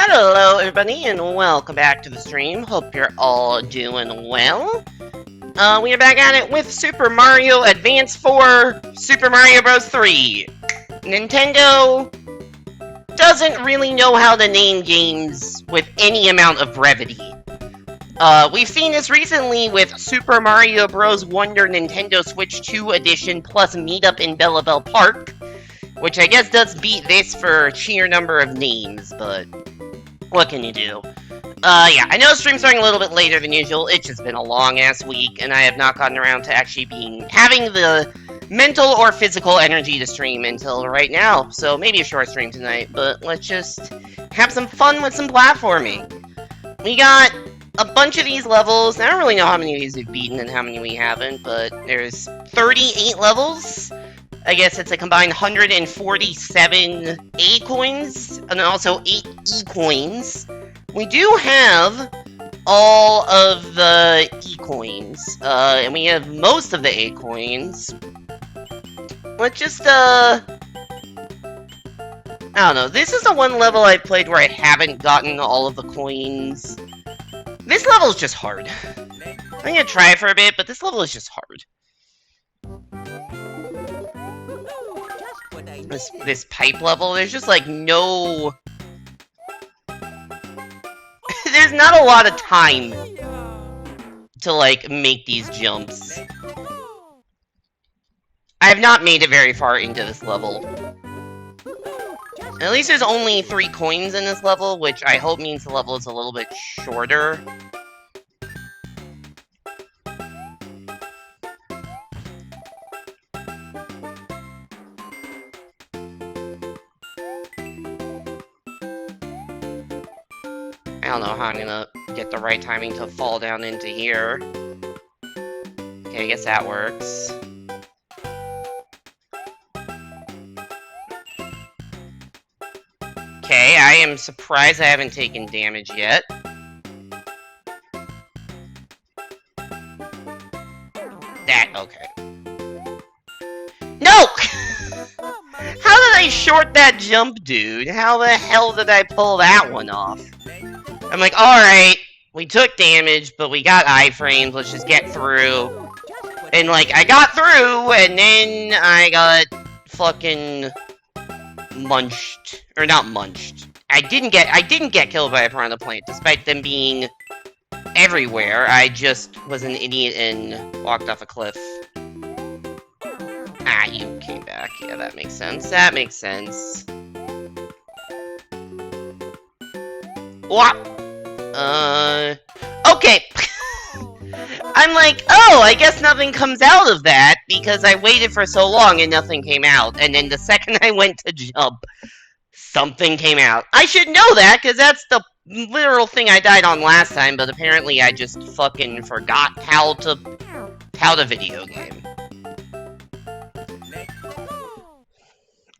Hello everybody and welcome back to the stream. Hope you're all doing well. We are back at it with Super Mario Advance 4, Super Mario Bros. 3. Nintendo doesn't really know how to name games with any amount of brevity. We've seen this recently with Super Mario Bros. Wonder Nintendo Switch 2 Edition plus Meetup in Belleville Park, which I guess does beat this for sheer number of names, but what can you do? Yeah, I know the stream's starting a little bit later than usual. It's just been a long-ass week, and I have not gotten around to actually having the mental or physical energy to stream until right now. So maybe a short stream tonight, but let's just have some fun with some platforming. We got a bunch of these levels. I don't really know how many of these we've beaten and how many we haven't, but there's 38 levels. I guess it's a combined 147 A coins, and also 8 E coins. We do have all of the E coins, and we have most of the A coins. Let's just, I don't know, this is the one level I played where I haven't gotten all of the coins. This level is just hard. I'm gonna try it for a bit, but this level is just hard. This pipe level, there's just like no... there's not a lot of time to like make these jumps. I have not made it very far into this level. At least there's only 3 coins in this level, which I hope means the level is a little bit shorter. I don't know how I'm gonna get the right timing to fall down into here. Okay, I guess that works. Okay, I am surprised I haven't taken damage yet. Okay. No! How did I short that jump, dude? How the hell did I pull that one off? I'm like, alright, we took damage, but we got iframes, let's just get through. And like, I got through, and then I got fucking munched. Or not munched. I didn't get killed by a piranha plant, despite them being everywhere. I just was an idiot and walked off a cliff. Ah, you came back. Yeah, that makes sense. That makes sense. What? Okay. I'm like, oh, I guess nothing comes out of that, because I waited for so long and nothing came out. And then the second I went to jump, something came out. I should know that, because that's the literal thing I died on last time, but apparently I just fucking forgot how to video game.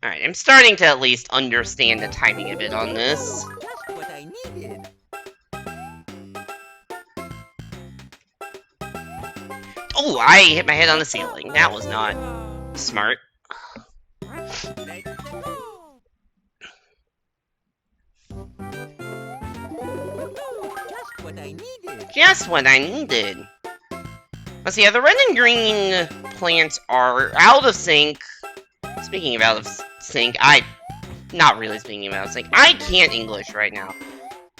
Alright, I'm starting to at least understand the timing a bit on this. What I needed. Oh, I hit my head on the ceiling. That was not smart. Just what I needed. Just what I needed. Let's see, yeah, the red and green plants are out of sync. Speaking of out of sync, not really speaking of out of sync, I can't English right now.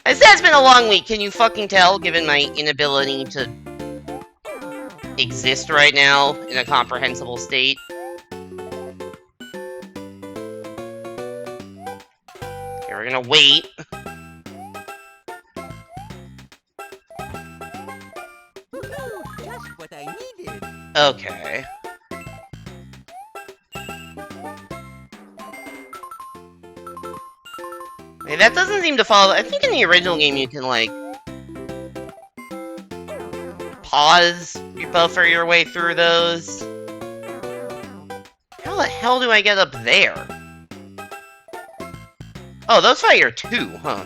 I said it's been a long week, can you fucking tell, given my inability to exist right now in a comprehensible state? Okay, we're gonna wait. Just what I needed. Okay. Hey, that doesn't seem to follow. I think in the original game you can, like, pause, you buffer your way through those. How the hell do I get up there? Oh, those fire too, huh?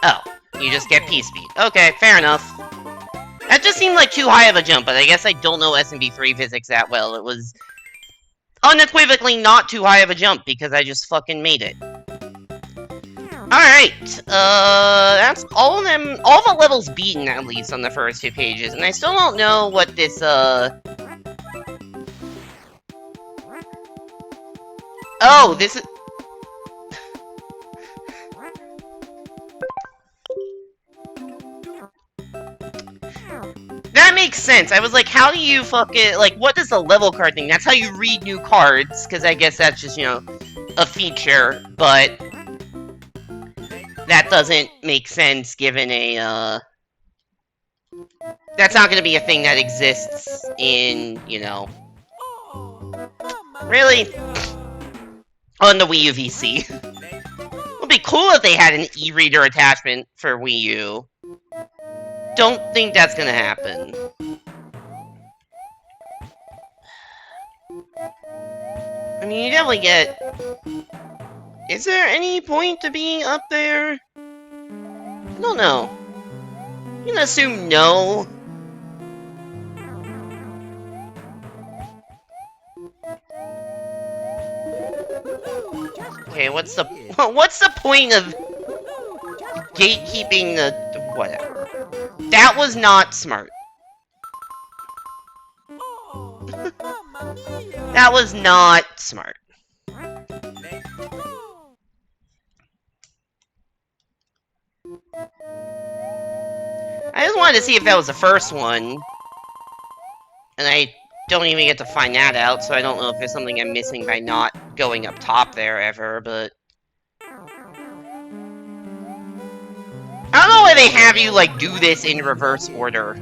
Oh, you just get P-speed. Okay, fair enough. That just seemed like too high of a jump, but I guess I don't know SMB3 physics that well. It was unequivocally not too high of a jump because I just fucking made it. Alright, that's all the levels beaten, at least, on the first 2 pages, and I still don't know what this, oh, this is... That makes sense. I was like, how do you fucking... Like, what is the level card thing? That's how you read new cards, because I guess that's just, you know, a feature, but... That doesn't make sense given a, That's not gonna be a thing that exists in, you know... Really? On the Wii U VC. It would be cool if they had an e-reader attachment for Wii U. Don't think that's gonna happen. I mean, you definitely get... Is there any point to being up there? I don't know. I'm gonna assume no. Okay, what's the point of gatekeeping the whatever? That was not smart. That was not smart. I just wanted to see if that was the first one. And I don't even get to find that out, so I don't know if there's something I'm missing by not going up top there ever, but... I don't know why they have you, like, do this in reverse order.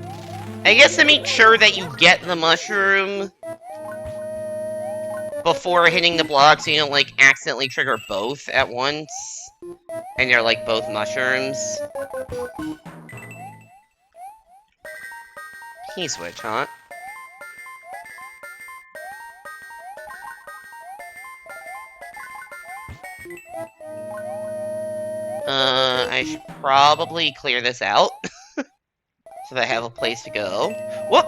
I guess to make sure that you get the mushroom before hitting the block so you don't, like, accidentally trigger both at once. And they're, like, both mushrooms. Key switch, huh? I should probably clear this out. So that I have a place to go. Whoop!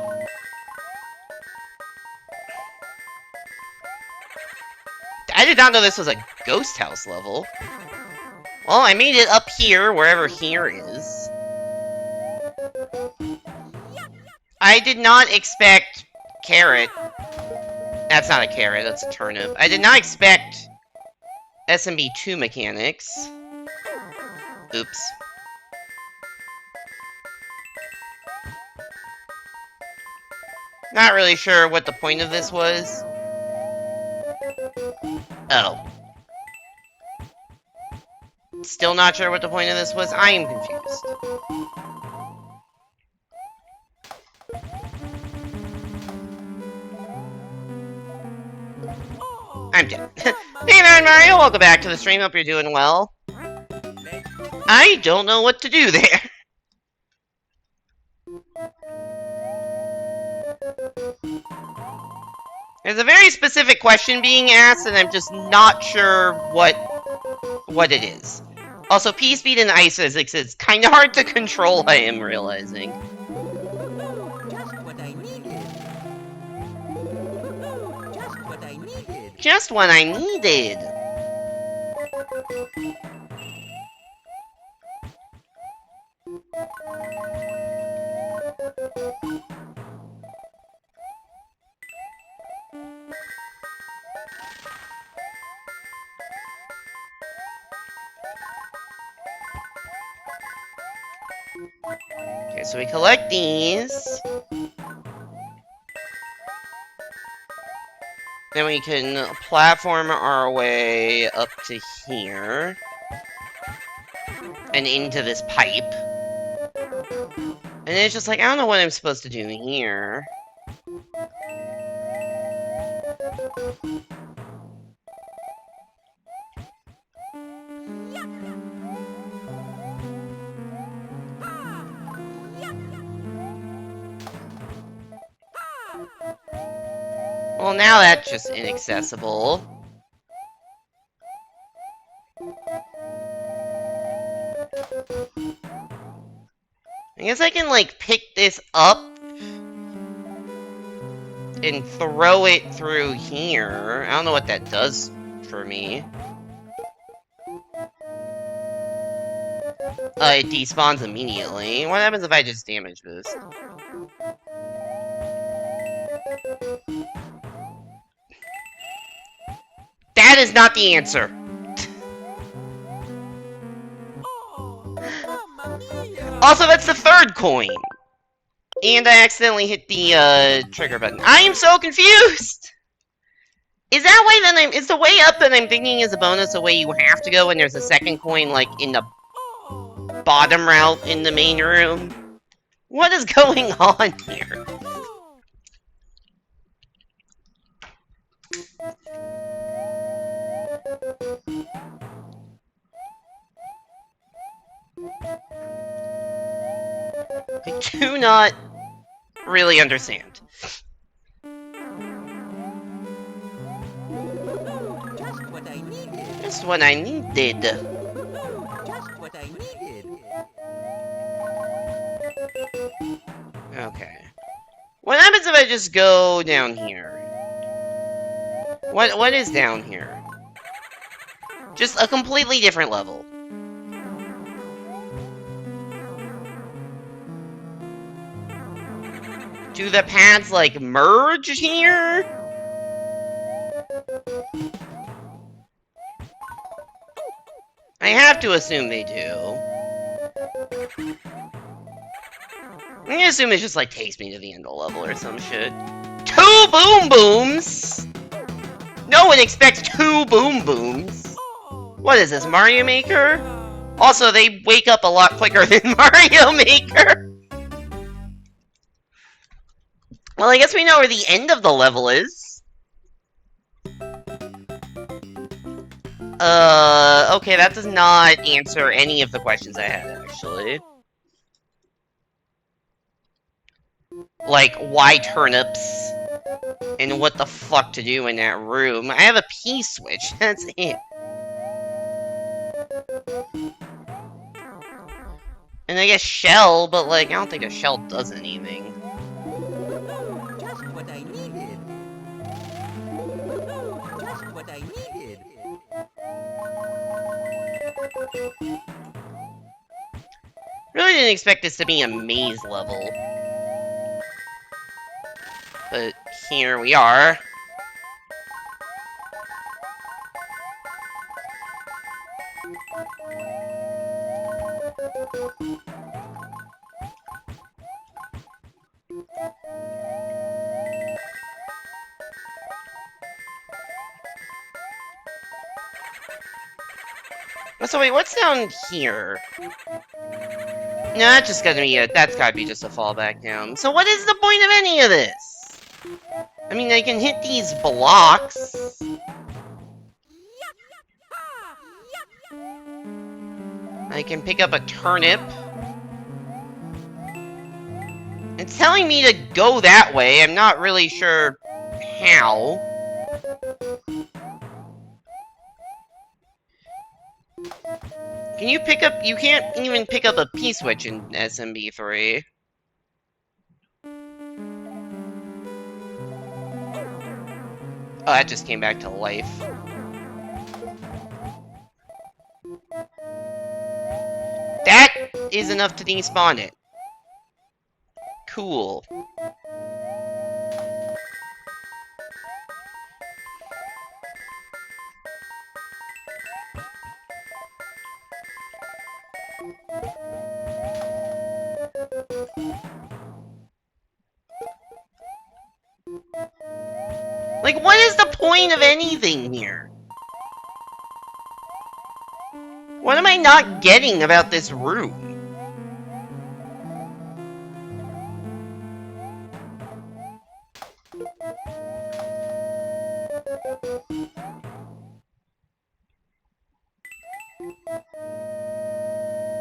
I did not know this was a ghost house level. Well, I made it up here, wherever here is. I did not expect carrot. That's not a carrot, that's a turnip. I did not expect SMB3 mechanics. Oops. Not really sure what the point of this was. Oh. Still not sure what the point of this was? I am confused. I'm dead. Hey man, Mario, welcome back to the stream. Hope you're doing well. I don't know what to do there. There's a very specific question being asked, and I'm just not sure what it is. Also, P-Speed and Ice Physics is kind of hard to control, I am realizing. Just what I needed. Okay, so we collect these. Then we can platform our way up to here. And into this pipe. And it's just like, I don't know what I'm supposed to do here. Well, now that's just inaccessible. I guess I can, like, pick this up and throw it through here. I don't know what that does for me. It despawns immediately. What happens if I just damage this? That is not the answer. Also, that's the third coin. And I accidentally hit the trigger button. I am so confused. Is that way that is the way up that I'm thinking is a bonus the way you have to go when there's a second coin like in the bottom route in the main room? What is going on here? I do not really understand. Just what I needed. Just what I needed. Just what I needed. Okay. What happens if I just go down here? What is down here? Just a completely different level. Do the paths, like, merge here? I have to assume they do. I'm gonna assume it just, like, takes me to the end of the level or some shit. 2 boom booms! No one expects 2 boom booms. What is this, Mario Maker? Also, they wake up a lot quicker than Mario Maker. Well, I guess we know where the end of the level is. Okay, that does not answer any of the questions I had, actually. Like, why turnips? And what the fuck to do in that room? I have a P-switch, that's it. And I guess shell, but, like, I don't think a shell does anything. Just what I needed. Just what I needed. Really didn't expect this to be a maze level. But here we are. So wait, what's down here? No, that's just gonna be that's gotta be just a fallback down. So what is the point of any of this? I mean, I can hit these blocks. I can pick up a turnip. It's telling me to go that way. I'm not really sure how. Can you pick up... You can't even pick up a P-switch in SMB3. Oh, that just came back to life. That is enough to despawn it. Cool. Like, what is the point of anything here? What am I not getting about this room?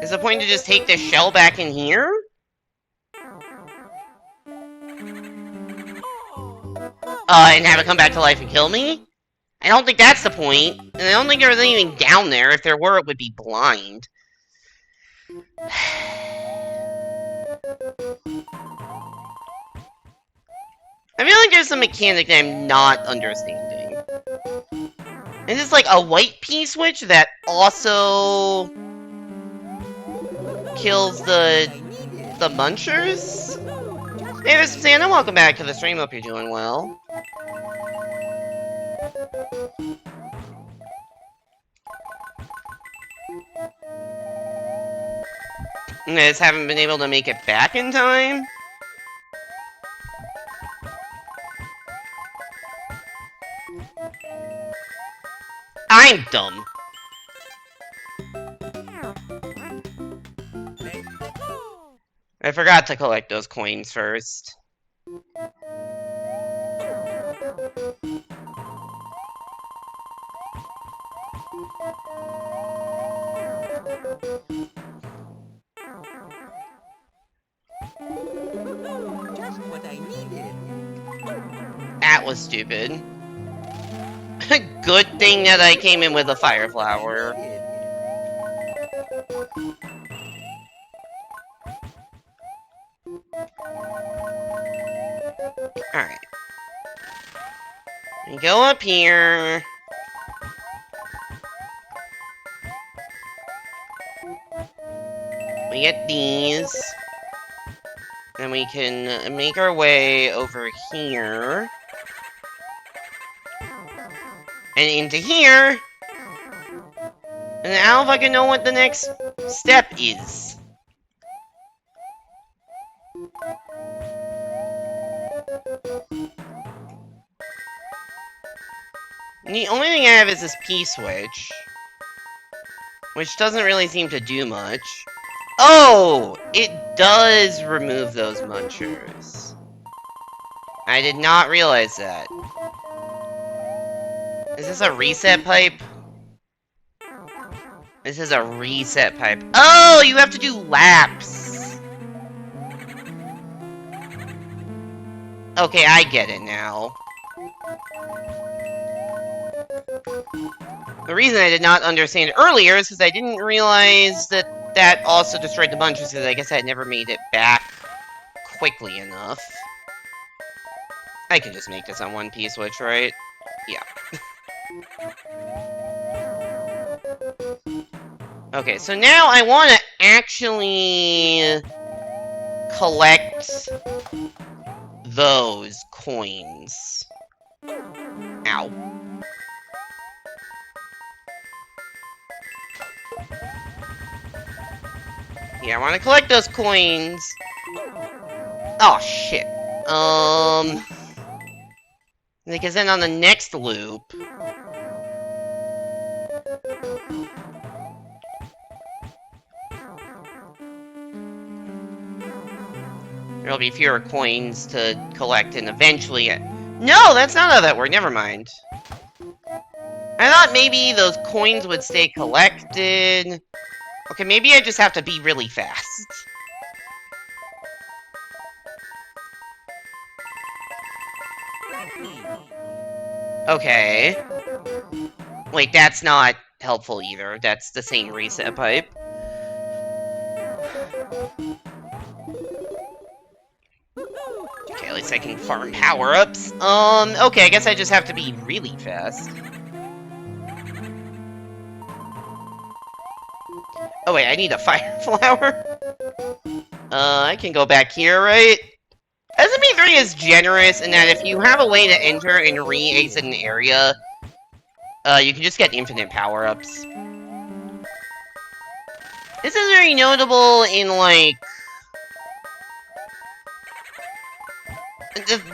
Is the point to just take this shell back in here? And have it come back to life and kill me? I don't think that's the point. And I don't think there was anything down there. If there were, it would be blind. I feel like there's some mechanic that I'm not understanding. Is this like a white P-switch that also kills the munchers? Hey, Mr. Santa, welcome back to the stream. Hope you're doing well. I just haven't been able to make it back in time? I'm dumb. I forgot to collect those coins first. Just what I needed. That was stupid. Good thing that I came in with a fire flower. Alright. We go up here. We get these. And we can make our way over here. And into here. And now if I can know what the next step is. The only thing I have is this P-switch. Which doesn't really seem to do much. Oh! It does remove those munchers. I did not realize that. Is this a reset pipe? This is a reset pipe. Oh! You have to do laps! Okay, I get it now. The reason I did not understand earlier is because I didn't realize that that also destroyed the munchers, because I guess I had never made it back quickly enough. I can just make this on one P-switch, right? Yeah. Okay, so now I want to actually collect those coins. Ow. Yeah, I want to collect those coins. Oh, shit. Because then on the next loop... there'll be fewer coins to collect and eventually... No, that's not how that worked. Never mind. I thought maybe those coins would stay collected. Okay, maybe I just have to be really fast. Okay. Wait, that's not helpful either. That's the same reset pipe. Okay, at least I can farm power-ups. Okay, I guess I just have to be really fast. Oh wait, I need a fire flower? I can go back here, right? SMB3 is generous in that if you have a way to enter and re-exit an area, you can just get infinite power-ups. This is very notable in, like...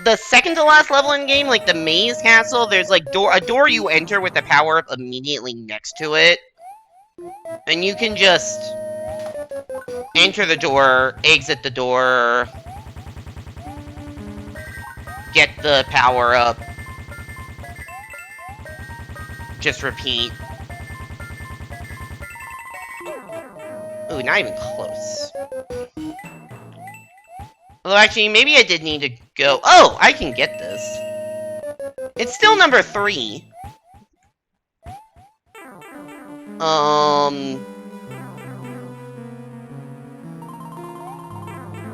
the second to last level in game, like the maze castle, there's like a door you enter with the power-up immediately next to it. And you can just enter the door, exit the door, get the power-up, just repeat. Ooh, not even close. Although actually, maybe I did need to go... Oh, I can get this. It's still number 3.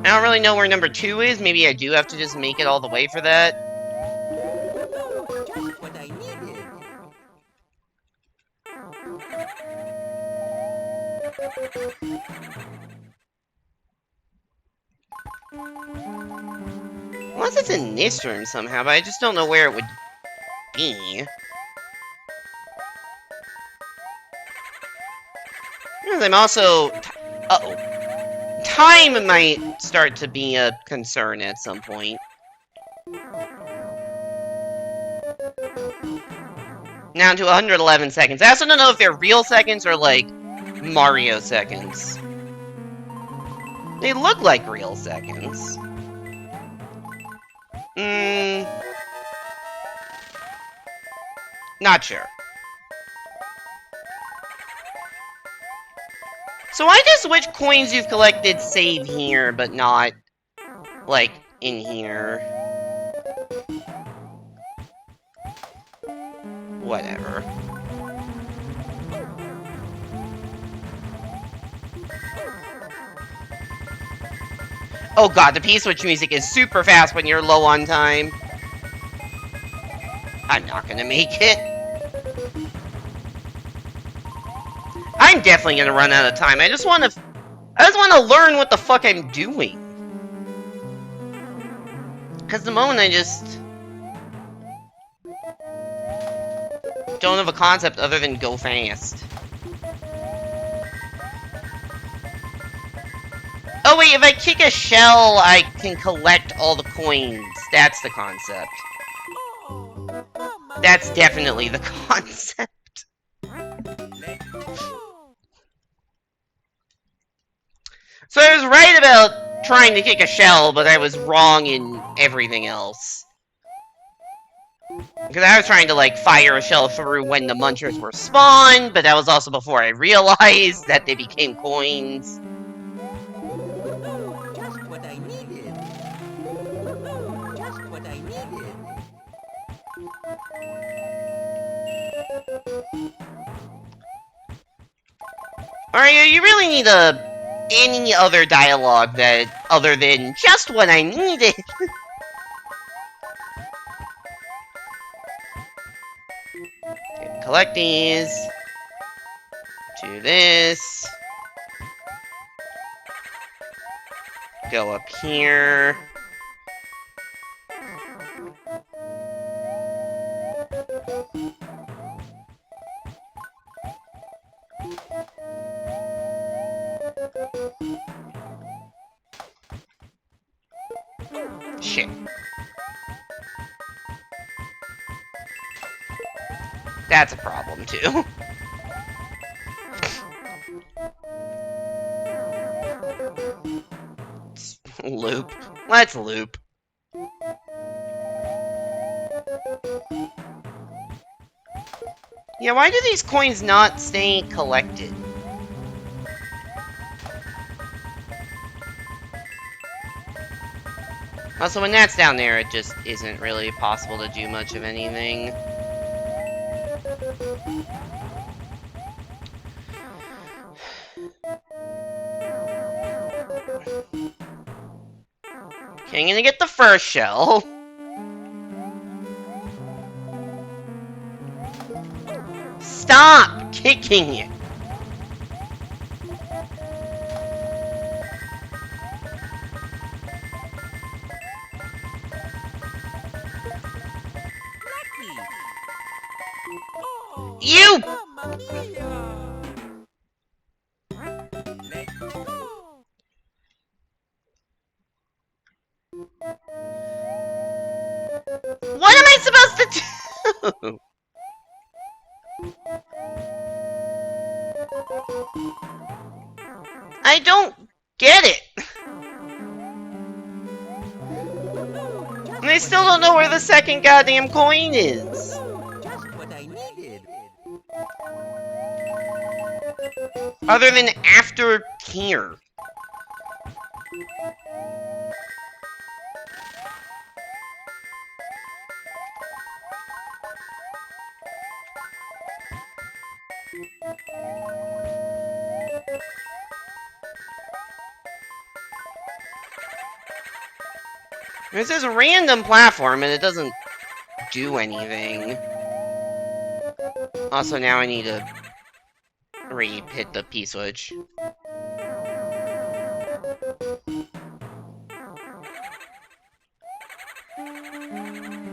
I don't really know where number 2 is. Maybe I do have to just make it all the way for that. Just what I needed. Unless it's in this room somehow, but I just don't know where it would be. Because I'm also... Uh-oh. Time might start to be a concern at some point. Now to 111 seconds. I also don't know if they're real seconds or, like, Mario seconds. They look like real seconds. Not sure. So why does which coins you've collected save here, but not, like, in here? Whatever. Oh god, the P-switch music is super fast when you're low on time. I'm not gonna make it. I'm definitely gonna run out of time. I just wanna learn what the fuck I'm doing. Cause the moment I just don't have a concept other than go fast. Oh wait, if I kick a shell, I can collect all the coins. That's the concept. That's definitely the concept. So I was right about trying to kick a shell, but I was wrong in everything else. Because I was trying to, like, fire a shell through when the munchers were spawned, but that was also before I realized that they became coins. Just what I needed. Just what I needed. Alright, you really need any other dialogue that other than just what I needed. Okay, collect these. Do this. Go up here. Shit. That's a problem, too. Loop. Let's loop. Yeah, why do these coins not stay collected? Also, when that's down there, it just isn't really possible to do much of anything. Okay, I'm gonna get the first shell. Stop kicking it! You! Mamma mia! What am I supposed to do? I don't get it. And I still don't know where the second goddamn coin is. Just what I needed. Other than after here. This is a random platform and it doesn't do anything. Also, now I need to hit the P switch.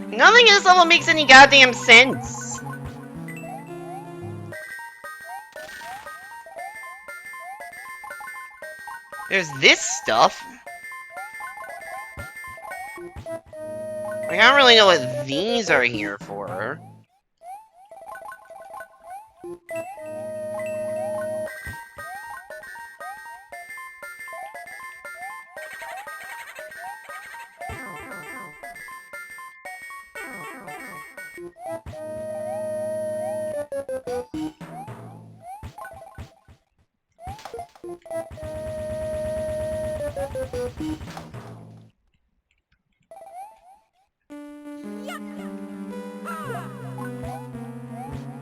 Nothing in this level makes any goddamn sense. There's this stuff. Like, I don't really know what these are here for.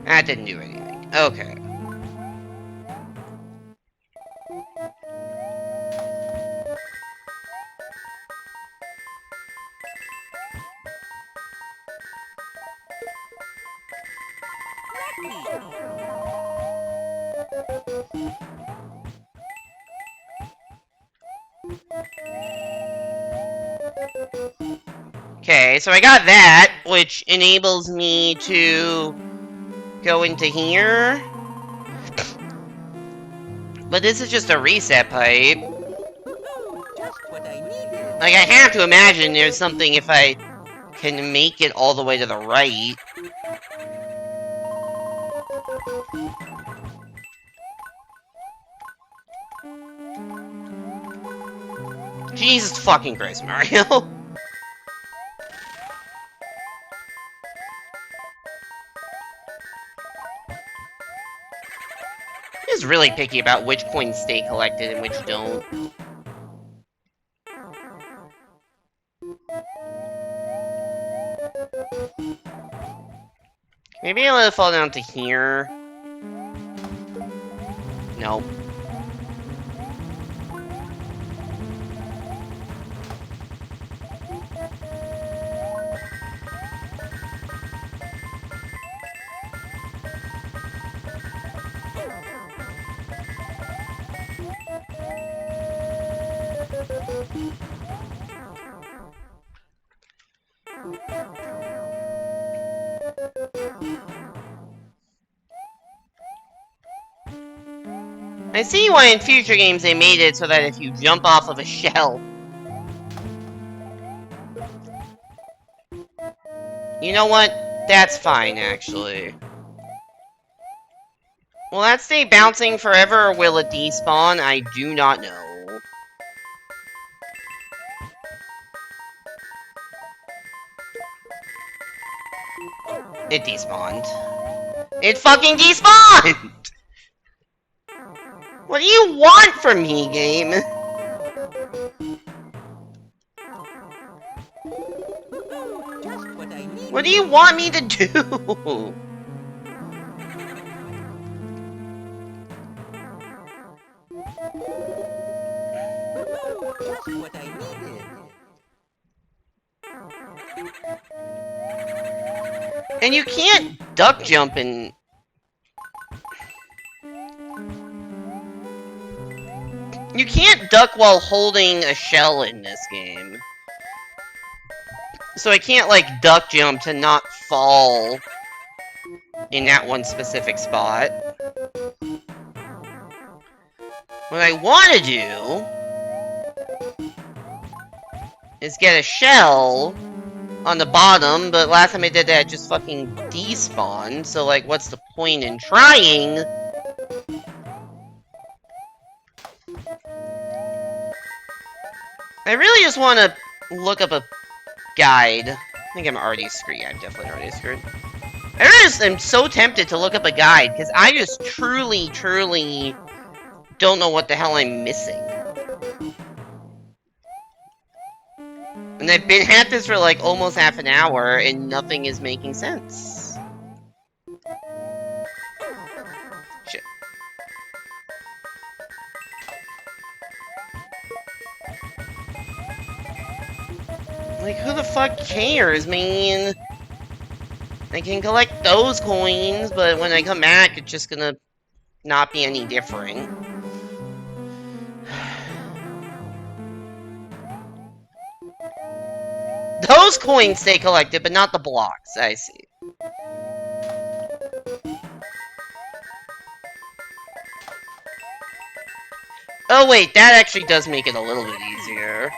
That didn't do anything. Okay. Okay, so I got that, which enables me to go into here. But this is just a reset pipe. Just what I needed. Like, I have to imagine there's something if I can make it all the way to the right. Jesus fucking Christ, Mario. He's really picky about which coins stay collected and which don't. Maybe I'll let it fall down to here. Nope. I see why in future games they made it so that if you jump off of a shell... You know what? That's fine, actually. Will that stay bouncing forever, or will it despawn? I do not know. It despawned. It fucking despawned! What do you want from me, game? Just what I needed. What do you want me to do? Just what I needed. And you can't duck jump and... You can't duck while holding a shell in this game. So I can't, like, duck jump to not fall in that one specific spot. What I want to do is get a shell on the bottom, but last time I did that, it just fucking despawned, so, like, what's the point in trying? I really just want to look up a guide. I think I'm already screwed. Yeah, I'm definitely already screwed. I really just am so tempted to look up a guide, because I just truly don't know what the hell I'm missing. And I've been at this for like almost half an hour, and nothing is making sense. Shit. Like, who the fuck cares, man? I can collect those coins, but when I come back, it's just gonna not be any different. Those coins stay collected, but not the blocks. I see. Oh wait, that actually does make it a little bit easier.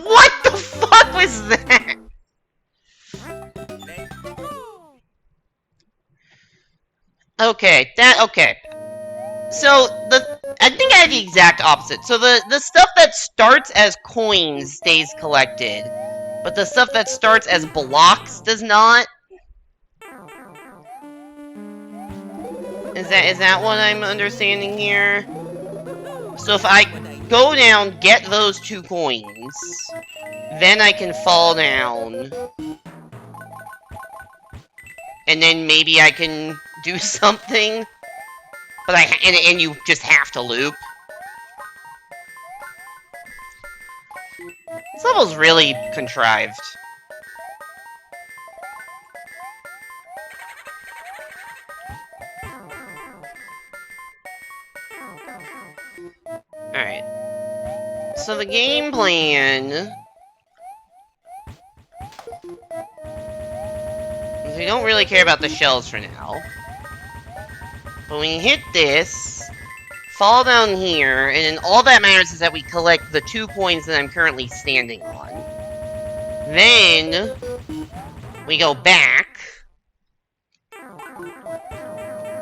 What the fuck was that? Okay, okay. So, I think I had the exact opposite. So the stuff that starts as coins stays collected, but the stuff that starts as blocks does not. Is that what I'm understanding here? So if I go down, get those 2 coins, then I can fall down. And then maybe I can do something. But and you just have to loop. This level's really contrived. Alright. So the game plan is we don't really care about the shells for now. But when you hit this, fall down here, and then all that matters is that we collect the 2 coins that I'm currently standing on. Then we go back,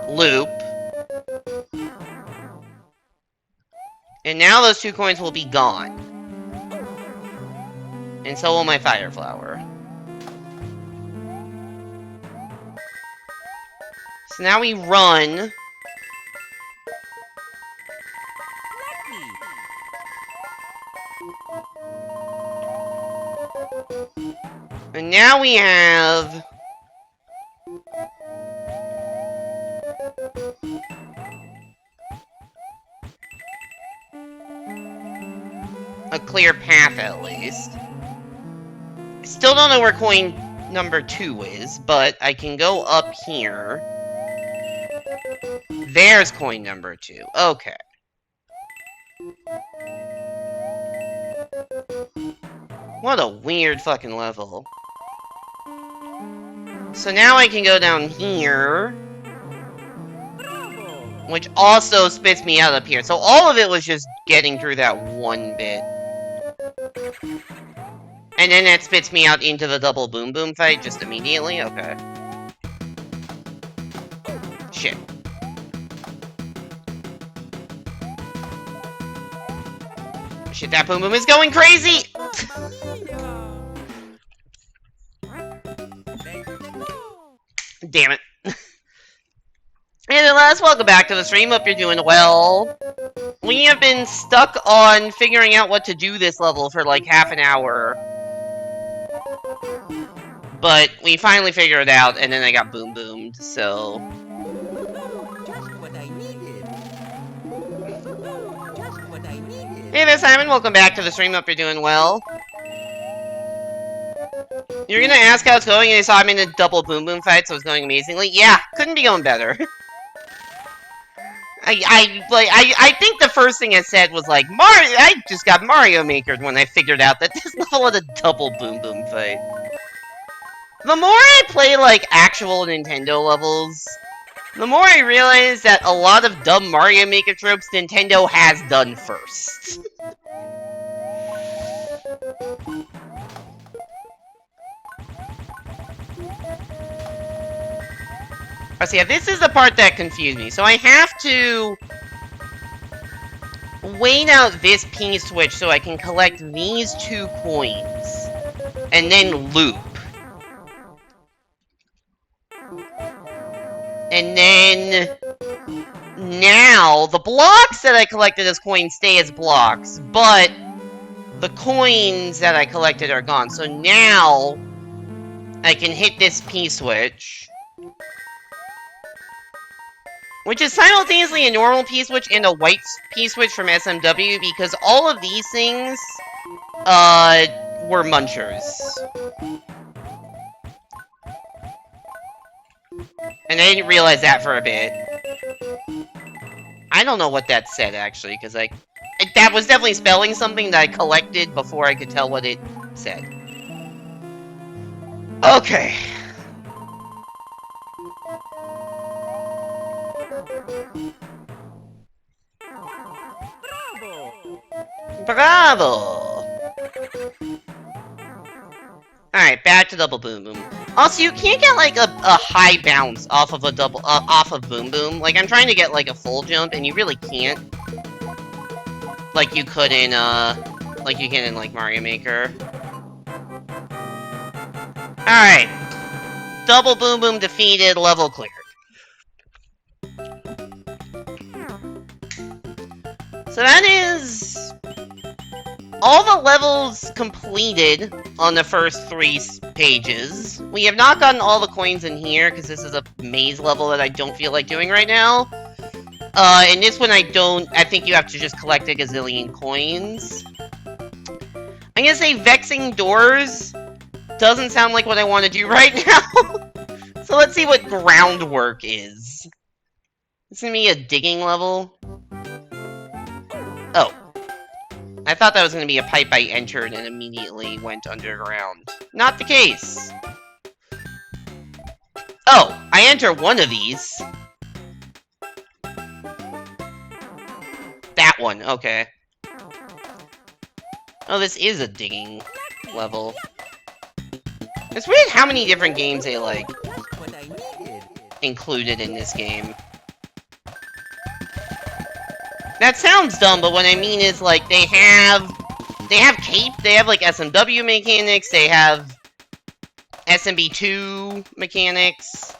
loop, and now those 2 coins will be gone. And so will my fire flower. So now we run. And now we have a clear path, at least. I still don't know where coin number 2 is, but I can go up here. There's coin number 2. Okay. What a weird fucking level. So now I can go down here, which also spits me out up here. So all of it was just getting through that one bit. And then that spits me out into the double boom boom fight just immediately? Okay. Shit. Shit, that boom boom is going crazy! Damn it. And at last, welcome back to the stream. Hope you're doing well. We have been stuck on figuring out what to do this level for like half an hour. But we finally figured it out, and then I got boom boomed, so... Just what I needed. Just what I needed. Hey there, Simon. Welcome back to the stream. Hope you're doing well. You're gonna ask how it's going, and you saw I'm in a double boom boom fight, so it's going amazingly. Yeah, couldn't be going better. I think the first thing I said was like, I just got Mario Makered when I figured out that this level had a double boom boom fight. The more I play, like, actual Nintendo levels, the more I realize that a lot of dumb Mario Maker tropes Nintendo has done first. Oh, so yeah, this is the part that confused me. So I have to wait out this P-switch so I can collect these 2 coins. And then loop. And then... now, the blocks that I collected as coins stay as blocks, but the coins that I collected are gone. So now, I can hit this P-switch. which is simultaneously a normal P-switch and a white P-switch from SMW, because all of these things, were munchers. And I didn't realize that for a bit. I don't know what that said, actually, because that was definitely spelling something that I collected before I could tell what it said. Okay. Bravo! Alright, back to Double Boom Boom. Also, you can't get, like, a high bounce off of off of Boom Boom. Like, I'm trying to get, like, a full jump, and you really can't. Like you could in, like you can in, like, Mario Maker. Alright. Double Boom Boom defeated, level cleared. So that is all the levels completed on the first 3 pages. We have not gotten all the coins in here, because this is a maze level that I don't feel like doing right now. In this one I think you have to just collect a gazillion coins. I'm gonna say Vexing Doors doesn't sound like what I want to do right now. So let's see what Groundwork is. It's gonna be a digging level. Oh. I thought that was gonna be a pipe I entered and immediately went underground. Not the case. Oh, I enter one of these. That one, okay. Oh, this is a digging level. It's weird how many different games they, like, included in this game. That sounds dumb, but what I mean is, like, they have cape, they have, like, SMW mechanics, they have SMB2 mechanics.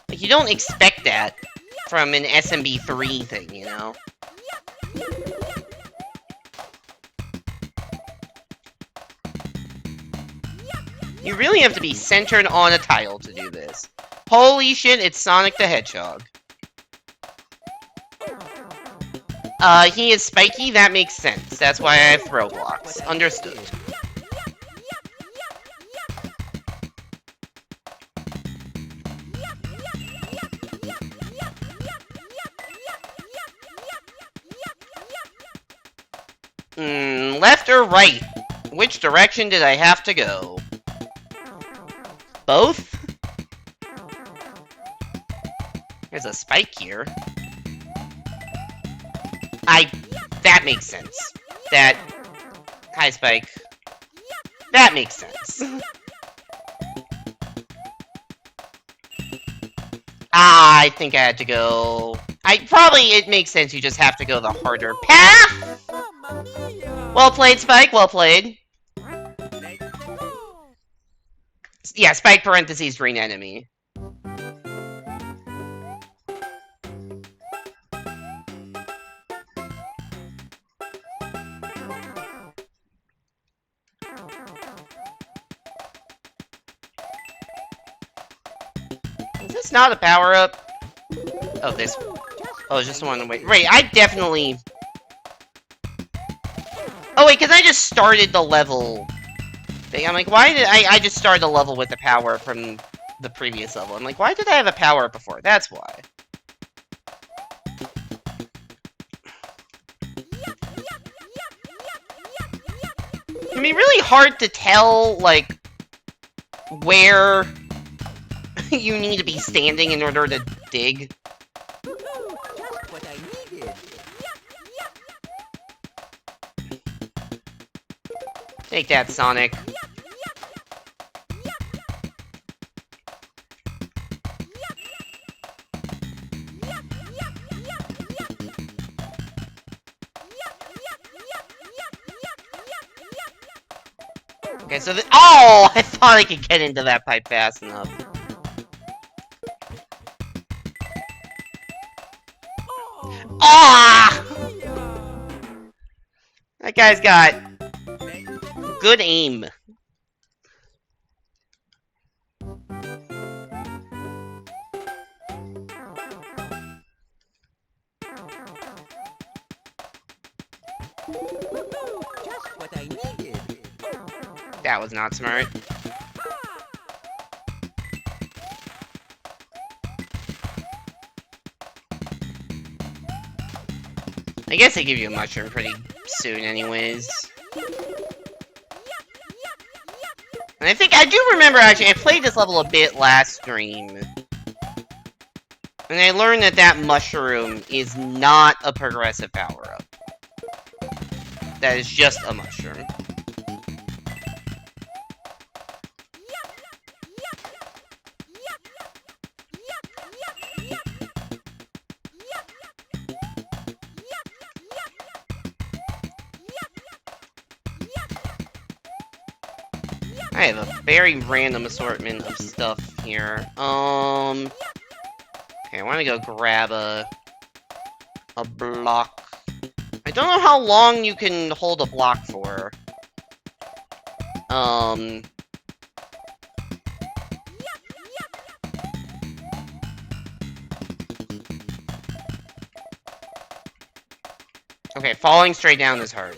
Like, you don't expect that from an SMB3 thing, you know? You really have to be centered on a tile to do this. Holy shit, it's Sonic the Hedgehog. He is spiky, that makes sense. That's why I have throw blocks. Understood. Left or right? Which direction did I have to go? Both? There's a spike here. That makes sense. Hi, Spike. That makes sense. I think I had to go... it makes sense you just have to go the harder path! Well played, Spike, well played. Yeah, Spike parentheses green enemy. Is this not a power-up? Oh, this... Oh, it's just the one to wait. Right, I definitely... Oh, wait, because I just started the level thing. I'm like, why did I just started the level with the power from the previous level? I'm like, why did I have a power-up before? That's why. It can be really hard to tell, like, where you need to be standing in order to dig. What I needed. Take that, Sonic. Okay, so oh! I thought I could get into that pipe fast enough. Ah! That guy's got good aim. That was not smart. I guess they give you a mushroom pretty soon anyways. And I think, I do remember actually, I played this level a bit last stream. And I learned that that mushroom is not a progressive power-up. That is just a mushroom. I have a very random assortment of stuff here. Okay, I want to go grab a block. I don't know how long you can hold a block for. Okay, falling straight down is hard.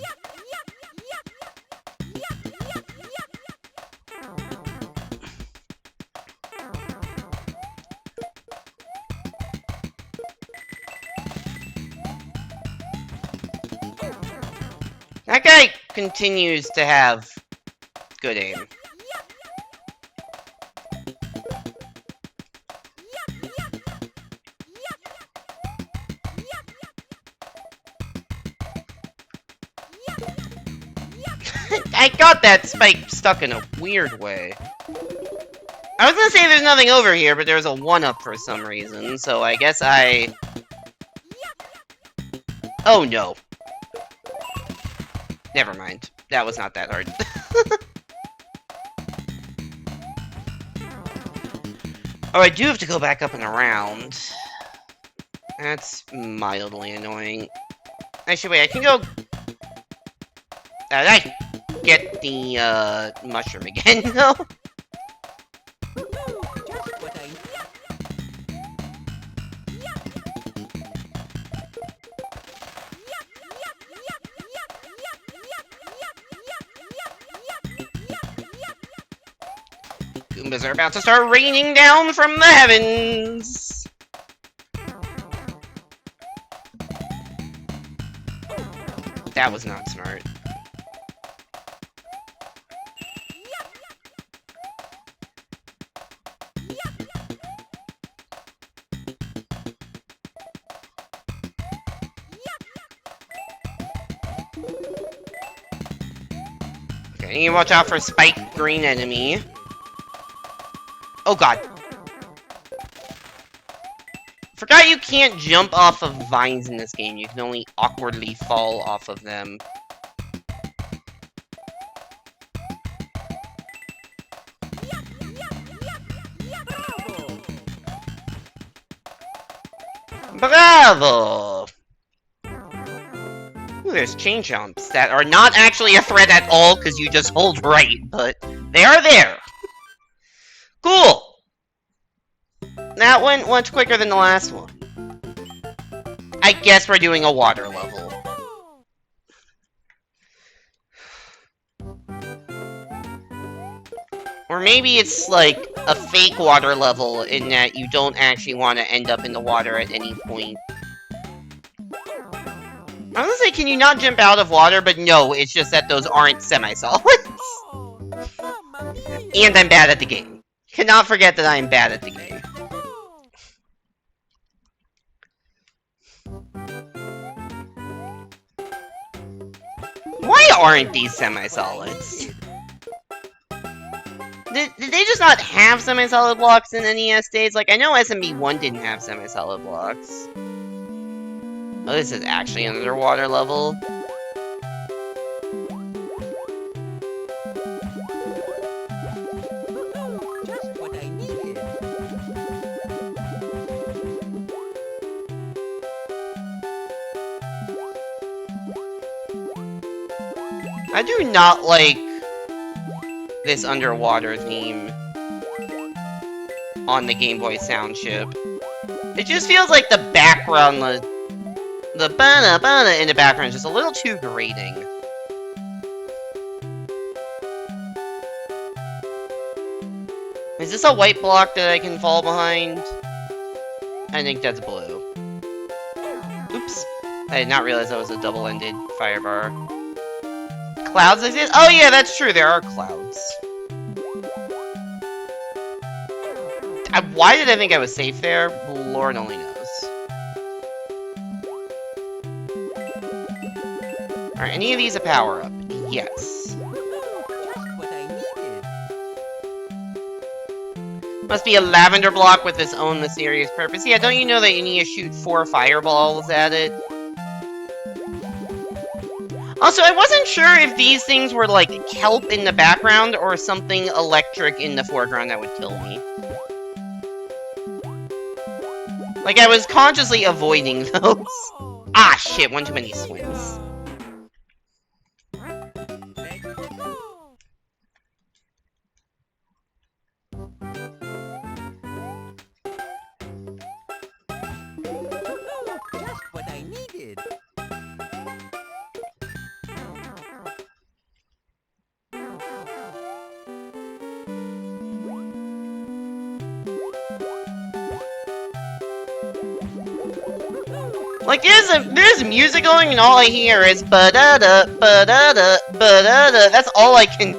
That guy continues to have good aim. I got that spike stuck in a weird way. I was gonna say there's nothing over here, but there's a 1-up for some reason, so I guess I... Oh no. Never mind. That was not that hard. Oh, I do have to go back up and around. That's mildly annoying. Actually, wait, I can go... I get the, mushroom again, though. Goombas are about to start raining down from the heavens! That was not smart. Okay, you watch out for spiked green enemy. Oh god. Forgot you can't jump off of vines in this game. You can only awkwardly fall off of them. Bravo! Ooh, there's chain jumps that are not actually a threat at all because you just hold right, but they are there. Cool! That went much quicker than the last one. I guess we're doing a water level. Or maybe it's like a fake water level in that you don't actually want to end up in the water at any point. I was gonna say, can you not jump out of water? But no, it's just that those aren't semi-solids. And I'm bad at the game. Cannot forget that I am bad at the game. Why aren't these semi-solids? Did they just not have semi-solid blocks in NES days? Like, I know SMB1 didn't have semi-solid blocks. Oh, this is actually an underwater level. Just what I needed. I do not like this underwater theme on the Game Boy sound chip. It just feels like the background, the bana in the background is just a little too grating. Is this a white block that I can fall behind? I think that's blue. Oops. I did not realize that was a double-ended fire bar. Clouds exist? Oh yeah, that's true, there are clouds. Why did I think I was safe there? Lord only knows. Are any of these a power-up? Yes. What I needed. Must be a lavender block with its own mysterious purpose. Yeah, don't you know that you need to shoot 4 fireballs at it? Also, I wasn't sure if these things were like kelp in the background or something electric in the foreground that would kill me. Like, I was consciously avoiding those. Ah, shit, one too many swims. Ready to go. Just what I needed. Like, there's music going and all I hear is ba-da-da, ba-da-da, ba-da-da. That's all I can...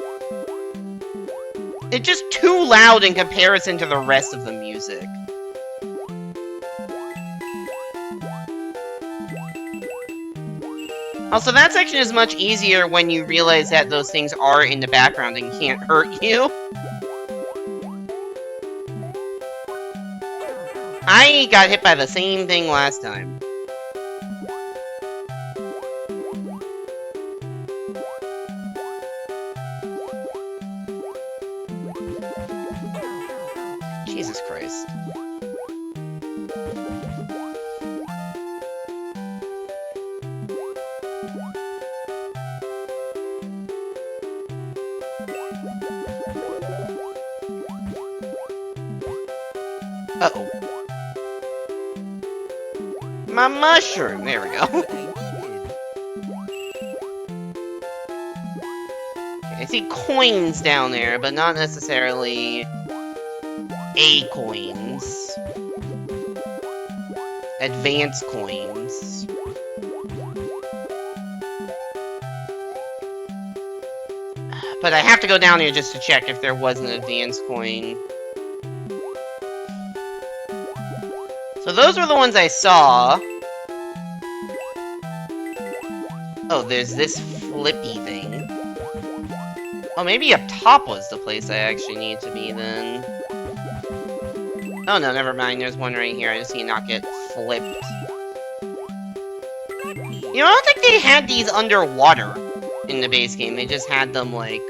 It's just too loud in comparison to the rest of the music. Also, that section is much easier when you realize that those things are in the background and can't hurt you. I got hit by the same thing last time. Jesus Christ. Uh-oh. My mushroom! There we go. What I needed. I see coins down there, but not necessarily... A-coins. Advanced coins. But I have to go down here just to check if there was an advanced coin. So those were the ones I saw. Oh, there's this flippy thing. Oh, maybe up top was the place I actually need to be then. Oh no, never mind, there's one right here, I just need to not get flipped. You know, I don't think they had these underwater in the base game, they just had them, like,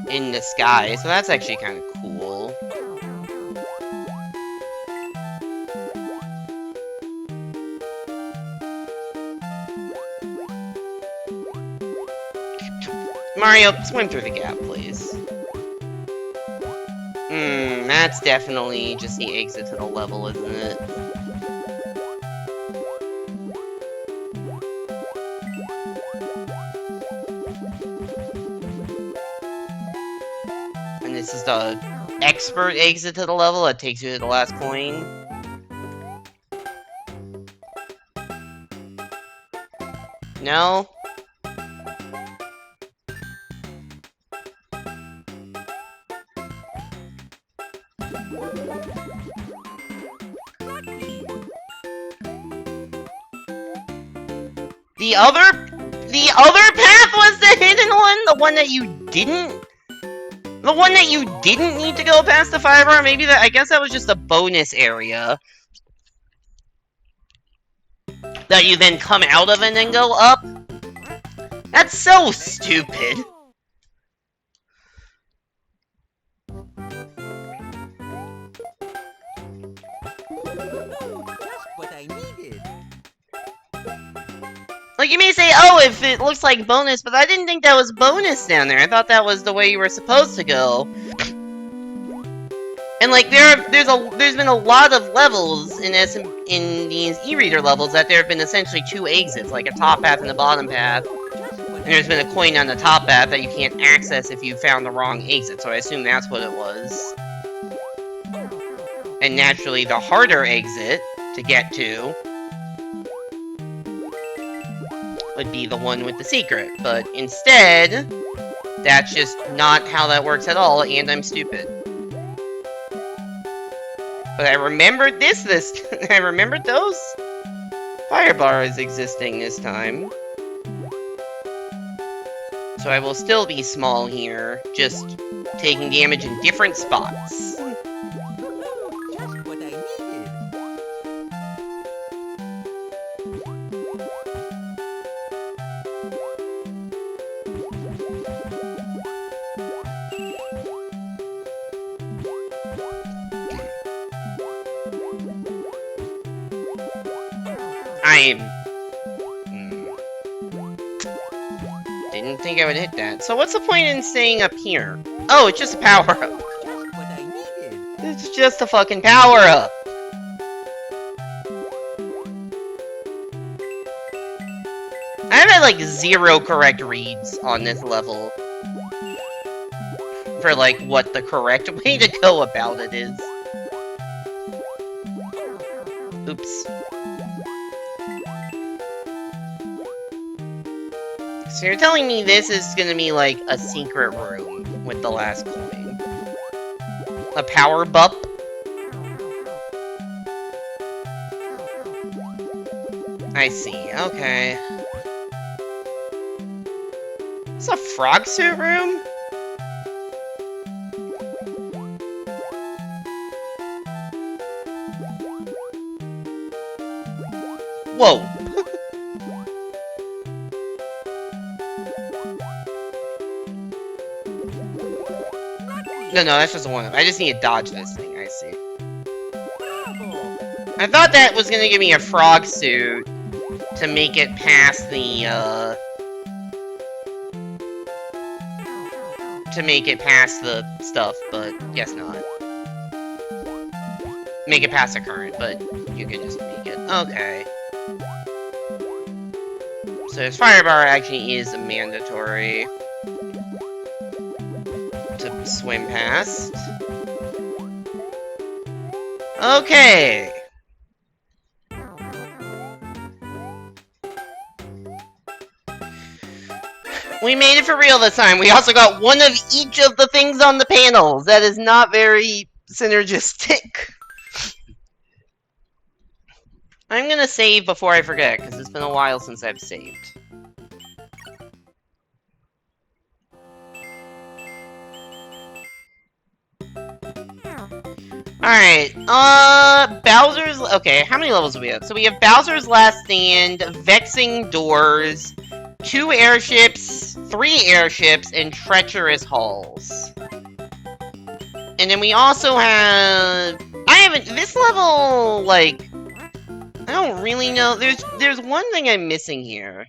in the sky, so that's actually kind of cool. Mario, swim through the gap, please. That's definitely just the exit to the level, isn't it? And this is the expert exit to the level that takes you to the last coin. No? The other path was the hidden one? The one that you didn't? The one that you didn't need to go past the fire bar? Maybe that, I guess that was just a bonus area. That you then come out of and then go up? That's so stupid. Just what I needed. Like, you may say, oh, if it looks like bonus, but I didn't think that was bonus down there. I thought that was the way you were supposed to go. And, like, there's been a lot of levels in these e-reader levels that there have been essentially 2 exits, like a top path and a bottom path. And there's been a coin on the top path that you can't access if you found the wrong exit, so I assume that's what it was. And naturally, the harder exit to get to would be the one with the secret. But instead, that's just not how that works at all, and I'm stupid. But I remembered this I remembered those fire bars existing this time. So I will still be small here, just taking damage in different spots. Just what I needed. Didn't think I would hit that. So what's the point in staying up here? Oh, it's just a power-up. Just what I needed. It's just a fucking power-up. I've had like 0 correct reads on this level. For like what the correct way to go about it is. Oops. So you're telling me this is gonna be like a secret room with the last coin? A power bup? I see, okay. It's a frog suit room? Whoa! No, that's just one of them. I just need to dodge this thing, I see. I thought that was gonna give me a frog suit to make it past the, stuff, but guess not. Make it past the current, but you can just make it. Okay. So this fire bar actually is mandatory to swim past. Okay. We made it for real this time. We also got one of each of the things on the panels. That is not very synergistic. I'm gonna save before I forget, because it's been a while since I've saved. Alright, Bowser's... Okay, how many levels do we have? So we have Bowser's Last Stand, Vexing Doors, 2 airships, 3 airships, and Treacherous Halls. And then we also have... This level, like... I don't really know. There's one thing I'm missing here.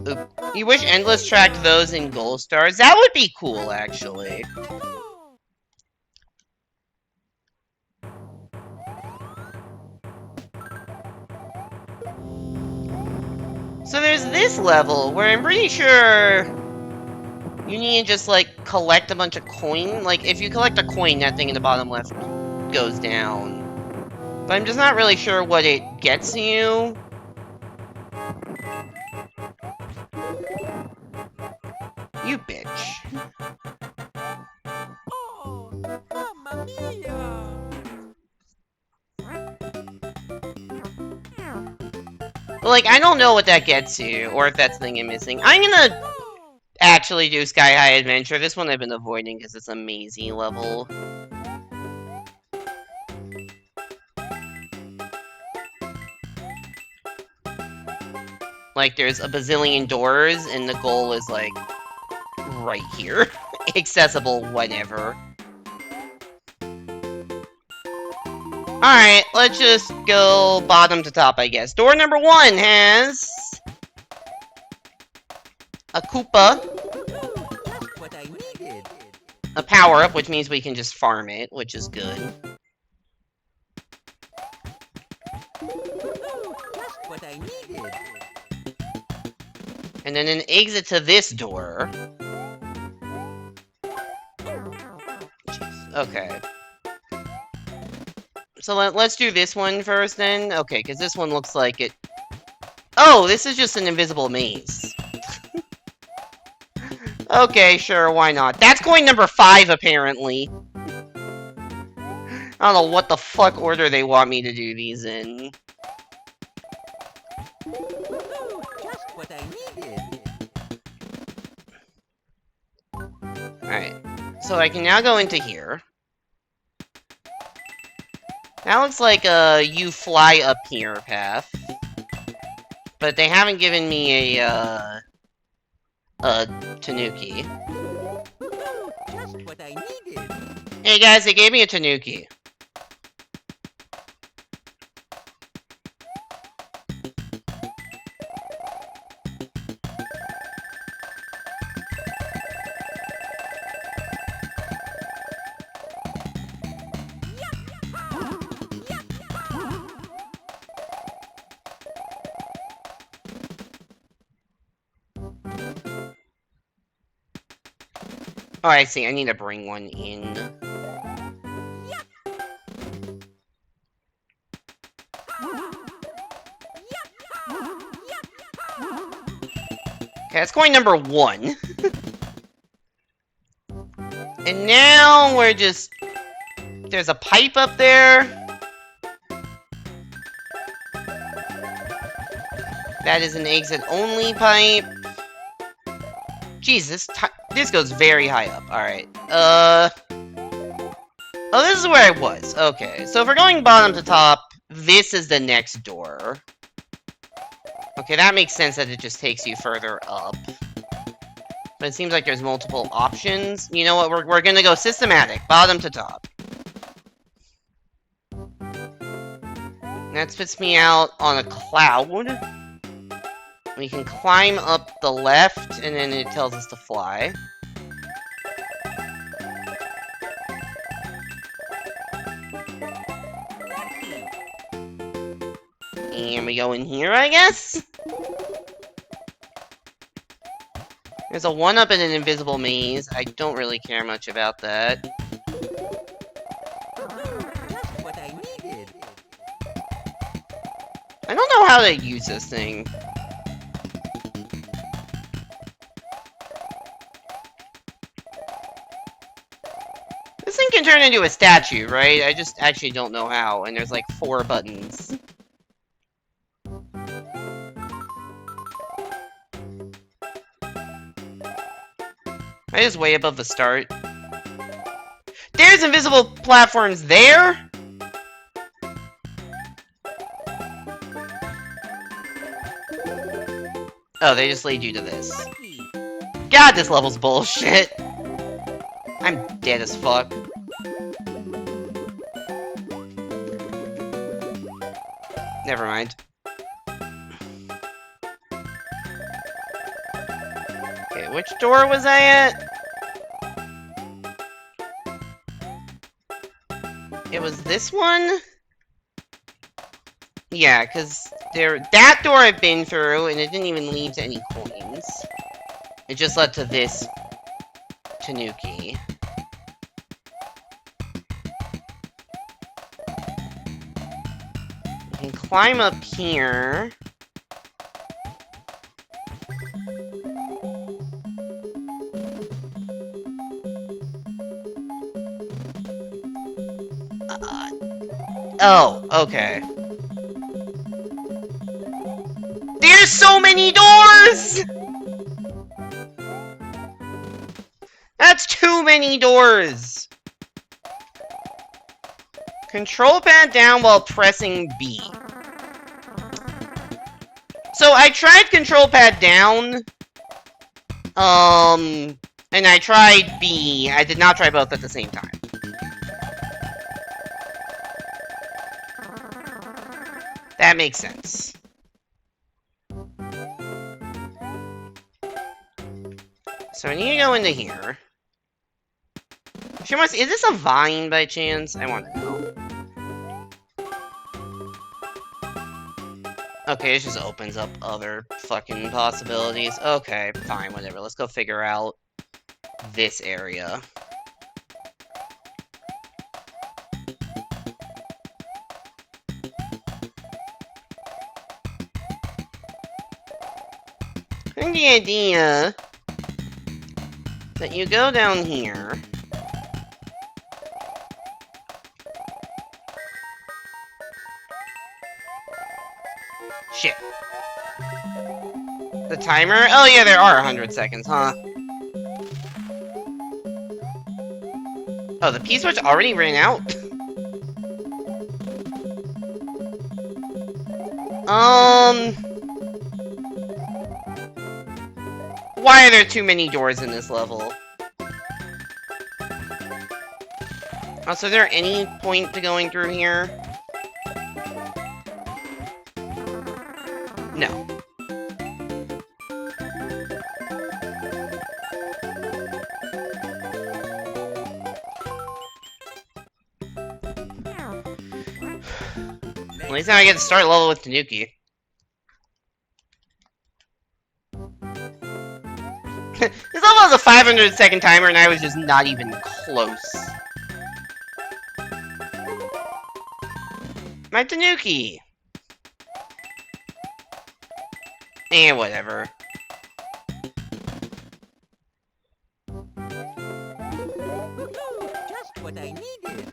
Oop. You wish Endless tracked those in Gold Stars? That would be cool, actually. So there's this level where I'm pretty sure you need to just, like, collect a bunch of coin. Like, if you collect a coin, that thing in the bottom left goes down. But I'm just not really sure what it gets you. You bitch. Oh, Mamma Mia! But, like, I don't know what that gets you, or if that's the thing I'm missing. I'm gonna actually do Sky High Adventure. This one I've been avoiding because it's a mazy level. Like, there's a bazillion doors, and the goal is, like, right here. Accessible whenever. Alright, let's just go bottom to top, I guess. Door number 1 has... a Koopa. Just what I needed. A power-up, which means we can just farm it, which is good. Just what I needed. And then an exit to this door. Okay. So let's do this one first then. Okay, because this one looks like it... Oh, this is just an invisible maze. Okay, sure, why not? That's coin number 5, apparently. I don't know what the fuck order they want me to do these in. Just what I needed. Alright. So I can now go into here. That looks like a you fly up here path. But they haven't given me a Tanuki. Just what I needed. Hey guys, they gave me a Tanuki. Oh, I see. I need to bring one in. Okay, that's coin number 1. And now we're just... There's a pipe up there. That is an exit-only pipe. Jeez, this goes very high up. Alright. Oh, this is where I was. Okay, so if we're going bottom to top, this is the next door. Okay, that makes sense that it just takes you further up. But it seems like there's multiple options. You know what? We're gonna go systematic. Bottom to top. That spits me out on a cloud. We can climb up the left, and then it tells us to fly. And we go in here, I guess? There's a 1-up in an invisible maze. I don't really care much about that. Just what I needed. I don't know how to use this thing. This thing can turn into a statue, right? I just actually don't know how, and there's like 4 buttons. I just way above the start. There's invisible platforms there? Oh, they just lead you to this. God, this level's bullshit. I'm dead as fuck. Never mind. Okay, which door was I at? It was this one? Yeah, because that door I've been through, and it didn't even lead to any coins. It just led to this Tanuki. You can climb up here. Oh, okay. There's so many doors! That's too many doors! Control pad down while pressing B. So I tried control pad down. And I tried B. I did not try both at the same time. That makes sense. So I need to go into here. Is this a vine by chance? I want to know. Okay, it just opens up other fucking possibilities. Okay, fine, whatever. Let's go figure out this area. And the idea that you go down here. Shit. The timer? Oh yeah, there are 100 seconds, huh? Oh, the P-switch already ran out? Why are there too many doors in this level? Also, is there any point to going through here? No. At least now I get to start level with Tanuki. This level has a 500-second timer, and I was just not even close. My Tanuki! Eh, whatever. Just what I needed.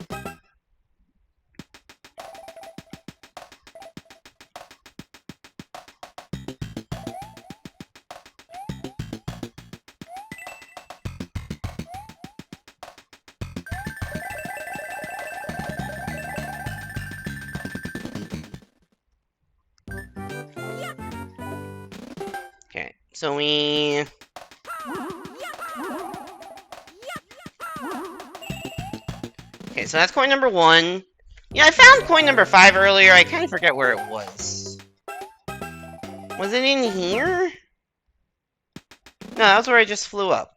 Okay, so we... Okay, so that's coin number 1. Yeah, I found coin number 5 earlier. I kind of forget where it was. Was it in here? No, that's where I just flew up.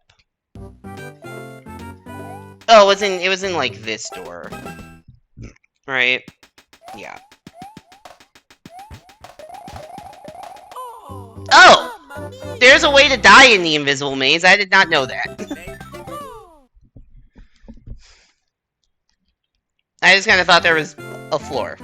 Oh, it was in like this door. Right? Yeah. Oh! There's a way to die in the invisible maze. I did not know that. I just kind of thought there was a floor.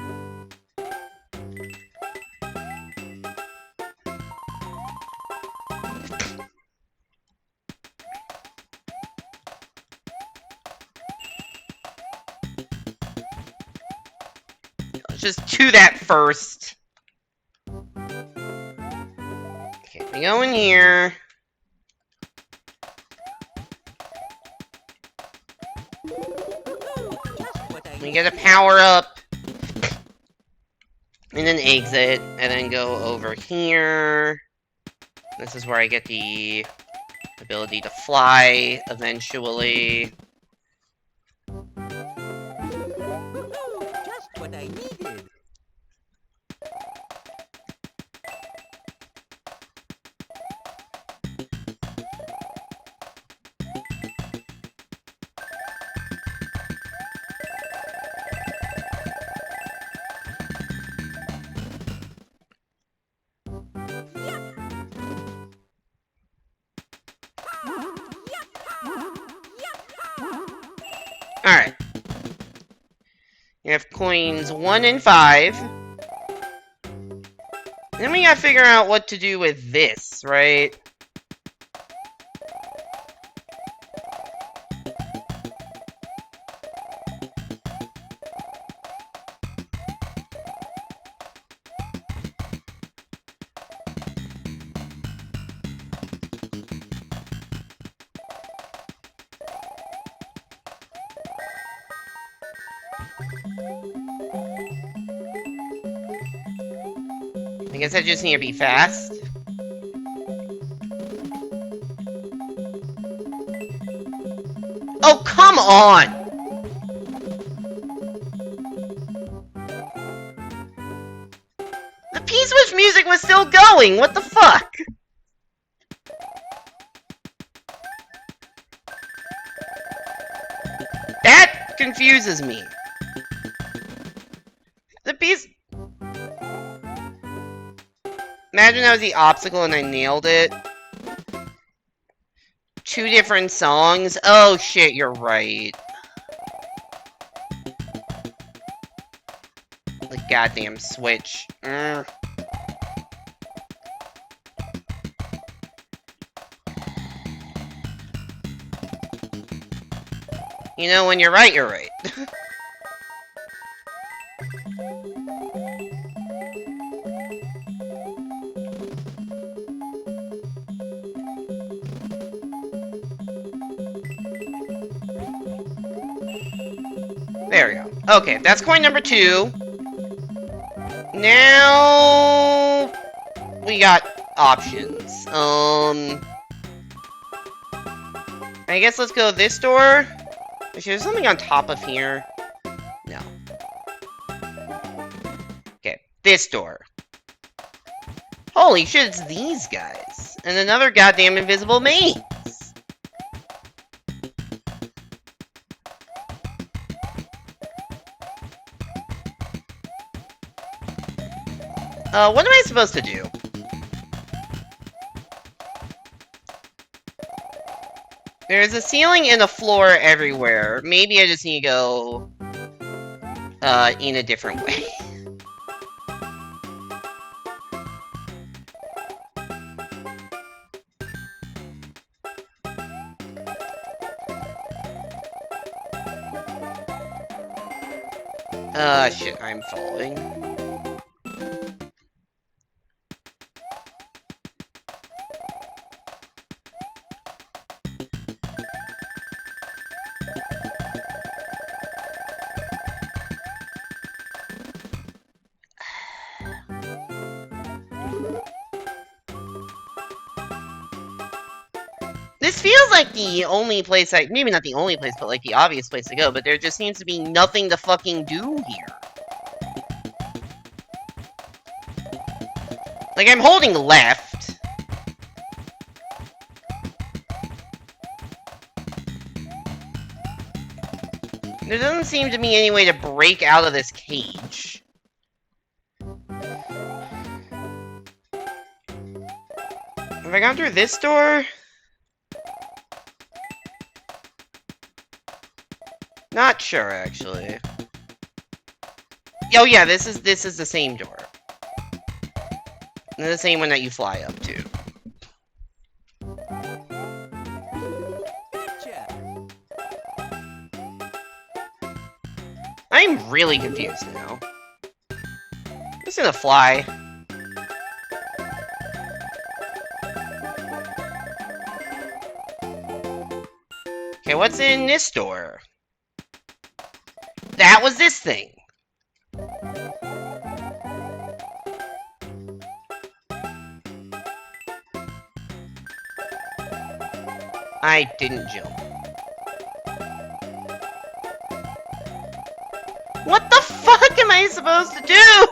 Let's just do that first. Okay, we go in here. We get a power up. And then exit. And then go over here. This is where I get the ability to fly eventually. Just what I needed. Alright. You have coins 1 and 5. Then we gotta figure out what to do with this, right? I guess I just need to be fast. Oh, come on! The P-switch music was still going! What the fuck? That confuses me. The P-switch... Imagine that was the obstacle and I nailed it. 2 different songs? Oh shit, you're right. The goddamn switch. You know, when you're right, you're right. There we go. Okay, that's coin number 2. Now we got options. I guess let's go this door. Actually, there's something on top of here. No. Okay, this door. Holy shit, it's these guys. And another goddamn invisible maze. What am I supposed to do? There's a ceiling and a floor everywhere. Maybe I just need to go, in a different way. Shit, I'm falling. This feels like the only place maybe not the only place, but like the obvious place to go, but there just seems to be nothing to fucking do here. Like, I'm holding left. There doesn't seem to be any way to break out of this cage. Have I gone through this door? Not sure, actually. Oh yeah, this is the same door. And the same one that you fly up to. Gotcha. I'm really confused now. I'm just gonna fly. Okay, what's in this door? That was this thing. I didn't jump. What the fuck am I supposed to do?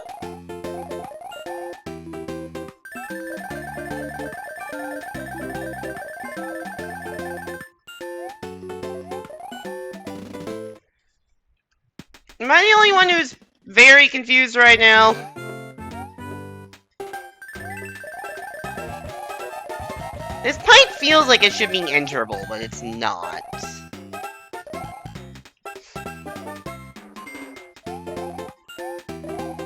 Am I the only one who's very confused right now? This pipe feels like it should be enterable, but it's not.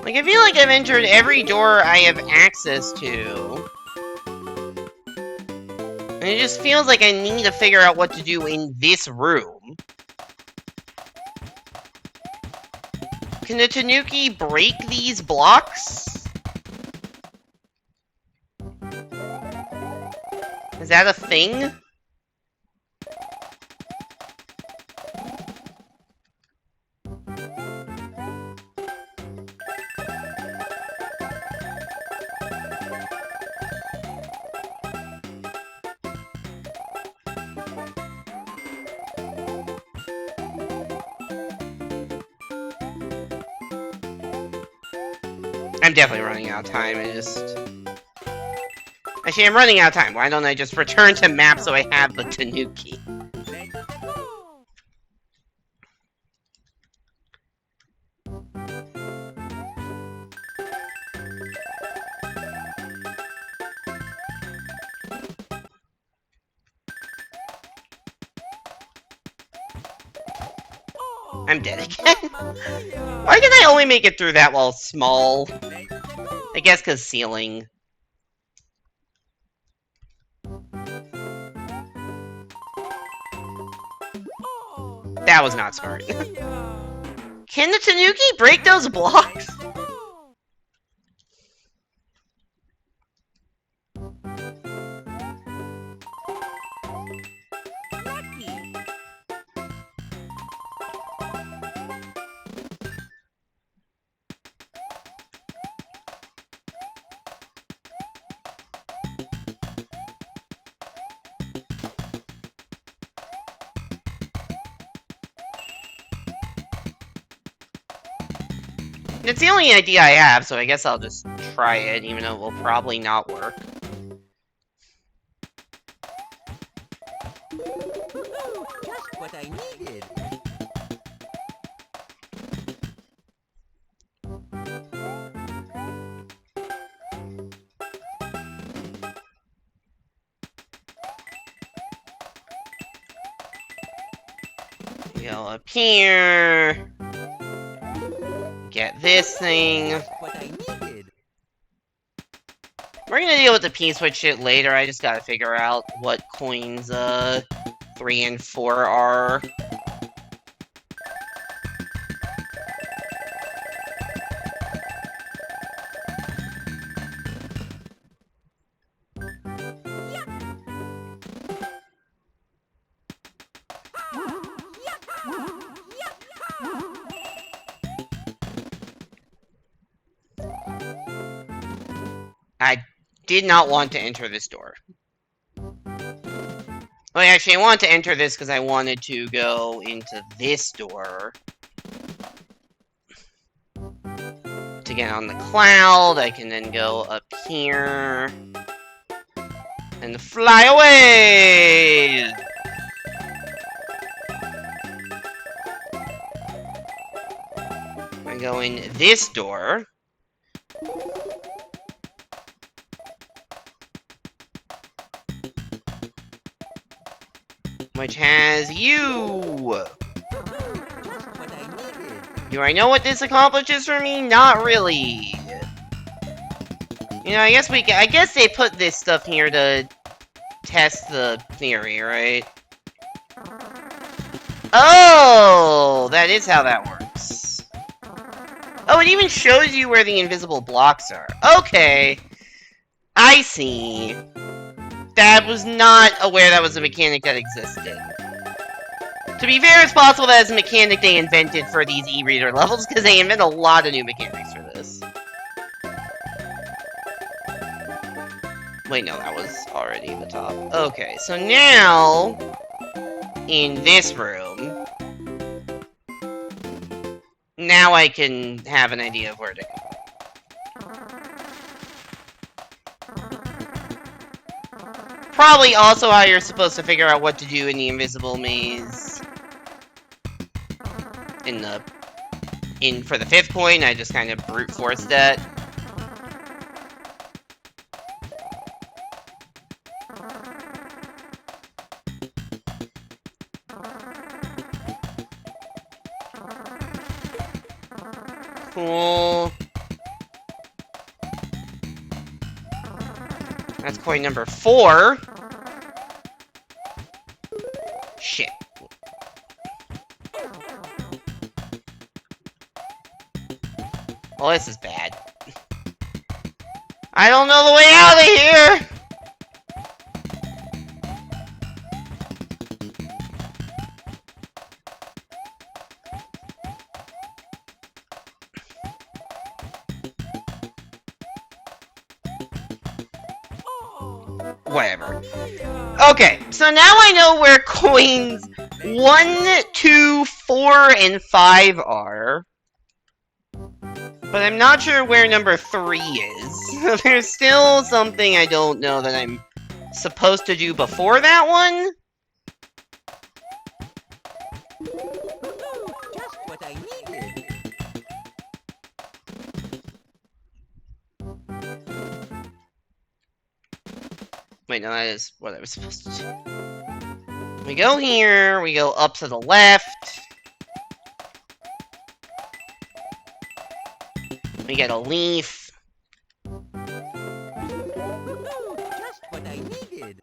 Like, I feel like I've entered every door I have access to. And it just feels like I need to figure out what to do in this room. Can the Tanuki break these blocks? Is that a thing? I'm definitely running out of time. Actually, I'm running out of time. Why don't I just return to map so I have the Tanuki? I'm dead again. Why can I only make it through that while small? I guess because ceiling. That was not smart. Can the Tanuki break those blocks? It's the only idea I have, so I guess I'll just try it, even though it will probably not work. Just what I needed. Go up here. Get this thing. What I needed. We're gonna deal with the P-switch shit later. I just gotta figure out what coins 3 and 4 are. I did not want to enter this door. Well, actually, I wanted to enter this because I wanted to go into this door. To get on the cloud, I can then go up here. And fly away! I go in this door. Which has you! Do I know what this accomplishes for me? Not really. You know, I guess they put this stuff here to test the theory, right? Oh! That is how that works. Oh, it even shows you where the invisible blocks are. Okay. I see. Dad was not aware that was a mechanic that existed. To be fair, it's possible that it's a mechanic they invented for these e-reader levels, because they invent a lot of new mechanics for this. Wait, no, that was already the top. Okay, so now, in this room, now I can have an idea of where to go. Probably also how you're supposed to figure out what to do in the invisible maze. For the 5th coin, I just kind of brute forced that. Cool. That's coin number 4. Shit. Well, this is bad. I don't know the way out of here! Whatever. Okay, so now I know where coins 1, 2, 4, and 5 are. But I'm not sure where number 3 is. There's still something I don't know that I'm supposed to do before that one. Just what I needed. Wait, no, that is what I was supposed to do. We go here, we go up to the left. We get a leaf. Just what I needed.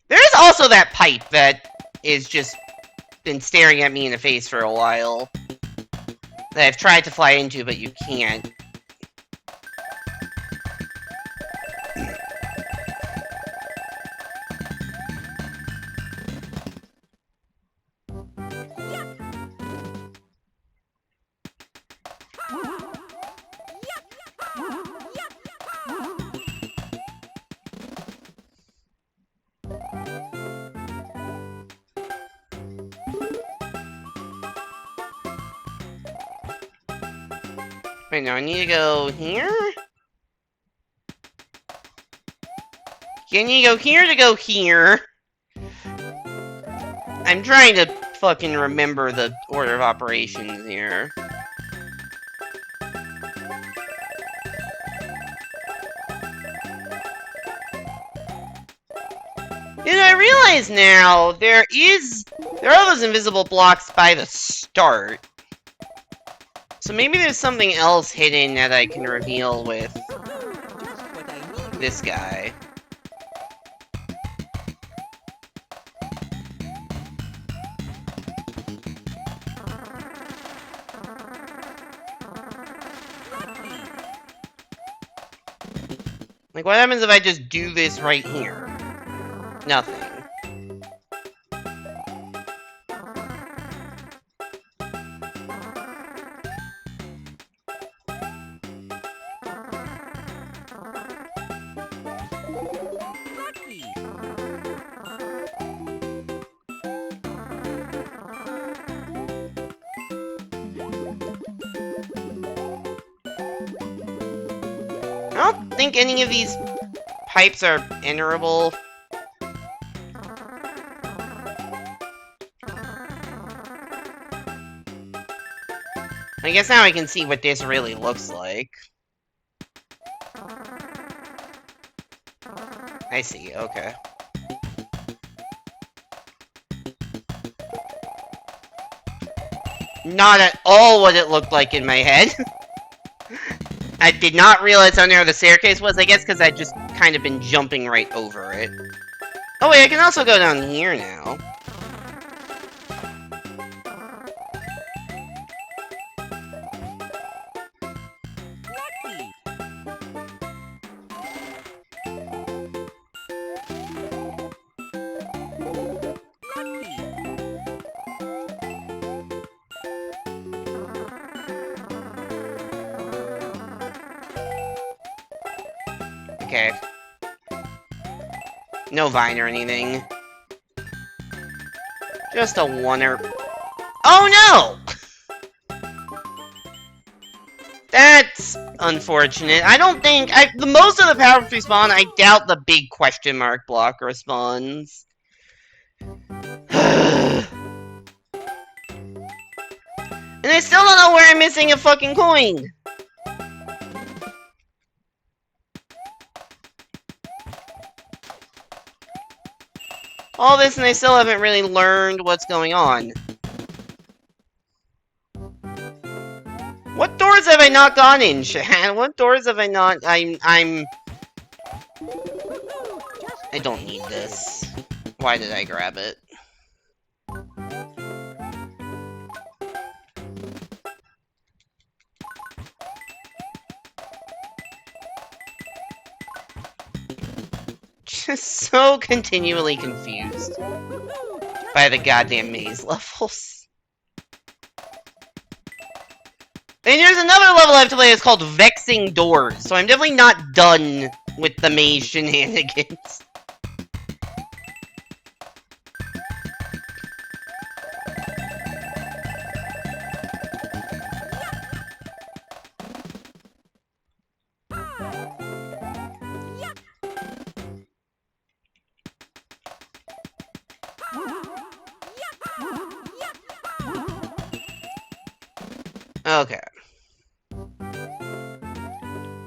There is also that pipe that is just been staring at me in the face for a while. That I've tried to fly into, but you can't. Wait, no, I need to go here? You need to go here to go here. I'm trying to fucking remember the order of operations here. And I realize now, there are those invisible blocks by the start. So maybe there's something else hidden that I can reveal with this guy. Like, what happens if I just do this right here? Nothing. I don't think any of these pipes are enterable. I guess now I can see what this really looks like. I see, okay. Not at all what it looked like in my head. I did not realize how narrow the staircase was, I guess because I'd just kind of been jumping right over it. Oh wait, I can also go down here now. Okay. No vine or anything. Just a oneer. Oh no! That's unfortunate. I don't think the most of the power respawn. I doubt the big question mark block responds. And I still don't know where I'm missing a fucking coin. All this and I still haven't really learned what's going on. What doors have I not gone in, Shan? What doors have I not... I don't need this. Why did I grab it? Just so continually confused by the goddamn maze levels. And there's another level I have to play, it's called Vexing Doors, so I'm definitely not done with the maze shenanigans. Okay.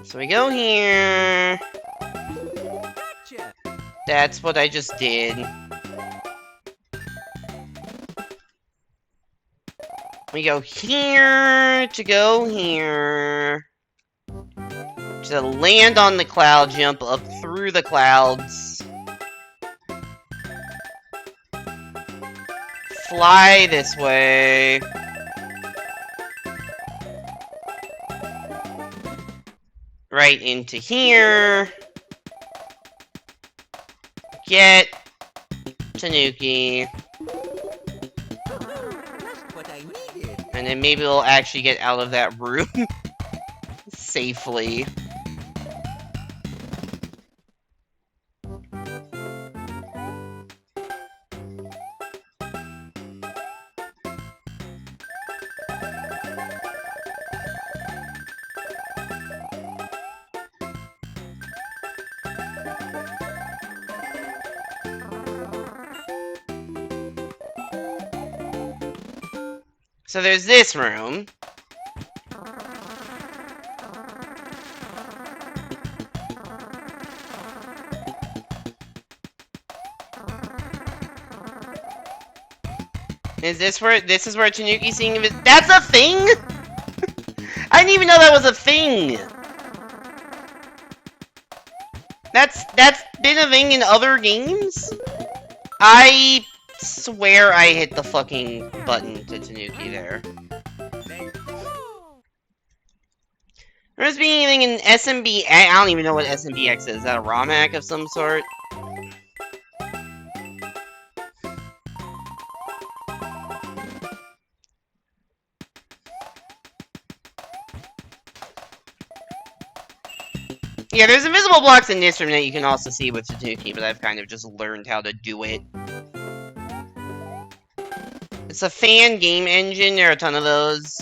So we go here. That's what I just did. We go here to go here. To land on the cloud, jump up through the clouds. fly this way. Right into here. Get Tanuki. Just what I needed. And then maybe we'll actually get out of that room safely. So there's this room. Is this where Tanuki's seeing him? That's a thing? I didn't even know that was a thing. That's been a thing in other games? I swear I hit the fucking button to Tanuki there. There must be anything in SMB. I don't even know what SMBX is. Is that a ROM hack of some sort? Yeah, there's invisible blocks in this room that you can also see with Tanuki, but I've kind of just learned how to do it. It's a fan game engine. There are a ton of those.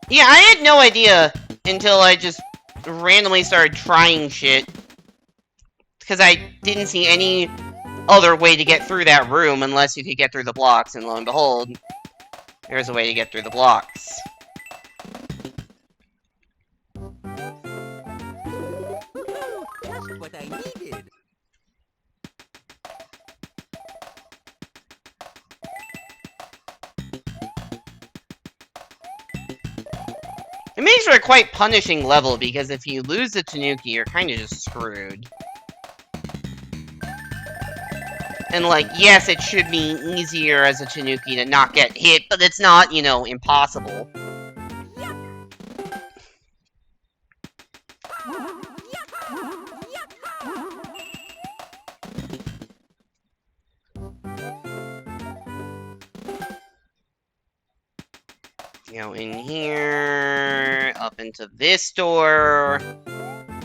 Yeah, I had no idea until I just randomly started trying shit. Because I didn't see any other way to get through that room unless you could get through the blocks, and lo and behold, there's a way to get through the blocks. Just what I needed. It makes for a quite punishing level, because if you lose the Tanuki, you're kind of just screwed. And, like, yes, it should be easier as a Tanuki to not get hit, but it's not, you know, impossible. Go in here, up into this door,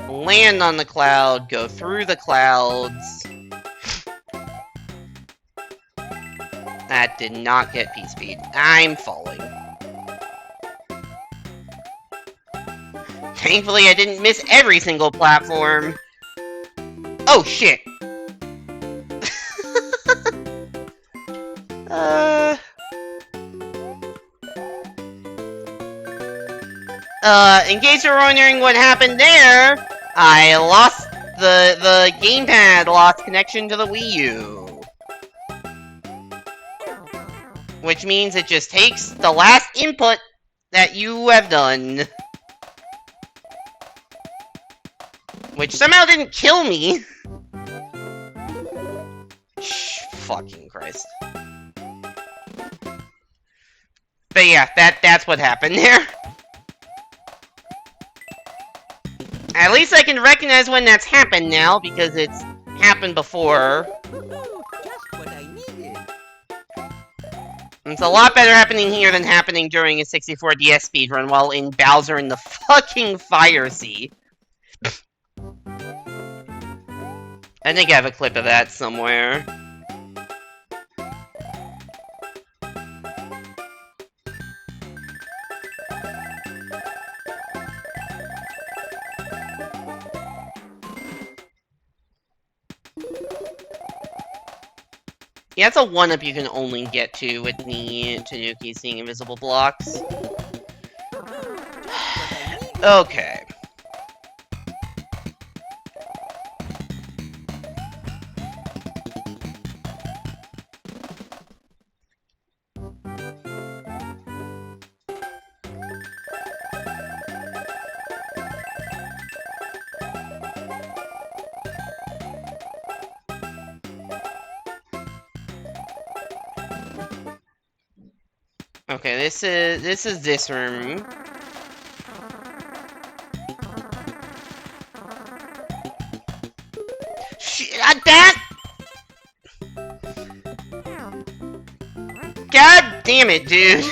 land on the cloud, go through the clouds. That did not get P-Speed. I'm falling. Thankfully, I didn't miss every single platform. Oh, shit. In case you're wondering what happened there, I lost the gamepad lost connection to the Wii U. Which means it just takes the last input that you have done. Which somehow didn't kill me. Fucking Christ. But yeah, that's what happened there. At least I can recognize when that's happened now, because it's happened before. Just what I needed. It's a lot better happening here than happening during a 64 DS speedrun while in Bowser in the fucking Fire Sea. I think I have a clip of that somewhere. Yeah, it's a 1-up you can only get to with the Tanuki seeing invisible blocks. Okay. Okay, this is this room. That. God damn it, dude.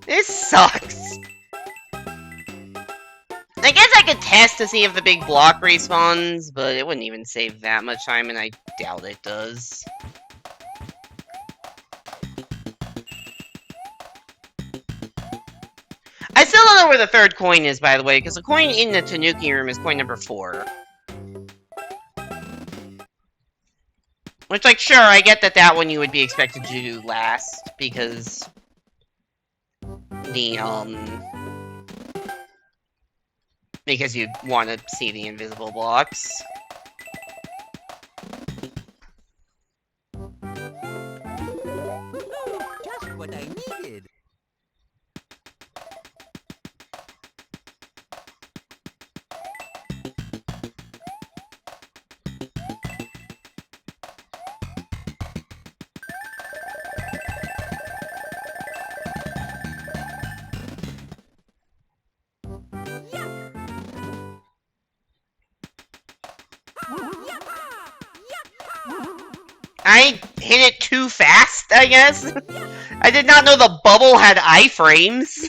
This sucks. I guess I could test to see if the big block respawns, but it wouldn't even save that much time, and I doubt it does. I still don't know where the third coin is, by the way, because the coin in the Tanuki room is coin number 4. Which, like, sure, I get that one you would be expected to do last, because because you want to see the invisible blocks. Just what I needed. I hit it too fast, I guess? I did not know the bubble had iframes.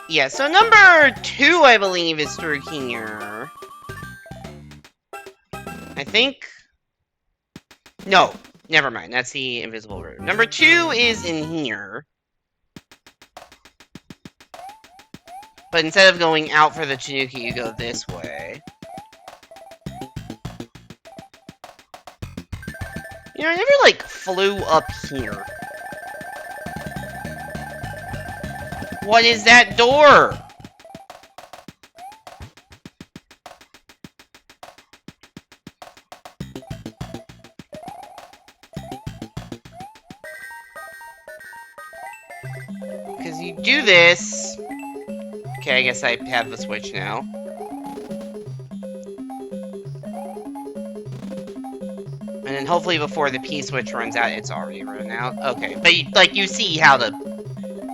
Yeah, so number 2, I believe, is through here. I think... No, never mind. That's the invisible room. Number 2 is in here. But instead of going out for the Tanuki, you go this way. You know, I never, like, flew up here. What is that door? Because you do this... Okay, I guess I have the switch now. And then hopefully before the P switch runs out, it's already run out. Okay, but like you see how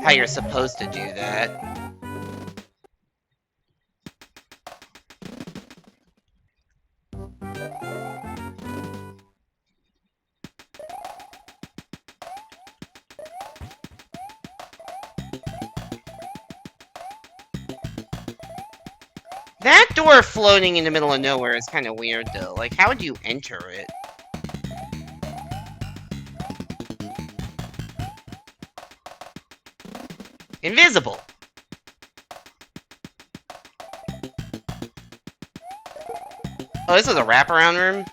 you're supposed to do that. That door floating in the middle of nowhere is kind of weird, though. Like, how would you enter it? Invisible! Oh, this is a wraparound room?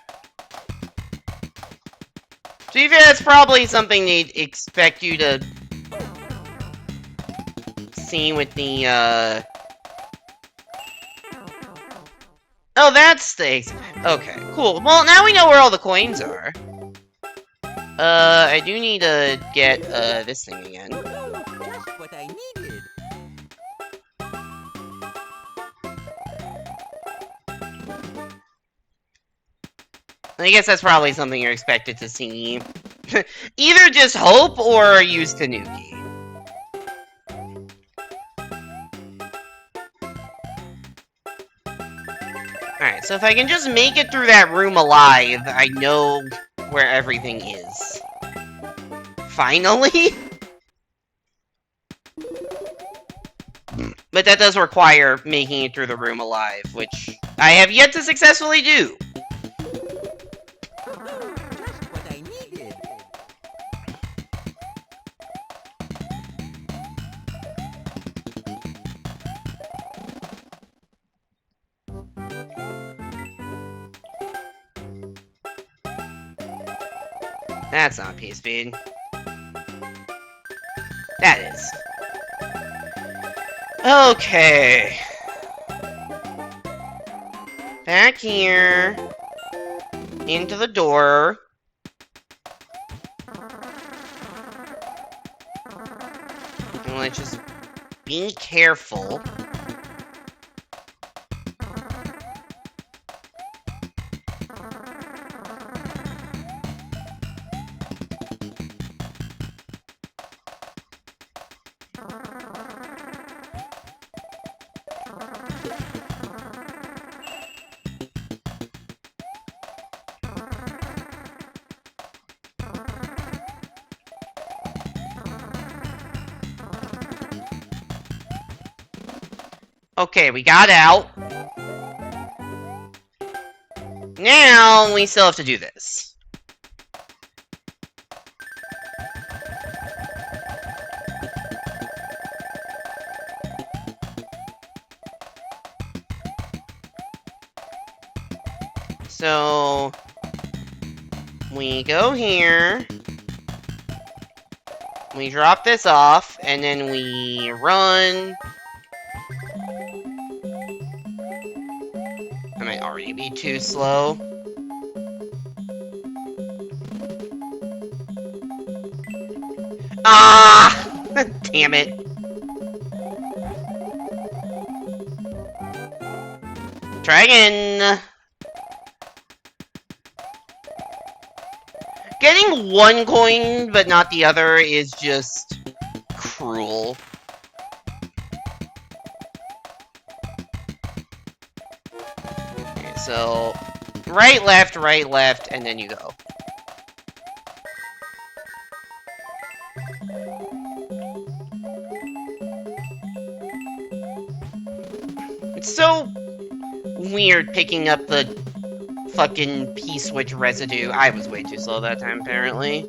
To be fair, that's probably something they'd expect you to see with the, Oh, that's the... Okay, cool. Well, now we know where all the coins are. I do need to get, this thing again. Just what I needed. I guess that's probably something you're expected to see. Either just hope or use Tanuki. Alright, so if I can just make it through that room alive, I know where everything is. Finally? But that does require making it through the room alive, which I have yet to successfully do. Just what I needed. That's not P-Speed. That is. Okay. Back here. Into the door. Let's just be careful. Okay, we got out. Now, we still have to do this. So, we go here. We drop this off, and then we run. I might already be too slow. Ah! Damn it. Try again. Getting one coin but not the other is just cruel. Okay, so right, left, and then you go. It's so weird picking up the fucking P-switch residue. I was way too slow that time, apparently.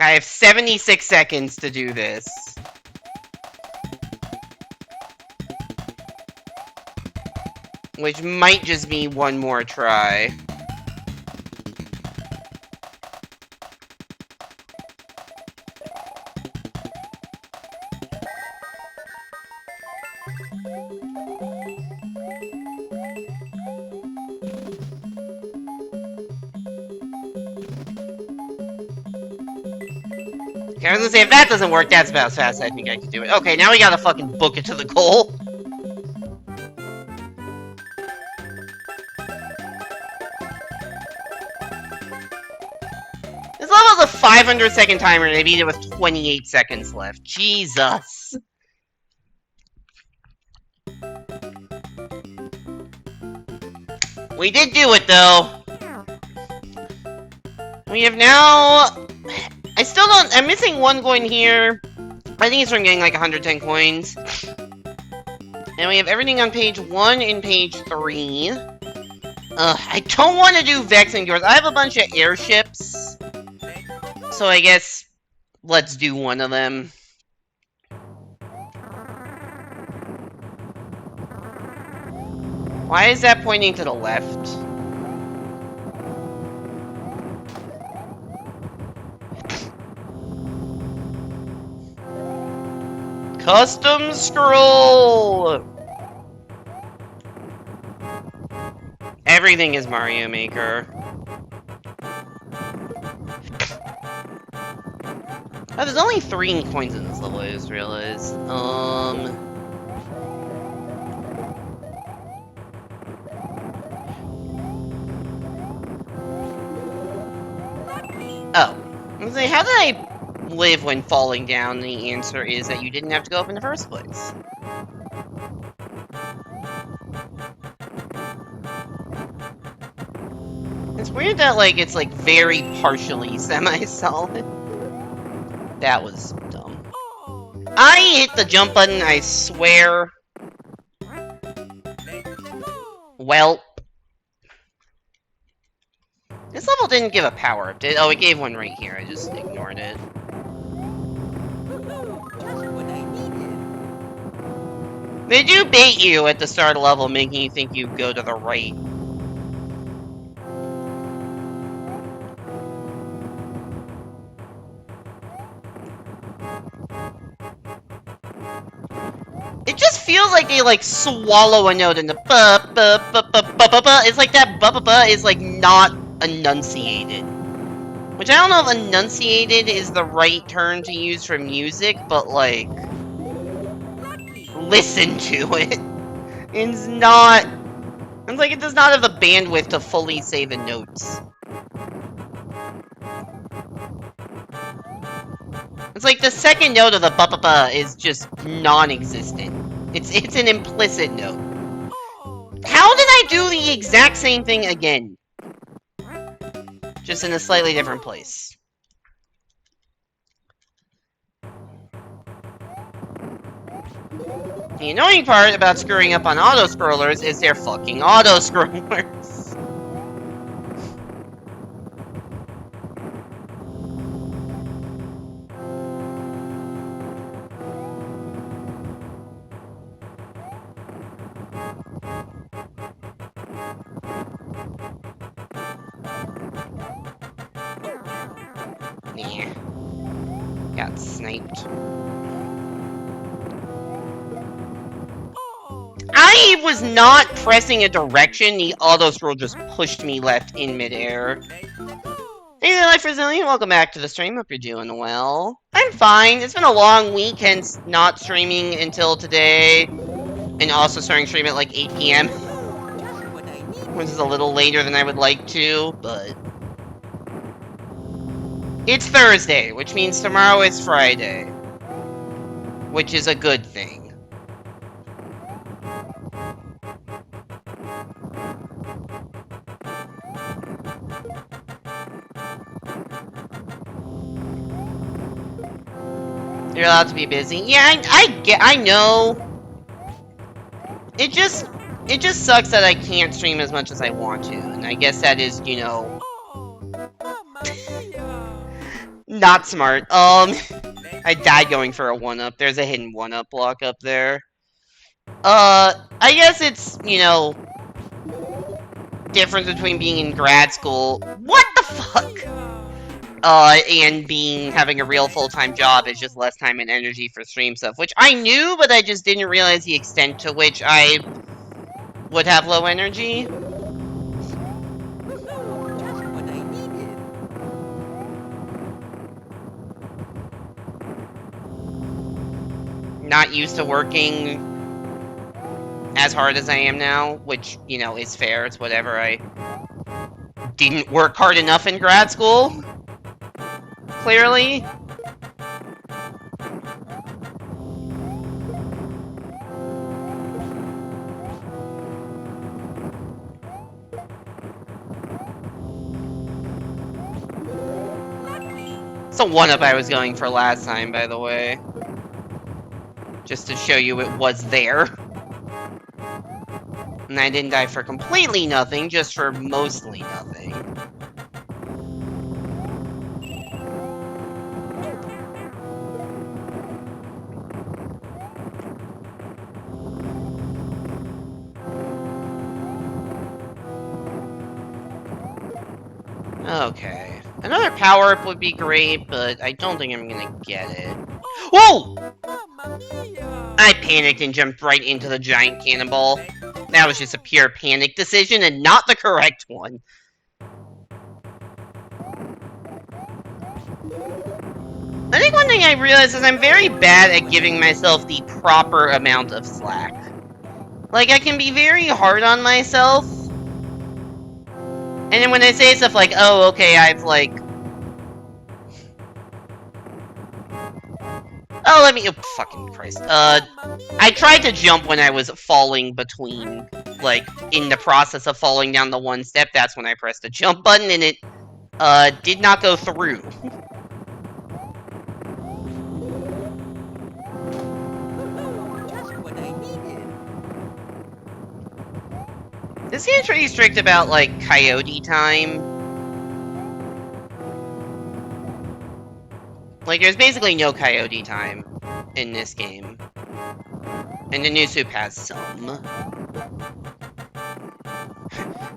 I have 76 seconds to do this. Which might just be one more try. Okay, I was gonna say, if that doesn't work, that's about as fast as I think I can do it. Okay, now we gotta fucking book it to the goal. This level's a 500-second timer, and I beat it with 28 seconds left. Jesus. We did do it, though. We have now... I still don't... I'm missing one coin here. I think it's from getting like 110 coins. And we have everything on page 1 and page 3. I don't want to do Vex and yours. I have a bunch of airships. So I guess let's do one of them. Why is that pointing to the left? Custom scroll! Everything is Mario Maker. Oh, there's only 3 coins in this level, I just realized. Oh. I was like, how did I live when falling down? The answer is that you didn't have to go up in the first place. It's weird that, like, it's, like, very partially semi-solid. That was dumb. I hit the jump button, I swear. Well. This level didn't give a power-up, did it? Oh, it gave one right here, I just ignored it. They do bait you at the start of the level, making you think you go to the right. It just feels like they, like, swallow a note in the ba-ba-ba-ba-ba-ba-ba. It's like that ba-ba-ba is, like, not enunciated. Which I don't know if enunciated is the right term to use for music, but like, listen to it. It's not... It's like it does not have the bandwidth to fully say the notes. It's like the second note of the ba-ba-ba is just non-existent. It's an implicit note. How did I do the exact same thing again? Just in a slightly different place. The annoying part about screwing up on auto-scrollers is they're fucking auto-scrollers. Nah. Got sniped. I was not pressing a direction, the auto-scroll just pushed me left in midair. Hey there, Life Resilient, welcome back to the stream, hope you're doing well. I'm fine, it's been a long week, hence not streaming until today, and also starting stream at like 8 PM. Which is a little later than I would like to, but... It's Thursday, which means tomorrow is Friday. Which is a good thing. You're allowed to be busy. Yeah, I know. It just sucks that I can't stream as much as I want to, and I guess that is, you know, not smart. I died going for a 1-up. There's a hidden 1-up block up there. I guess it's, you know, difference between being in grad school. What the fuck? And having a real full-time job is just less time and energy for stream stuff, which I knew, but I just didn't realize the extent to which I would have low energy. Not used to working as hard as I am now, which, you know, is fair, it's whatever. I didn't work hard enough in grad school. Clearly. It's a 1-up I was going for last time, by the way. Just to show you it was there. And I didn't die for completely nothing, just for mostly nothing. Okay. Another power-up would be great, but I don't think I'm gonna get it. Whoa! I panicked and jumped right into the giant cannonball. That was just a pure panic decision and not the correct one. I think one thing I realized is I'm very bad at giving myself the proper amount of slack. Like, I can be very hard on myself. And then when I say stuff like, oh, okay, I've, like... Oh, let me... Oh, fucking Christ. I tried to jump when I was falling between, like, in the process of falling down the one step. That's when I pressed the jump button, and it, did not go through. This game's pretty strict about, like, coyote time. Like, there's basically no coyote time in this game. And the new soup has some.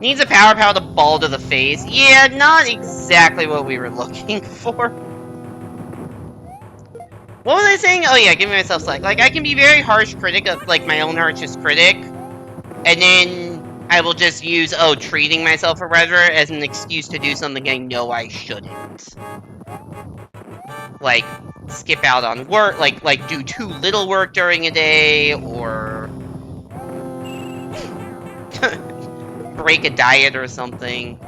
Needs a power to ball to the face. Yeah, not exactly what we were looking for. What was I saying? Oh yeah, giving myself slack. Like, I can be very harsh critic of, like, my own harshest critic. And then I will just use, treating myself a redder as an excuse to do something I know I shouldn't. Like, skip out on work, like do too little work during a day, or break a diet or something.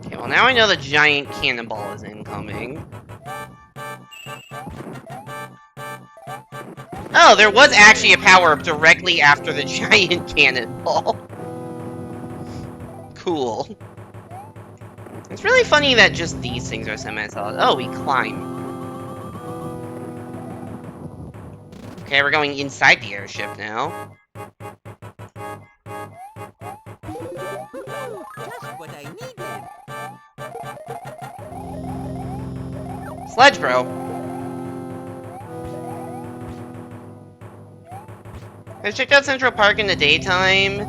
Okay, well now I know the giant cannonball is incoming. Oh, there was actually a power-up directly after the giant cannonball. Cool. It's really funny that just these things are semi-solid. Oh, we climb. Okay, we're going inside the airship now. Just what I needed. Sledge, bro. I checked out Central Park in the daytime.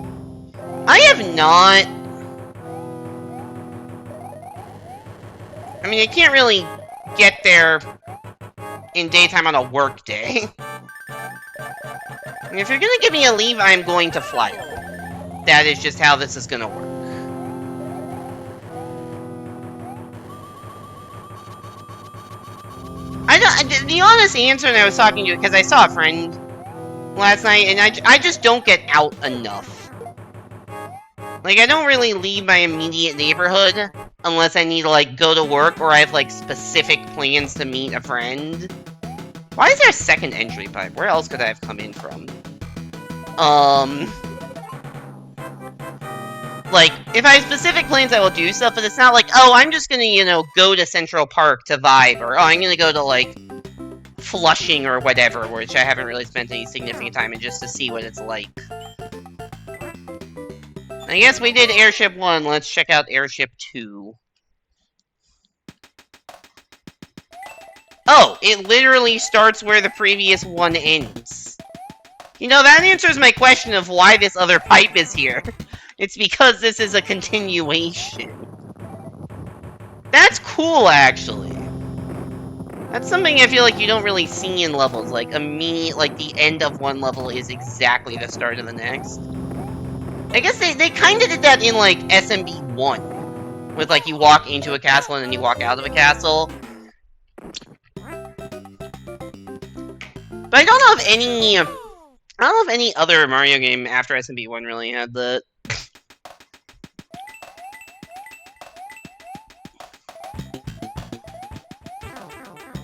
I have not. I mean, I can't really get there in daytime on a work day. I mean, if you're gonna give me a leave, I'm going to fly. That is just how this is gonna work. The honest answer, and I was talking to, because I saw a friend last night, and I just don't get out enough. Like, I don't really leave my immediate neighborhood unless I need to, like, go to work or I have, like, specific plans to meet a friend. Why is there a second entry pipe? Where else could I have come in from? Like, if I have specific plans, I will do stuff, but it's not like, oh, I'm just gonna, you know, go to Central Park to vibe, or, oh, I'm gonna go to, like, Flushing or whatever, which I haven't really spent any significant time in just to see what it's like. I guess we did Airship 1, let's check out Airship 2. Oh, it literally starts where the previous one ends. You know, that answers my question of why this other pipe is here. It's because this is a continuation. That's cool, actually. That's something I feel like you don't really see in levels. Like, like, the end of one level is exactly the start of the next. I guess they kind of did that in, like, SMB1. With, like, you walk into a castle and then you walk out of a castle. But I don't know if any other Mario game after SMB1 really had that.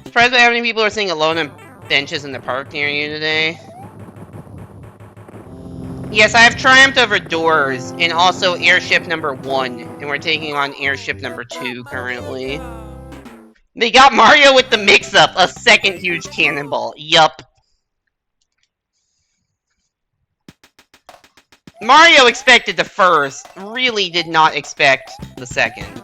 Surprised by how many people are sitting alone on benches in the park near you today. Yes, I have triumphed over Doors, and also Airship number 1, and we're taking on Airship number 2 currently. They got Mario with the mix-up, a second huge cannonball. Yup. Mario expected the first, really did not expect the second.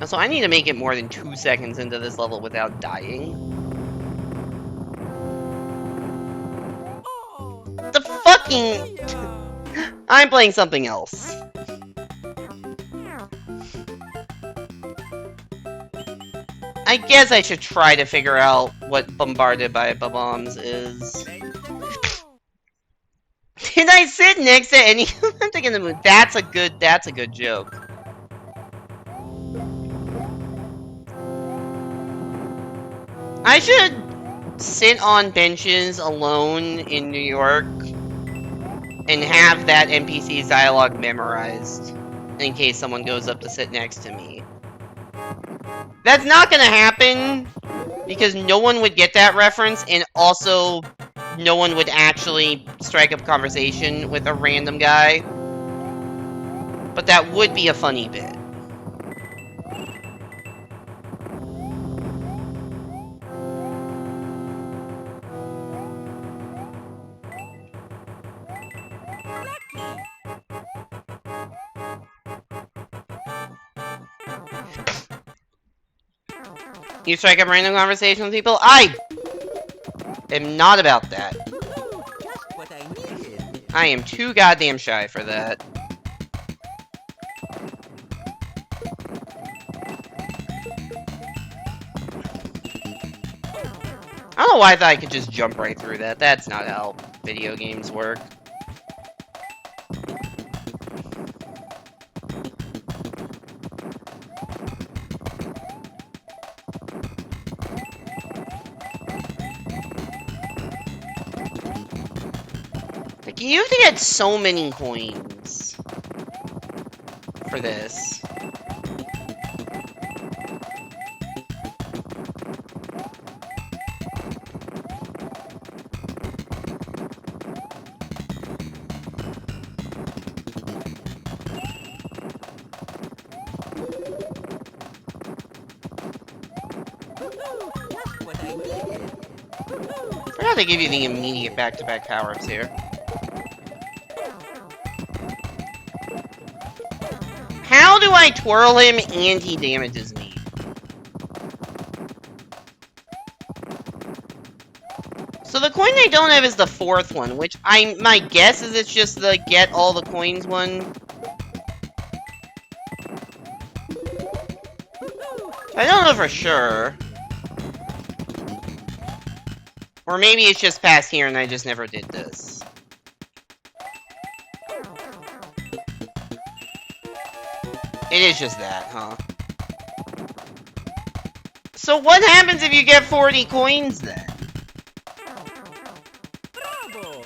So I need to make it more than 2 seconds into this level without dying. The fucking... I'm playing something else. I guess I should try to figure out what Bombarded by Bombs is. Did I sit next to any of them in the moon? That's a good joke. I should sit on benches alone in New York and have that NPC's dialogue memorized in case someone goes up to sit next to me. That's not gonna happen because no one would get that reference, and also no one would actually strike up conversation with a random guy. But that would be a funny bit. You strike up random conversation with people? I am not about that. Just what I needed. I am too goddamn shy for that. I don't know why I thought I could just jump right through that. That's not how video games work. Like, you have to get so many coins for this. Just what I needed. I forgot to give you the immediate back-to-back power-ups here. How do I twirl him and he damages me? So the coin I don't have is the fourth one, which my guess is it's just the get all the coins one. I don't know for sure. Or maybe it's just past here and I just never did this. It is just that, huh? So what happens if you get 40 coins then? Bravo!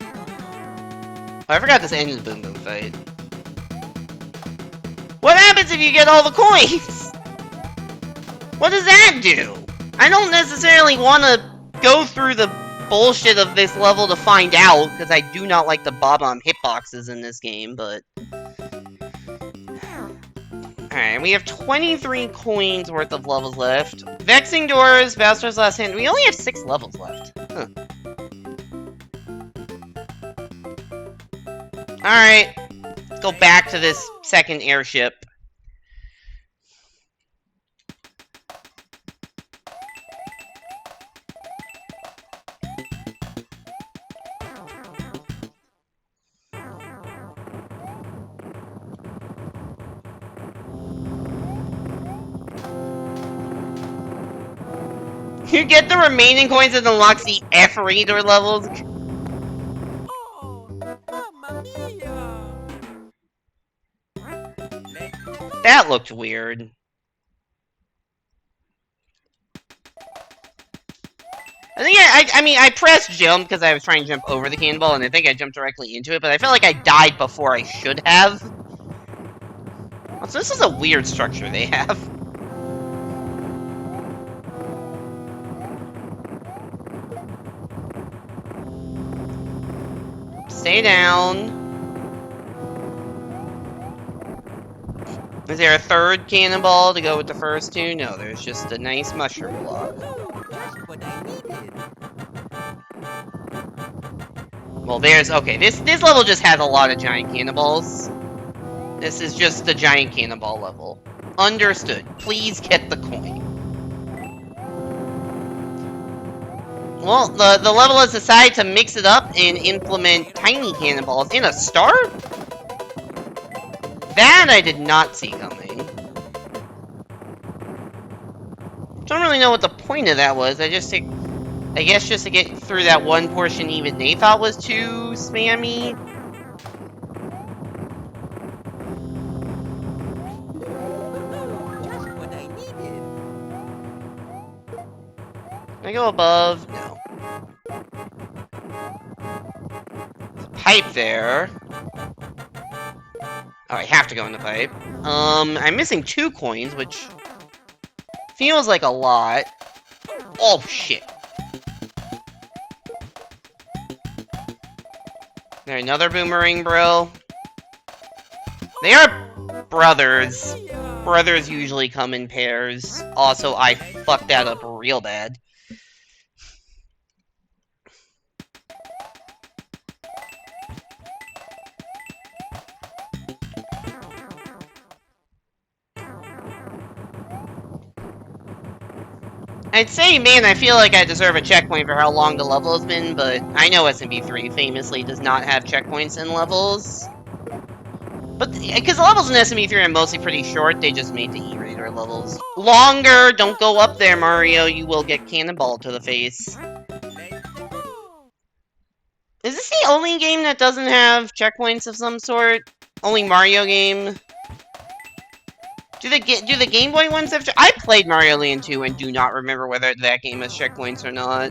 Oh, I forgot this ends Boom Boom fight. What happens if you get all the coins? What does that do? I don't necessarily want to go through the bullshit of this level to find out, because I do not like the bob-omb hitboxes in this game, but... Alright, we have 23 coins worth of levels left. Vexing Doors, Bowser's Last Hand. We only have 6 levels left. Huh. Alright, let's go back to this second airship. You get the remaining coins and unlocks the F-Reader levels. Oh, mamma mia! That looked weird. I think I mean, I pressed jump because I was trying to jump over the cannonball, and I think I jumped directly into it, but I felt like I died before I should have. So this is a weird structure they have. Stay down. Is there a third cannonball to go with the first two? No, there's just a nice mushroom block. Just what I needed. Well, there's... Okay, this level just has a lot of giant cannonballs. This is just the giant cannonball level. Understood. Please get the coin. Well, the level has decided to mix it up and implement tiny cannonballs in a star? That I did not see coming. Don't really know what the point of that was. I guess just to get through that one portion even they thought was too spammy. Just what I needed. Can I go above? No. There's a pipe there. Oh, I have to go in the pipe. I'm missing 2 coins, which feels like a lot. Oh, shit. There another boomerang, bro? They are brothers. Brothers usually come in pairs. Also, I fucked that up real bad. I'd say, man, I feel like I deserve a checkpoint for how long the level has been, but I know SMB3 famously does not have checkpoints in levels. But, because the levels in SMB3 are mostly pretty short, they just made the E-Rater other levels. Longer! Don't go up there, Mario. You will get cannonball to the face. Let's go. Is this the only game that doesn't have checkpoints of some sort? Only Mario game? Do the Game Boy ones have I played Mario Land 2 and do not remember whether that game has checkpoints or not.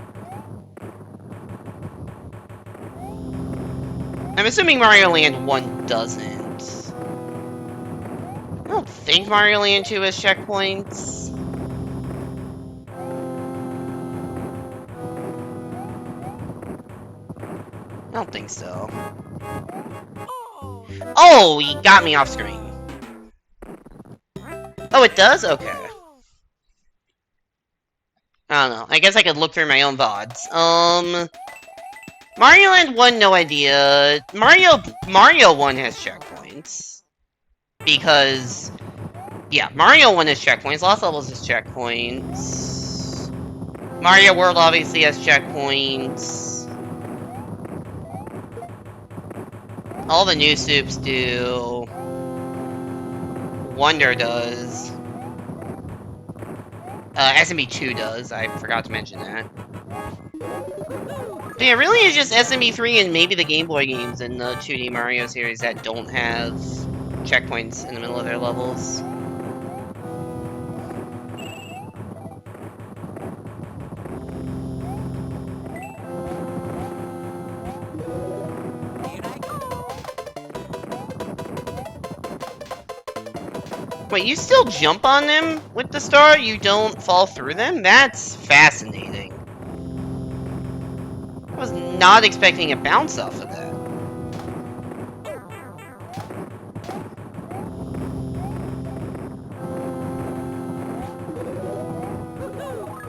I'm assuming Mario Land 1 doesn't. I don't think Mario Land 2 has checkpoints. I don't think so. Oh, he got me off screen. Oh, it does? Okay. I don't know. I guess I could look through my own VODs. Mario Land 1, no idea. Mario 1 has checkpoints. Because, yeah, Mario 1 has checkpoints. Lost Levels has checkpoints. Mario World obviously has checkpoints. All the new soups do. Wonder does. SMB2 does. I forgot to mention that. But yeah, really it's just SMB3 and maybe the Game Boy games in the 2D Mario series that don't have checkpoints in the middle of their levels. Wait, you still jump on them with the star? You don't fall through them? That's fascinating. I was not expecting a bounce off of that.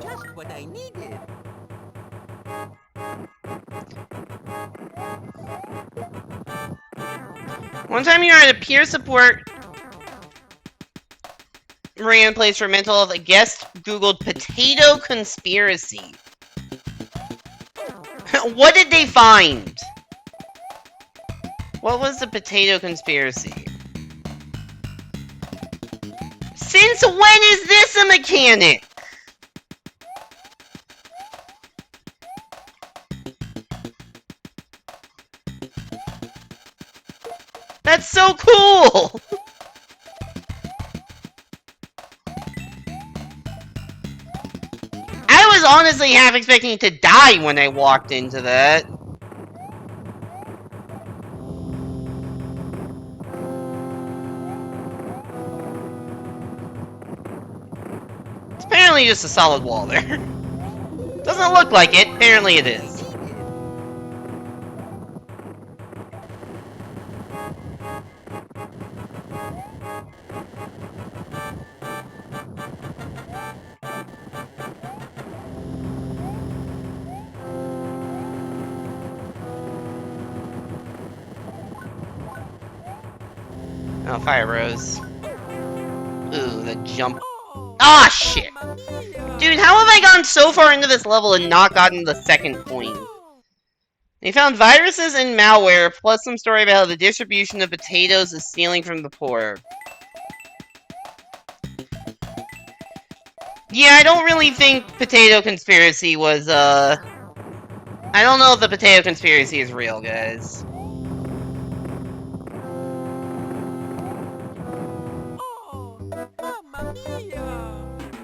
Just what I needed. One time you were at a peer support ran place for mental health, a guest googled potato conspiracy. What did they find? What was the potato conspiracy? Since when is this a mechanic? That's so cool! I was honestly half expecting to die when I walked into that. It's apparently just a solid wall there. Doesn't look like it, apparently it is. Oh, Fire Rose. Ooh, the jump. Ah, shit! Dude, how have I gone so far into this level and not gotten the second coin? They found viruses and malware, plus some story about how the distribution of potatoes is stealing from the poor. Yeah, I don't really think Potato Conspiracy was, I don't know if the Potato Conspiracy is real, guys.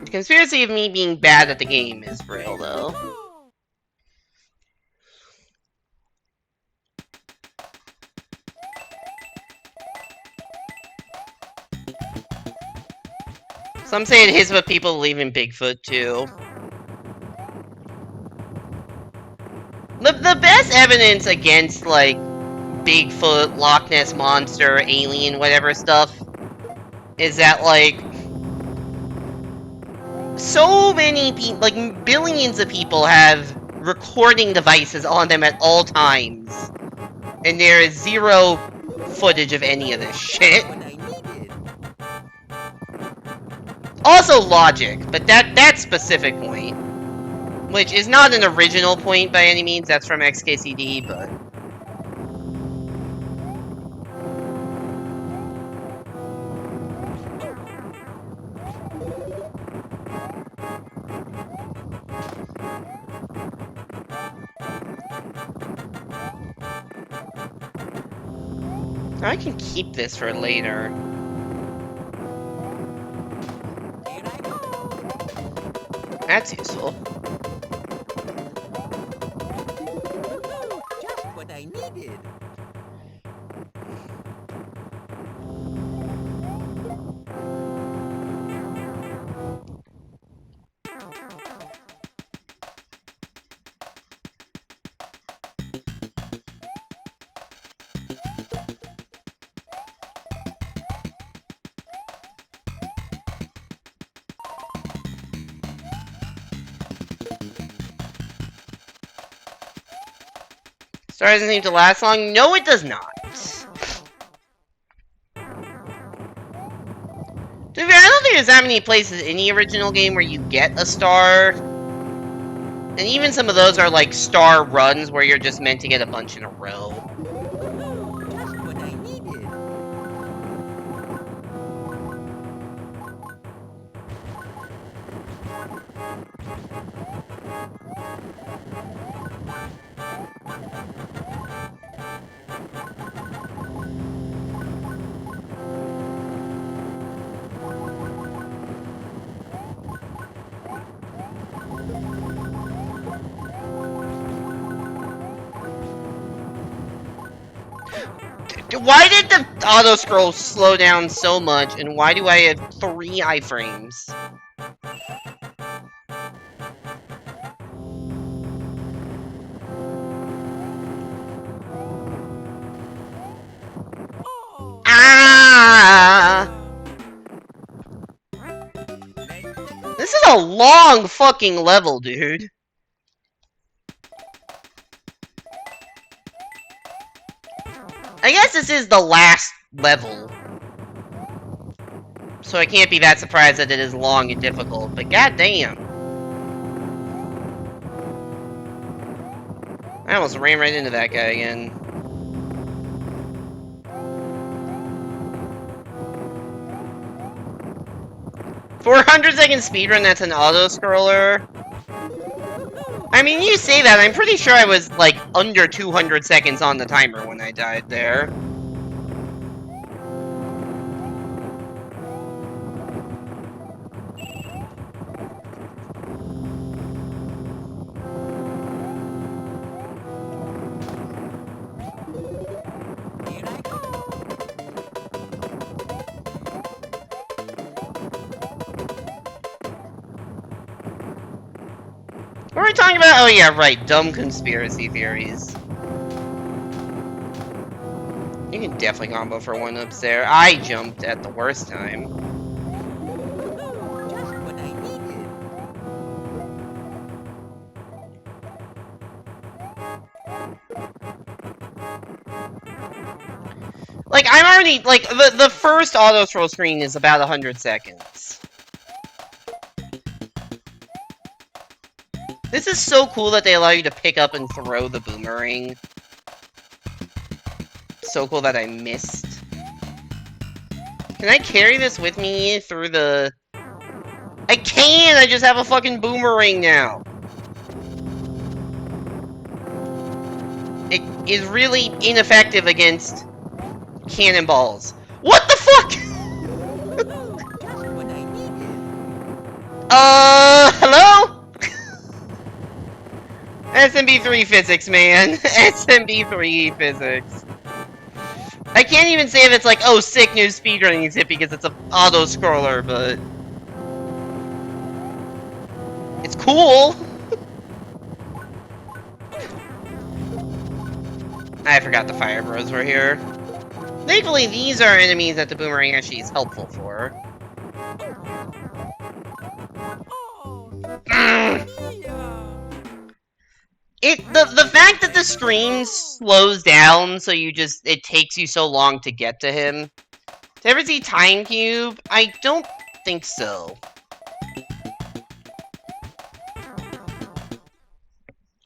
The conspiracy of me being bad at the game is real, though. Some say it is what people believe in Bigfoot, too. The best evidence against, like, Bigfoot, Loch Ness Monster, alien, whatever stuff, is that, like, so many people, like, billions of people have recording devices on them at all times. And there is zero footage of any of this shit. Also logic, but that specific point, which is not an original point by any means, that's from XKCD, but... I can keep this for later. Here I go. That's useful. Just what I needed. Star doesn't seem to last long. No, it does not. To be fair, I don't think there's that many places in the original game where you get a star. And even some of those are like star runs where you're just meant to get a bunch in a row. Just what I needed. Why did the auto scroll slow down so much, and why do I have 3 iframes? Oh. Ah! This is a long fucking level, dude. I guess this is the last level. So I can't be that surprised that it is long and difficult, but goddamn. I almost ran right into that guy again. For a 100-second speedrun, that's an auto-scroller. I mean, you say that, I'm pretty sure I was, like, under 200 seconds on the timer when I died there. Here I go. What were we talking about? Oh yeah, right, dumb conspiracy theories. You can definitely combo for 1-ups there. I jumped at the worst time. Just what I needed. Like, I'm already, like, the first auto-scroll screen is about 100 seconds. This is so cool that they allow you to pick up and throw the boomerang. So cool that I missed. Can I carry this with me through the... I can! I just have a fucking boomerang now! It is really ineffective against cannonballs. What the fuck?! Just what I needed. Hello? SMB3 physics, man. SMB3 physics. I can't even say if it's like, oh, sick new speedrunning tip because it's an auto-scroller, but... it's cool! I forgot the fire bros were here. Thankfully, these are enemies that the boomerang actually is helpful for. Oh. Mm. Yeah. The fact that the screen slows down so it takes you so long to get to him. Did you ever see Time Cube? I don't think so.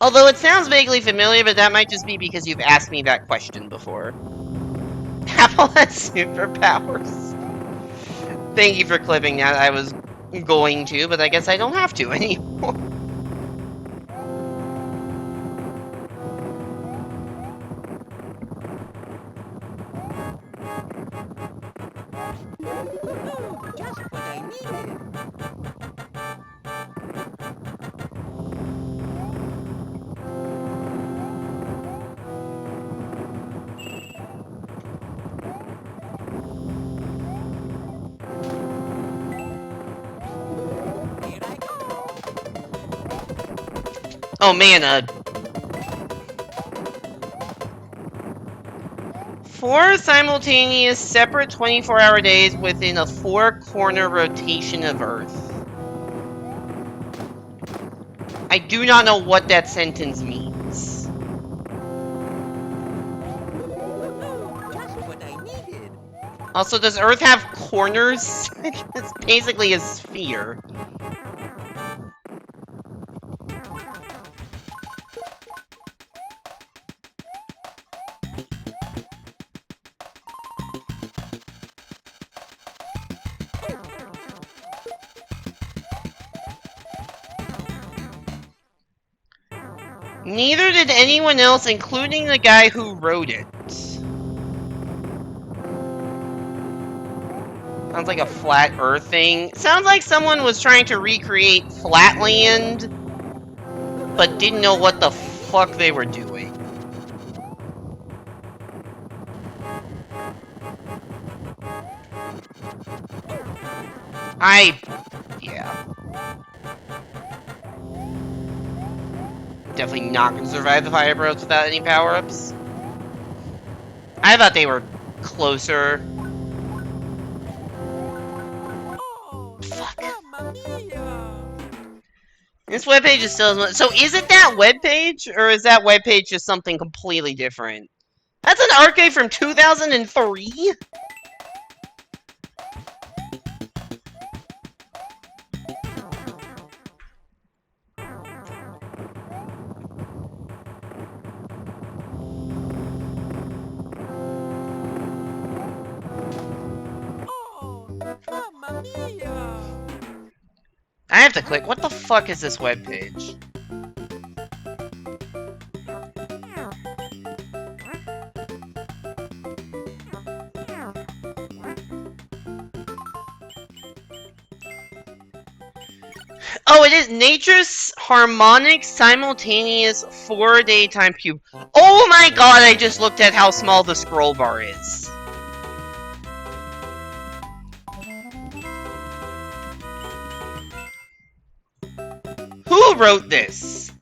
Although it sounds vaguely familiar, but that might just be because you've asked me that question before. Apple has superpowers. Thank you for clipping that. I was going to, but I guess I don't have to anymore. needed. Here I go. Oh man, 4 simultaneous separate 24-hour days within a 4-corner rotation of Earth. I do not know what that sentence means. Just what I needed. Also, does Earth have corners? It's basically a sphere. Neither did anyone else, including the guy who wrote it. Sounds like a flat Earth thing. Sounds like someone was trying to recreate Flatland, but didn't know what the fuck they were doing. Yeah. Definitely not gonna survive the Fire Bros without any power-ups. I thought they were closer. Oh, Fuck. Mamma mia! This webpage is still... So is it that webpage, or is that webpage just something completely different? That's an arcade from 2003? Oh, Mamma mia! I have to click. What the fuck is this webpage? Oh, it is Nature's Harmonic Simultaneous 4-Day Time Cube. Oh my god, I just looked at how small the scroll bar is. Who wrote this?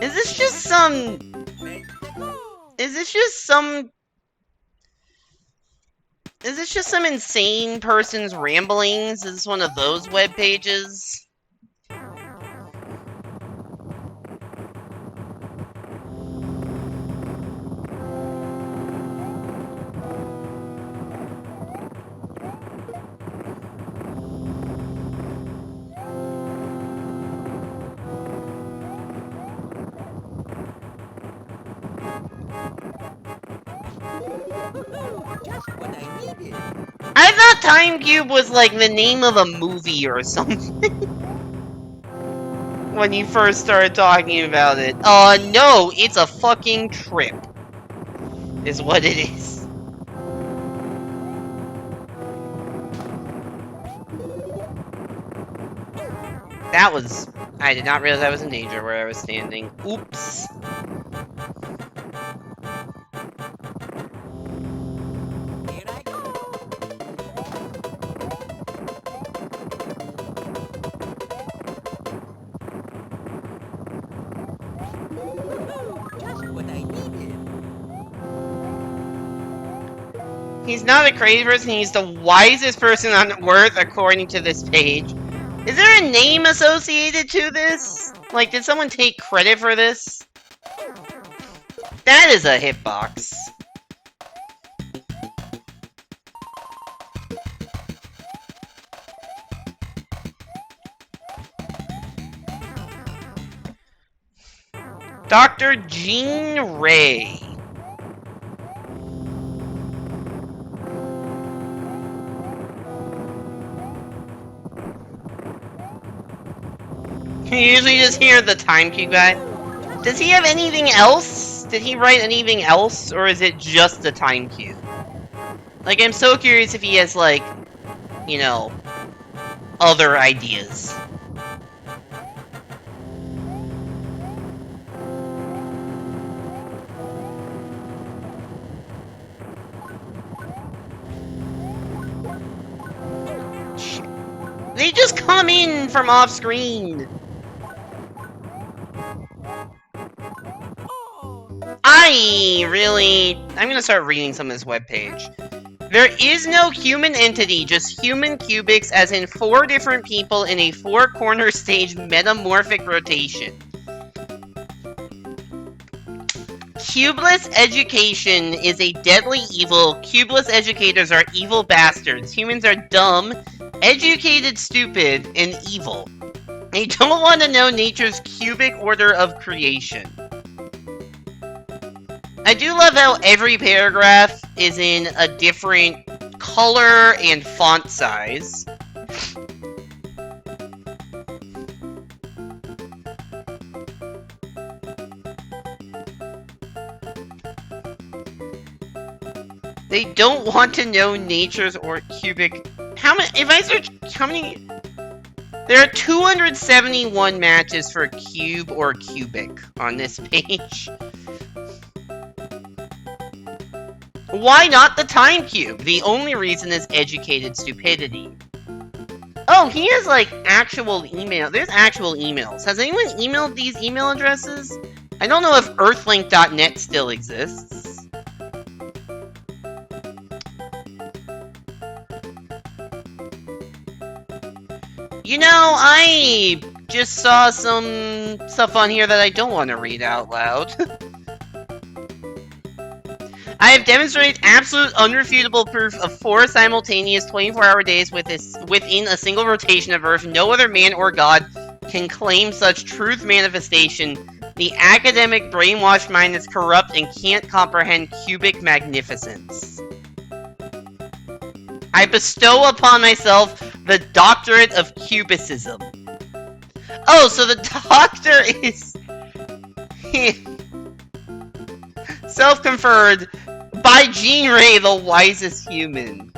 Is this just some... Is this just some... Is this just some insane person's ramblings? Is this one of those web pages? Just what I needed. I thought Time Cube was like the name of a movie or something. When you first started talking about it. No, it's a fucking trip. Is what it is. That was... I did not realize I was in danger where I was standing. Oops. Here I go. Just what I needed. He's not a crazy person, he's the wisest person on Earth according to this page. Is there a name associated to this? Like, did someone take credit for this? That is a hitbox. Dr. Jean Ray. You usually just hear the Time Cube guy. Does he have anything else Did he write anything else, or is it just the time cube? Like, I'm so curious if he has, like, you know, other ideas. They just come in from off screen. I'm gonna start reading some of this webpage. There is no human entity, just human cubics, as in 4 different people in a 4-corner stage metamorphic rotation. Cubeless education is a deadly evil. Cubeless educators are evil bastards. Humans are dumb, educated, stupid, and evil. They don't want to know nature's cubic order of creation. I do love how every paragraph is in a different color and font size. They don't want to know nature's or cubic. How many? If I search, how many? There are 271 matches for cube or cubic on this page. Why not the time cube? The only reason is educated stupidity. Oh, he has, like, actual email. There's actual emails. Has anyone emailed these email addresses? I don't know if earthlink.net still exists. You know, I just saw some stuff on here that I don't want to read out loud. I have demonstrated absolute unrefutable proof of 4 simultaneous 24-hour days within a single rotation of Earth. No other man or god can claim such truth manifestation. The academic brainwashed mind is corrupt and can't comprehend cubic magnificence. I bestow upon myself the doctorate of cubicism. Oh, so the doctor is self-conferred by Jean Ray, the wisest human.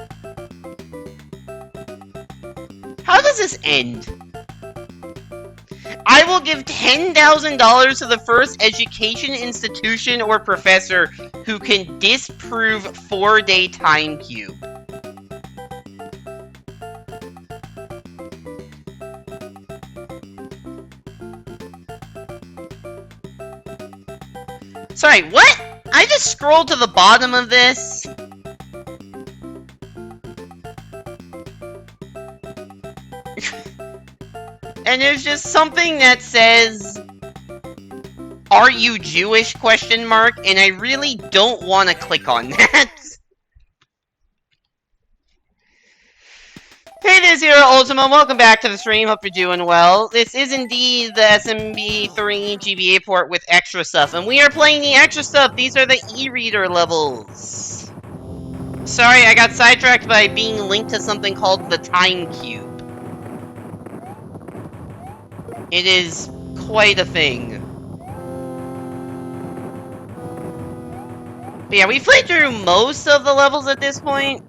How does this end? I will give $10,000 to the first education institution or professor who can disprove 4-day time cube. Sorry, what? I just scrolled to the bottom of this. And there's just something that says, "Are you Jewish?" question mark, and I really don't want to click on that. Hey there, Zero Ultima, welcome back to the stream, hope you're doing well. This is indeed the SMB3 GBA port with extra stuff, and we are playing the extra stuff. These are the e-reader levels. Sorry, I got sidetracked by being linked to something called the Time Cube. It is quite a thing. But yeah, we played through most of the levels at this point.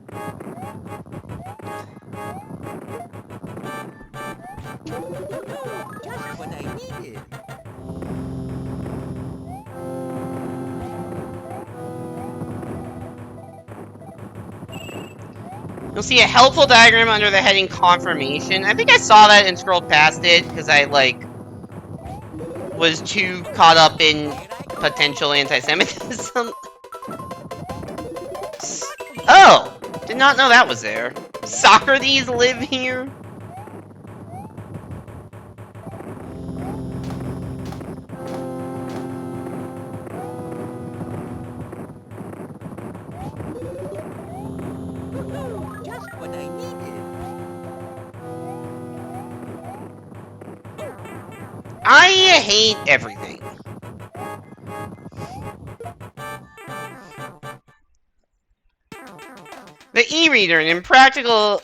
Just what I needed. You'll see a helpful diagram under the heading Confirmation. I think I saw that and scrolled past it because I, like, was too caught up in potential anti-Semitism. Oh! Did not know that was there. Socrates live here? Just what I needed. I hate everything. The e-reader, an impractical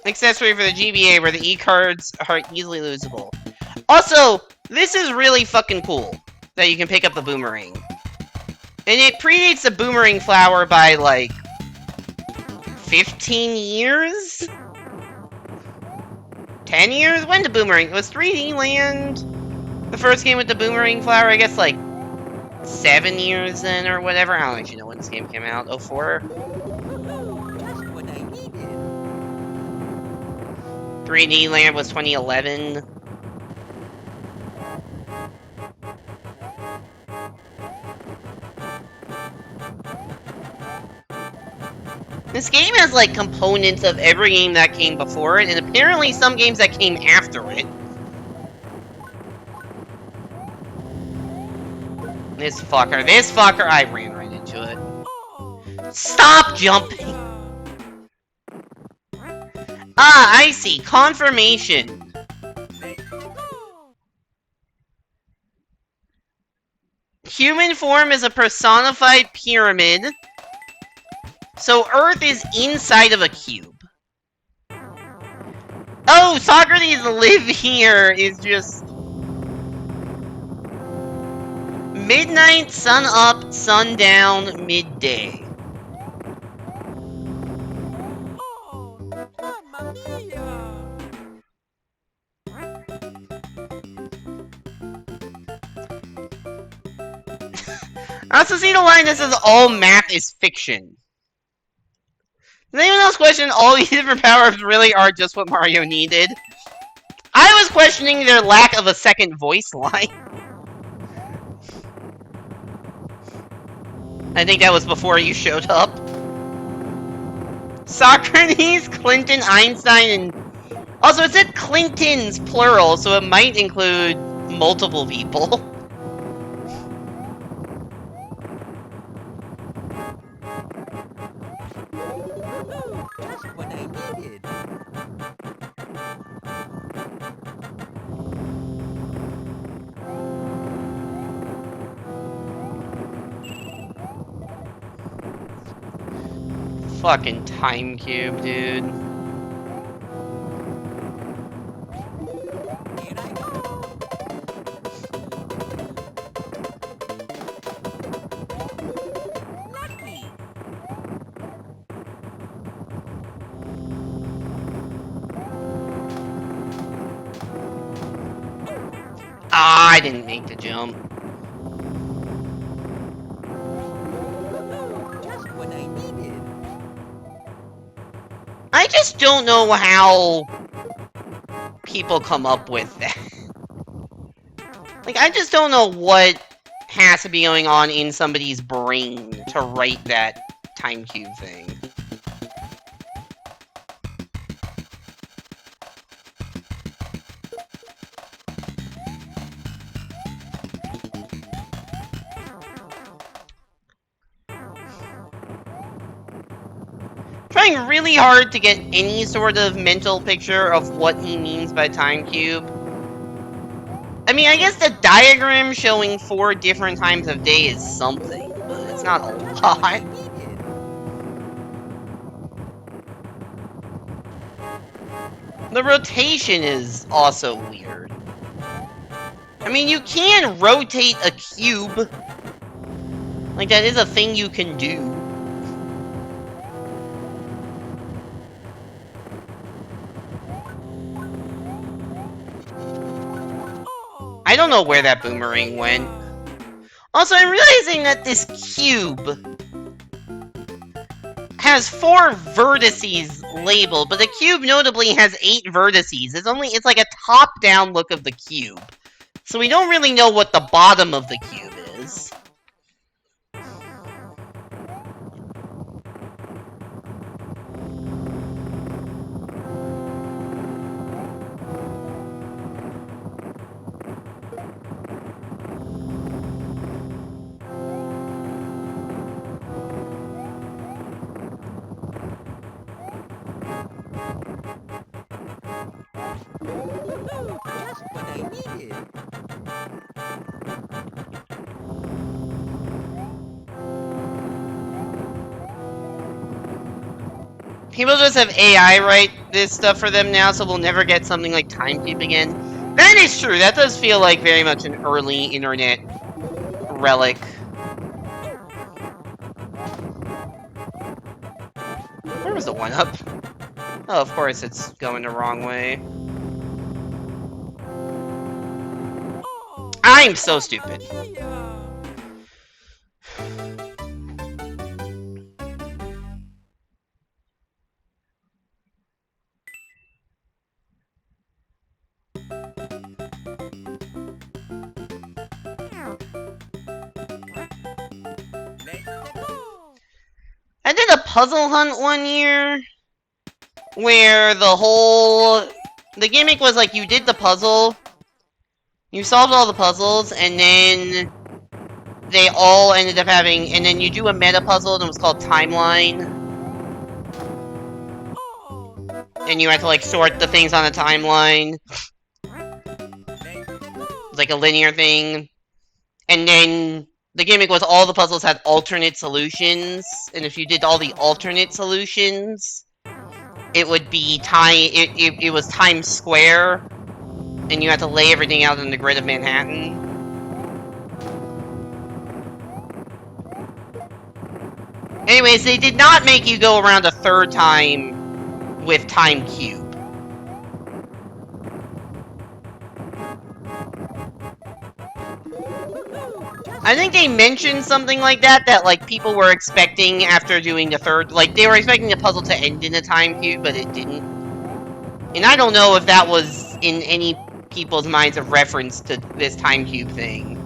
accessory for the GBA where the e-cards are easily losable. Also, this is really fucking cool. that you can pick up the boomerang. And it predates the boomerang flower by, like, 15 years? 10 years? When did boomerang? It was 3D Land the first game with the boomerang flower? I guess, like, 7 years then, or whatever. I don't actually know when this game came out. 04? Just what I needed. 3D Land was 2011. This game has, like, components of every game that came before it, and apparently some games that came after it. This fucker, I ran right into it. Stop jumping! Ah, I see, confirmation. Human form is a personified pyramid. So Earth is inside of a cube. Oh, Socrates live here is just... midnight, sun up, sun down, midday. Oh, Mamma Mia! I also see the line that says all math is fiction. Does anyone else question all these different powers really are just what Mario needed? I was questioning their lack of a second voice line. I think that was before you showed up. Socrates, Clinton, Einstein, and... Also, it said Clintons, plural, so it might include multiple people. Just what I needed. Fucking time cube, dude. Here I go. Lucky. Ah, I didn't make the jump. Just what I needed. I just don't know how people come up with that. Like, I just don't know what has to be going on in somebody's brain to write that time cube thing. Trying really hard to get any sort of mental picture of what he means by time cube. I mean, I guess the diagram showing 4 different times of day is something, but it's not a lot. The rotation is also weird. I mean, you can rotate a cube. Like, that is a thing you can do. I don't know where that boomerang went. Also, I'm realizing that this cube has 4 vertices labeled, but the cube notably has 8 vertices. It's like a top-down look of the cube. So we don't really know what the bottom of the cube is. Just what I needed. People just have AI write this stuff for them now, so we'll never get something like time cube again. That is true. That does feel like very much an early internet relic. Where was the 1-up? Oh, of course it's going the wrong way. I'm so stupid. I did a puzzle hunt one year where the gimmick was like you did the puzzle, you solved all the puzzles, and then they all ended up having, and then you do a meta puzzle and it was called Timeline. And you had to like sort the things on the timeline. It's like a linear thing. And then the gimmick was all the puzzles had alternate solutions, and if you did all the alternate solutions, it would be it was Times Square, and you had to lay everything out in the grid of Manhattan. Anyways, they did not make you go around a third time with Time Cube. I think they mentioned something like that, like, people were expecting after doing the third, like, they were expecting the puzzle to end in a time cube, but it didn't. And I don't know if that was in any people's minds of reference to this time cube thing.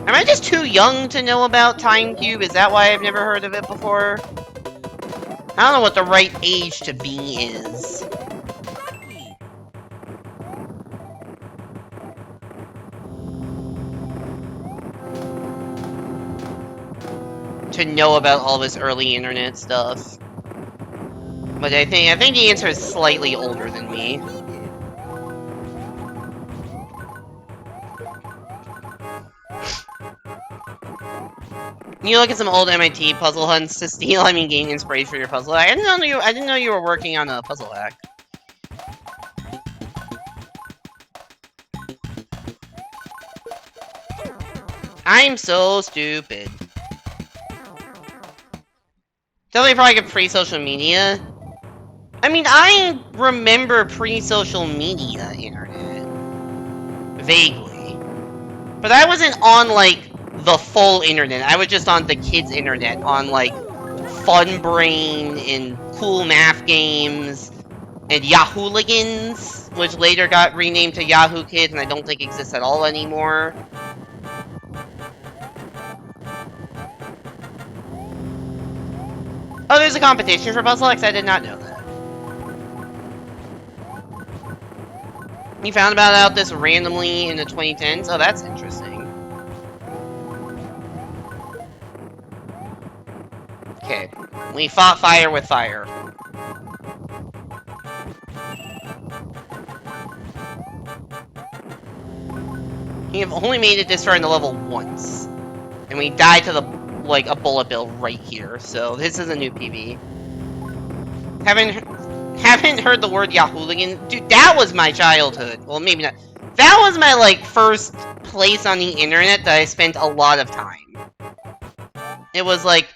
Am I just too young to know about time cube? Is that why I've never heard of it before? I don't know what the right age to be is. To know about all this early internet stuff. But I think the answer is slightly older than me. You look at some old MIT puzzle hunts to steal, gain inspiration for your puzzle hack. I didn't know you were working on a puzzle hack. I'm so stupid. Definitely probably get pre-social media. I remember pre-social media internet. Vaguely. But I wasn't on, like, the full internet. I was just on the kids' internet, on, like, Funbrain and Cool Math Games and Yahooligans, which later got renamed to Yahoo Kids and I don't think exists at all anymore. Oh, there's a competition for Puzzle X? I did not know that. You found about this randomly in the 2010s? Oh, that's interesting. Okay. We fought fire with fire. You've only made it this far in the level once. And we died to the, like, a bullet bill right here, so this is a new PB. Haven't heard the word Yahooligans? Dude, that was my childhood. Well, maybe not. That was my, like, first place on the internet that I spent a lot of time. It was like...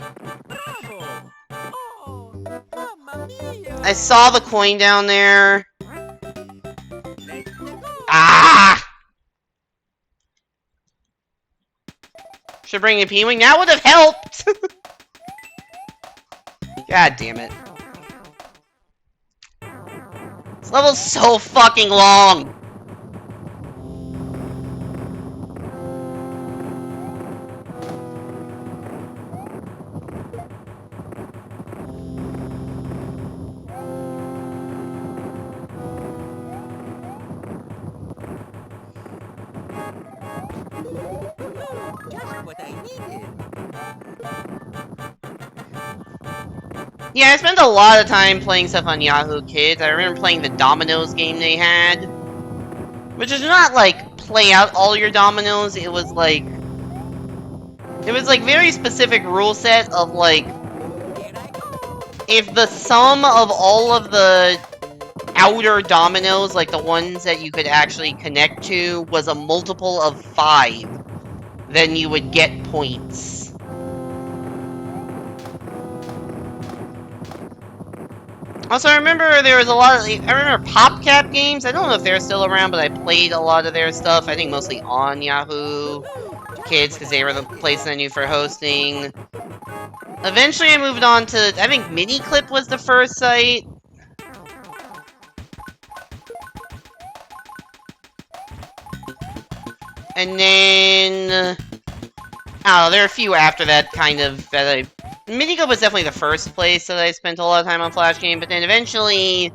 I saw the coin down there. Ah! Should bring a P-Wing. That would have helped! God damn it. This level's so fucking long! What I needed. Yeah, I spent a lot of time playing stuff on Yahoo Kids. I remember playing the Dominoes game they had. Which is not, like, play out all your dominoes. It was, like... very specific rule set of, like... If the sum of all of the outer dominoes, like the ones that you could actually connect to, was a multiple of 5, then you would get points. Also, I remember there was a lot of, I remember PopCap games. I don't know if they're still around, but I played a lot of their stuff. I think mostly on Yahoo Kids, because they were the place I knew for hosting. Eventually, I moved on to, I think Miniclip was the first site. And then, I don't know, there are a few after that, kind of, that I... Miniclip was definitely the first place that I spent a lot of time on Flash Game, but then eventually...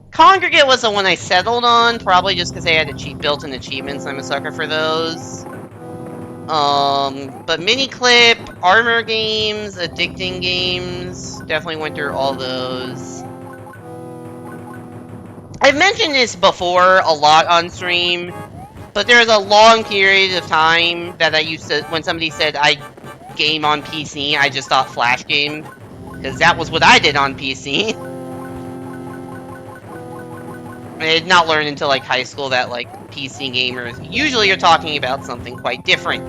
Congregate was the one I settled on, probably just because they had built-in achievements, I'm a sucker for those. But Miniclip, Armor Games, Addicting Games, definitely went through all those. I've mentioned this before a lot on stream, but there was a long period of time that I used to, when somebody said I game on PC, I just thought Flash Game, because that was what I did on PC. I did not learn until, like, high school that, like, PC gamers usually are talking about something quite different.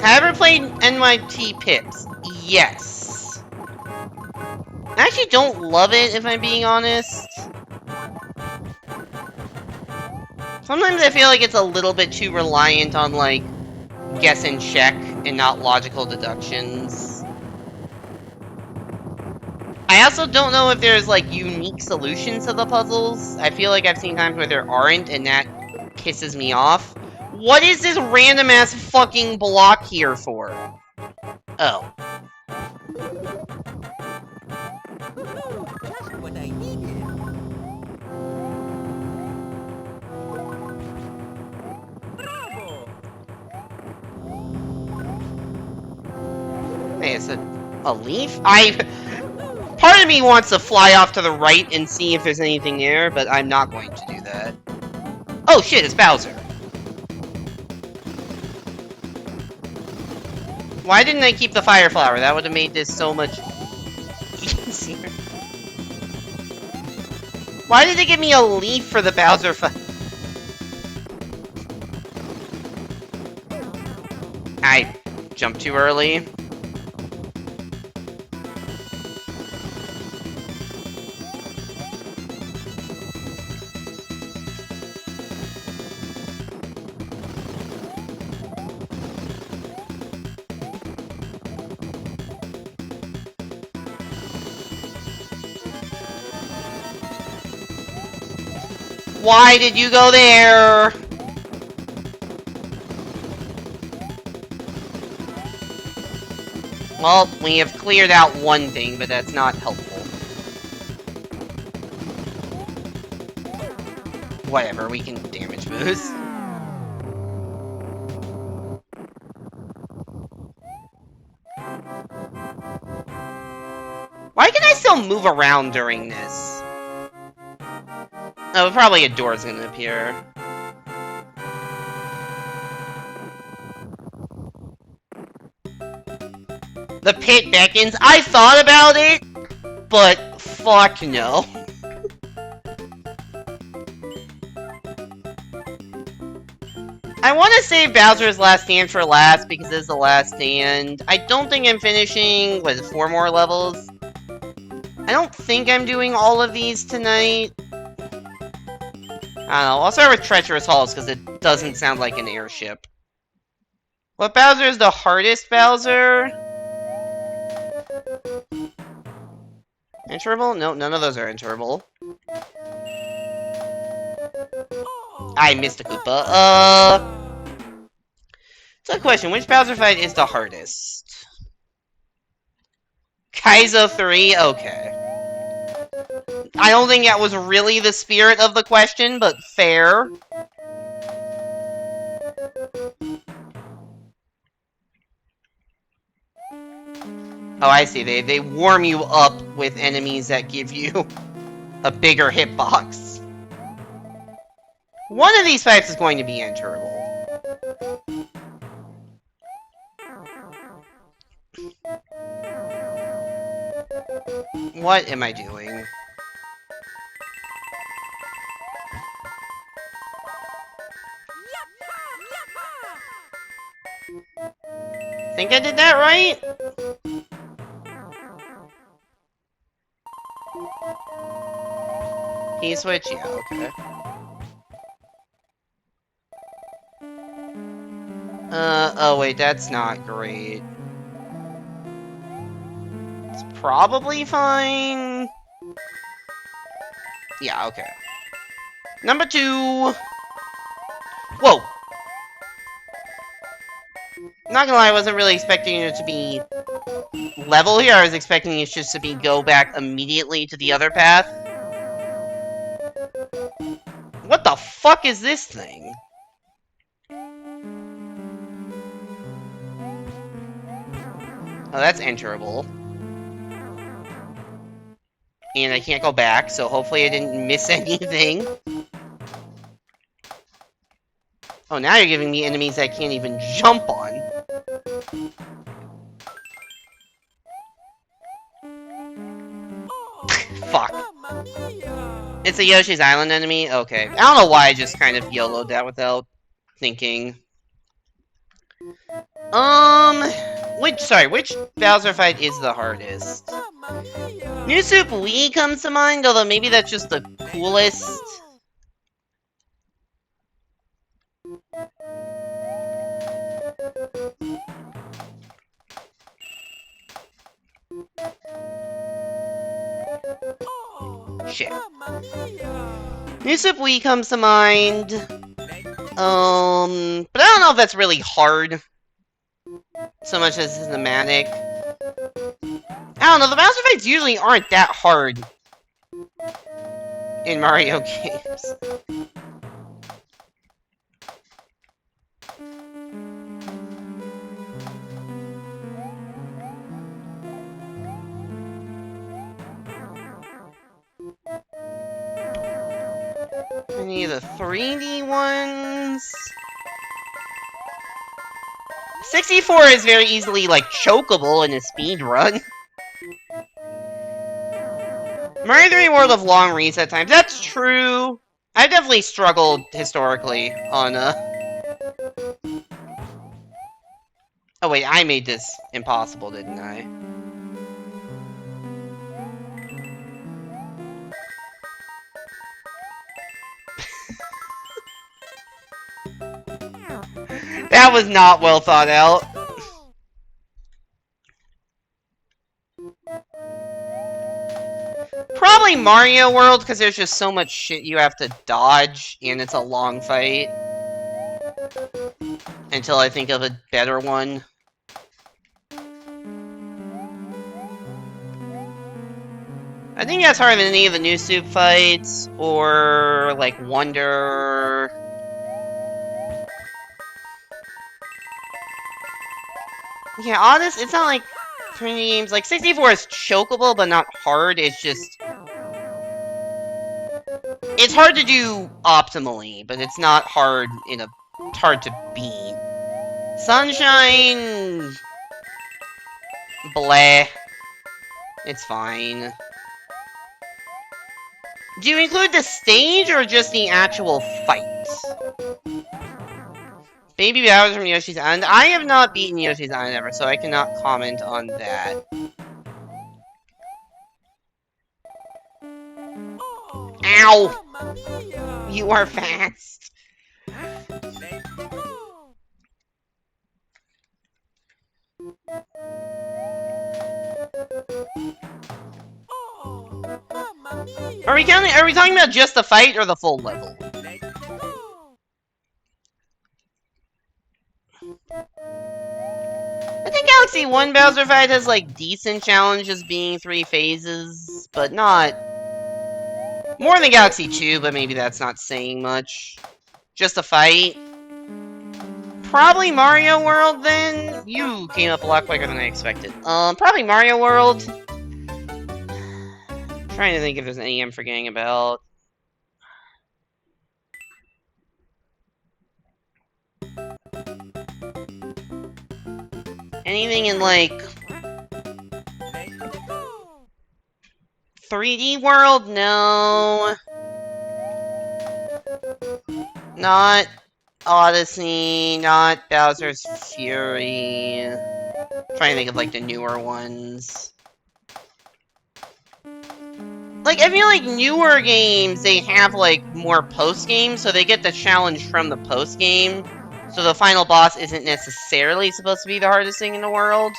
Have I ever played NYT Pips? Yes. I actually don't love it, if I'm being honest. Sometimes I feel like it's a little bit too reliant on, like, guess and check and not logical deductions. I also don't know if there's, like, unique solutions to the puzzles. I feel like I've seen times where there aren't, and that pisses me off. What is this random-ass fucking block here for? Oh. Just what I needed. Bravo! Hey, it's a leaf? Part of me wants to fly off to the right and see if there's anything there, but I'm not going to do that. Oh shit, it's Bowser. Why didn't I keep the fire flower? That would have made this so much easier. Why did they give me a leaf for the Bowser I jumped too early. Why did you go there? Well, we have cleared out one thing, but that's not helpful. Whatever, we can damage boost. Why can I still move around during this? Oh, probably a door's gonna appear. The pit beckons. I thought about it, but fuck no. I want to save Bowser's Last Stand for last because it's the last stand. I don't think I'm finishing, what is it, 4 more levels? I don't think I'm doing all of these tonight. I don't know, I'll start with Treacherous Halls because it doesn't sound like an airship. What Bowser is the hardest Bowser? Interable? No, none of those are interable. I missed a Koopa. It's a question. Which Bowser fight is the hardest? Kaizo 3? Okay. I don't think that was really the spirit of the question, but fair. Oh, I see. They warm you up with enemies that give you a bigger hitbox. One of these fights is going to be interable. What am I doing? Think I did that right? Key switch? Yeah, okay. Oh wait, that's not great. It's probably fine. Yeah, okay. Number 2. Whoa! Not gonna lie, I wasn't really expecting it to be level here. I was expecting it just to be go back immediately to the other path. What the fuck is this thing? Oh, that's enterable. And I can't go back, so hopefully I didn't miss anything. Oh, now you're giving me enemies I can't even jump on. Fuck. It's a Yoshi's Island enemy? Okay. I don't know why I just kind of YOLO'd that without thinking. Which Bowser fight is the hardest? New Soup Wii comes to mind, although maybe that's just the coolest. Shit. New Soup Wii comes to mind. But I don't know if that's really hard. So much as cinematic. I don't know, the Bowser fights usually aren't that hard in Mario games. Any of the 3D ones? 64 is very easily, like, chokeable in a speed run. Mario 3 World of Long Reset Times, that's true. I've definitely struggled historically on, Oh wait, I made this impossible, didn't I? That was not well thought out. Probably Mario World, because there's just so much shit you have to dodge, and it's a long fight. Until I think of a better one. I think that's harder than any of the New Soup fights, or, like, Wonder. Yeah, honest, it's not like 3D games. Like, 64 is chokeable, but not hard. It's just... It's hard to do optimally, but it's not hard in a... It's hard to beat. Sunshine... Bleh. It's fine. Do you include the stage, or just the actual fight? Baby Bowser from Yoshi's Island. I have not beaten Yoshi's Island ever, so I cannot comment on that. Ow! You are fast. Are we talking about just the fight or the full level? I think Galaxy 1 Bowser fight has, like, decent challenges being 3 phases, but not... More than Galaxy 2, but maybe that's not saying much. Just a fight. Probably Mario World, then? You came up a lot quicker than I expected. Probably Mario World. Trying to think if there's any I'm forgetting about. Anything in, like... 3D World? No. Not Odyssey, not Bowser's Fury. Trying to think of like the newer ones. Like, I feel like newer games, they have like more post-game, so they get the challenge from the post-game. So the final boss isn't necessarily supposed to be the hardest thing in the world.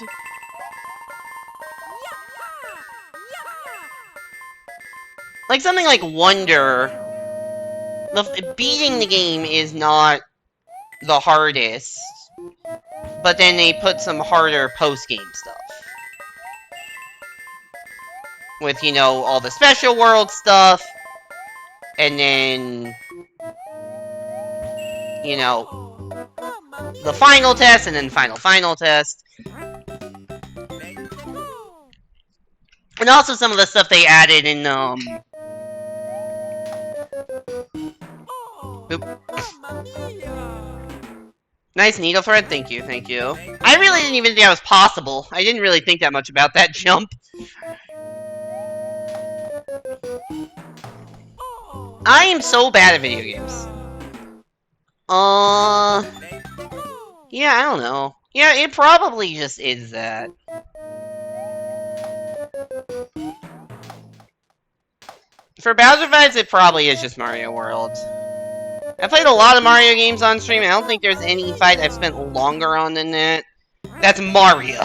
Like something like Wonder, beating the game is not the hardest, but then they put some harder post-game stuff. With, you know, all the special world stuff, and then, you know, the final test, and then final test. And also some of the stuff they added in, Oop. Nice needle thread, thank you, thank you. I really didn't even think that was possible. I didn't really think that much about that jump. I am so bad at video games. Yeah, I don't know. Yeah, it probably just is that. For Bowser Fights, it probably is just Mario World. I played a lot of Mario games on stream, and I don't think there's any fight I've spent longer on than that. That's Mario.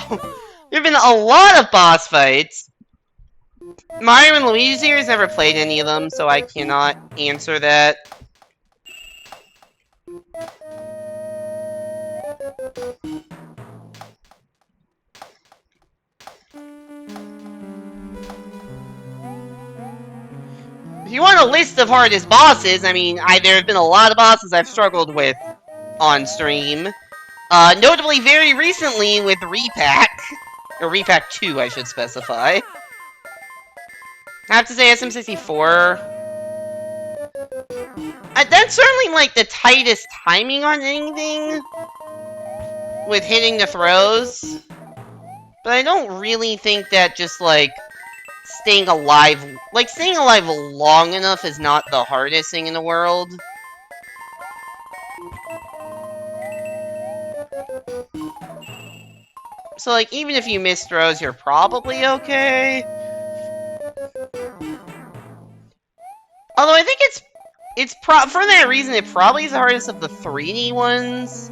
There have been a lot of boss fights. Mario and Luigi series, never played any of them, so I cannot answer that. If you want a list of hardest bosses, I mean, there have been a lot of bosses I've struggled with on stream. Notably very recently with Repack. Or Repack 2, I should specify. I have to say SM4. That's certainly, like, the tightest timing on anything. With hitting the throws. But I don't really think that just, like, staying alive long enough is not the hardest thing in the world. So, like, even if you miss throws, you're probably okay. Although I think it's for that reason, it probably is the hardest of the 3D ones.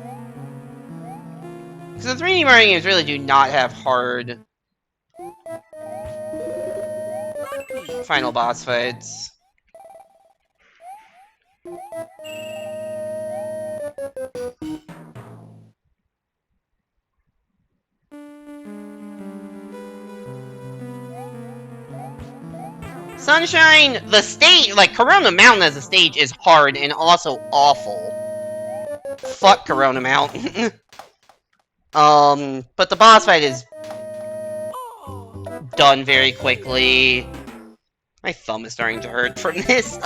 Because the 3D Mario games really do not have hard final boss fights. Sunshine, the stage, like, Corona Mountain as a stage is hard and also awful. Fuck Corona Mountain. But the boss fight is done very quickly. My thumb is starting to hurt from this.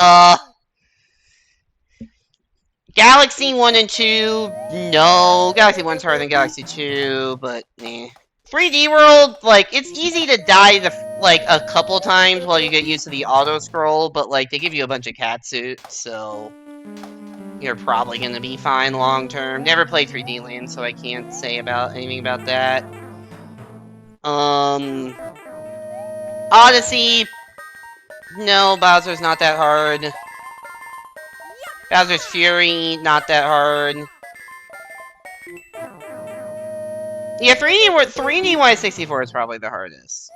Galaxy 1 and 2, no. Galaxy 1's harder than Galaxy 2, but eh. 3D World, like, it's easy to die like, a couple times while you get used to the auto-scroll, but, like, they give you a bunch of catsuits, so you're probably gonna be fine long-term. Never played 3D Land, so I can't say anything about that. Odyssey, no, Bowser's not that hard. Bowser's Fury, not that hard. Yeah, 3D Y64 is probably the hardest.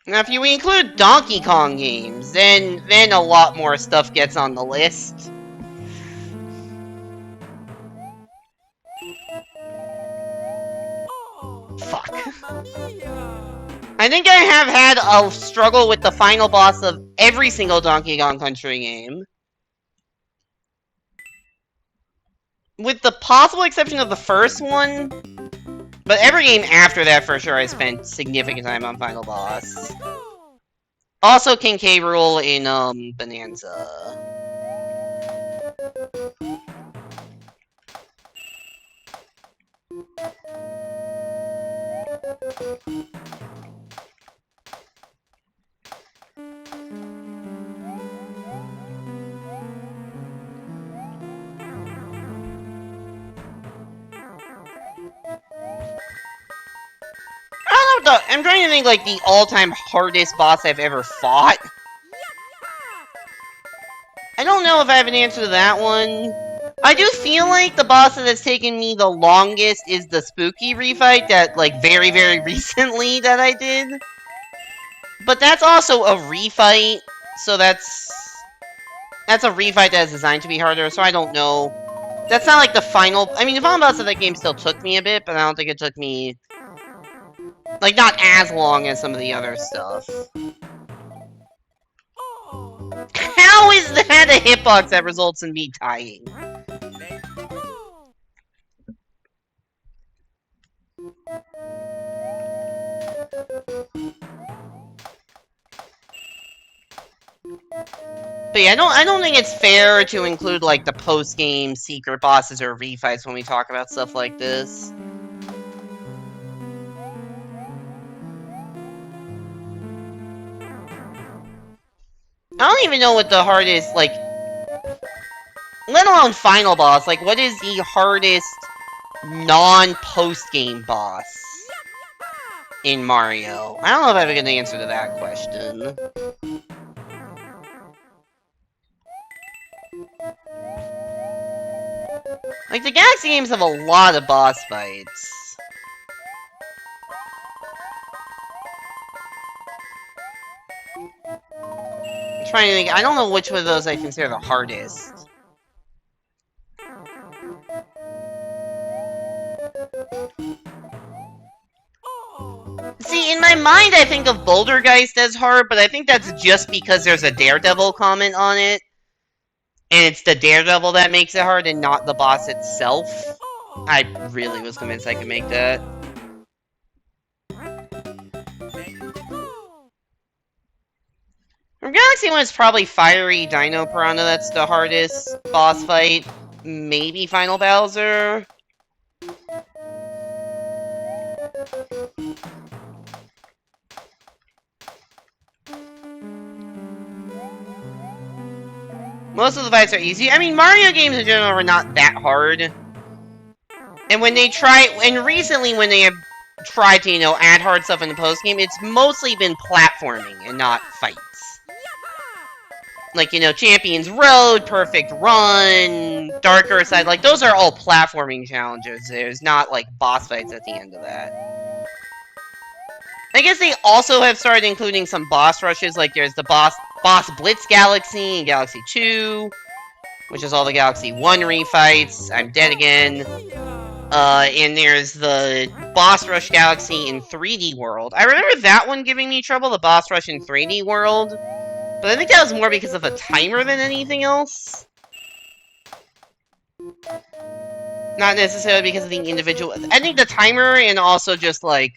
Now, if you include Donkey Kong games, then a lot more stuff gets on the list. Fuck. I think I have had a struggle with the final boss of every single Donkey Kong Country game. With the possible exception of the first one, But every game after that, for sure, I spent significant time on Final Boss. Also, King K. Rool in, Bonanza. I don't know, I'm trying to think, like, the all-time hardest boss I've ever fought. I don't know if I have an answer to that one. I do feel like the boss that's taken me the longest is the spooky refight that, like, very, very recently that I did. But that's also a refight, so that's a refight that is designed to be harder, so I don't know. That's not like the final... I mean, the final boss of that game still took me a bit, but I don't think it took me... like, not as long as some of the other stuff. How is that a hitbox that results in me dying? But yeah, I don't think it's fair to include, like, the post-game secret bosses or refights when we talk about stuff like this. I don't even know what the hardest, like... let alone final boss, like, what is the hardest non-post-game boss in Mario? I don't know if I have a good answer to that question. Like, the Galaxy games have a lot of boss fights. I'm trying to think, I don't know which one of those I consider the hardest. See, in my mind, I think of Bouldergeist as hard, but I think that's just because there's a Daredevil comment on it. And it's the Daredevil that makes it hard and not the boss itself. I really was convinced I could make that. From Galaxy 1, it's probably Fiery Dino Piranha that's the hardest boss fight. Maybe Final Bowser. Most of the fights are easy. I mean, Mario games in general are not that hard. And when they try, and recently when they have tried to, you know, add hard stuff in the post-game, it's mostly been platforming and not fights. Like, you know, Champions Road, Perfect Run, Darker Side, like, those are all platforming challenges. There's not, like, boss fights at the end of that. I guess they also have started including some boss rushes, like there's the Boss Blitz Galaxy in Galaxy 2, which is all the Galaxy 1 refights. I'm dead again. And there's the Boss Rush Galaxy in 3D World. I remember that one giving me trouble, the Boss Rush in 3D World. But I think that was more because of the timer than anything else. Not necessarily because of the individual... I think the timer and also just, like...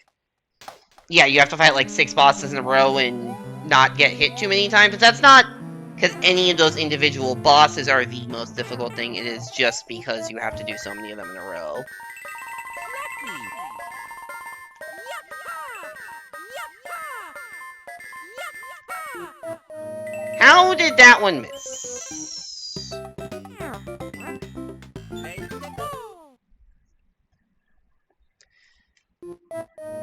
yeah, you have to fight, like, 6 bosses in a row and not get hit too many times. But that's not because any of those individual bosses are the most difficult thing. It is just because you have to do so many of them in a row. How did that one miss?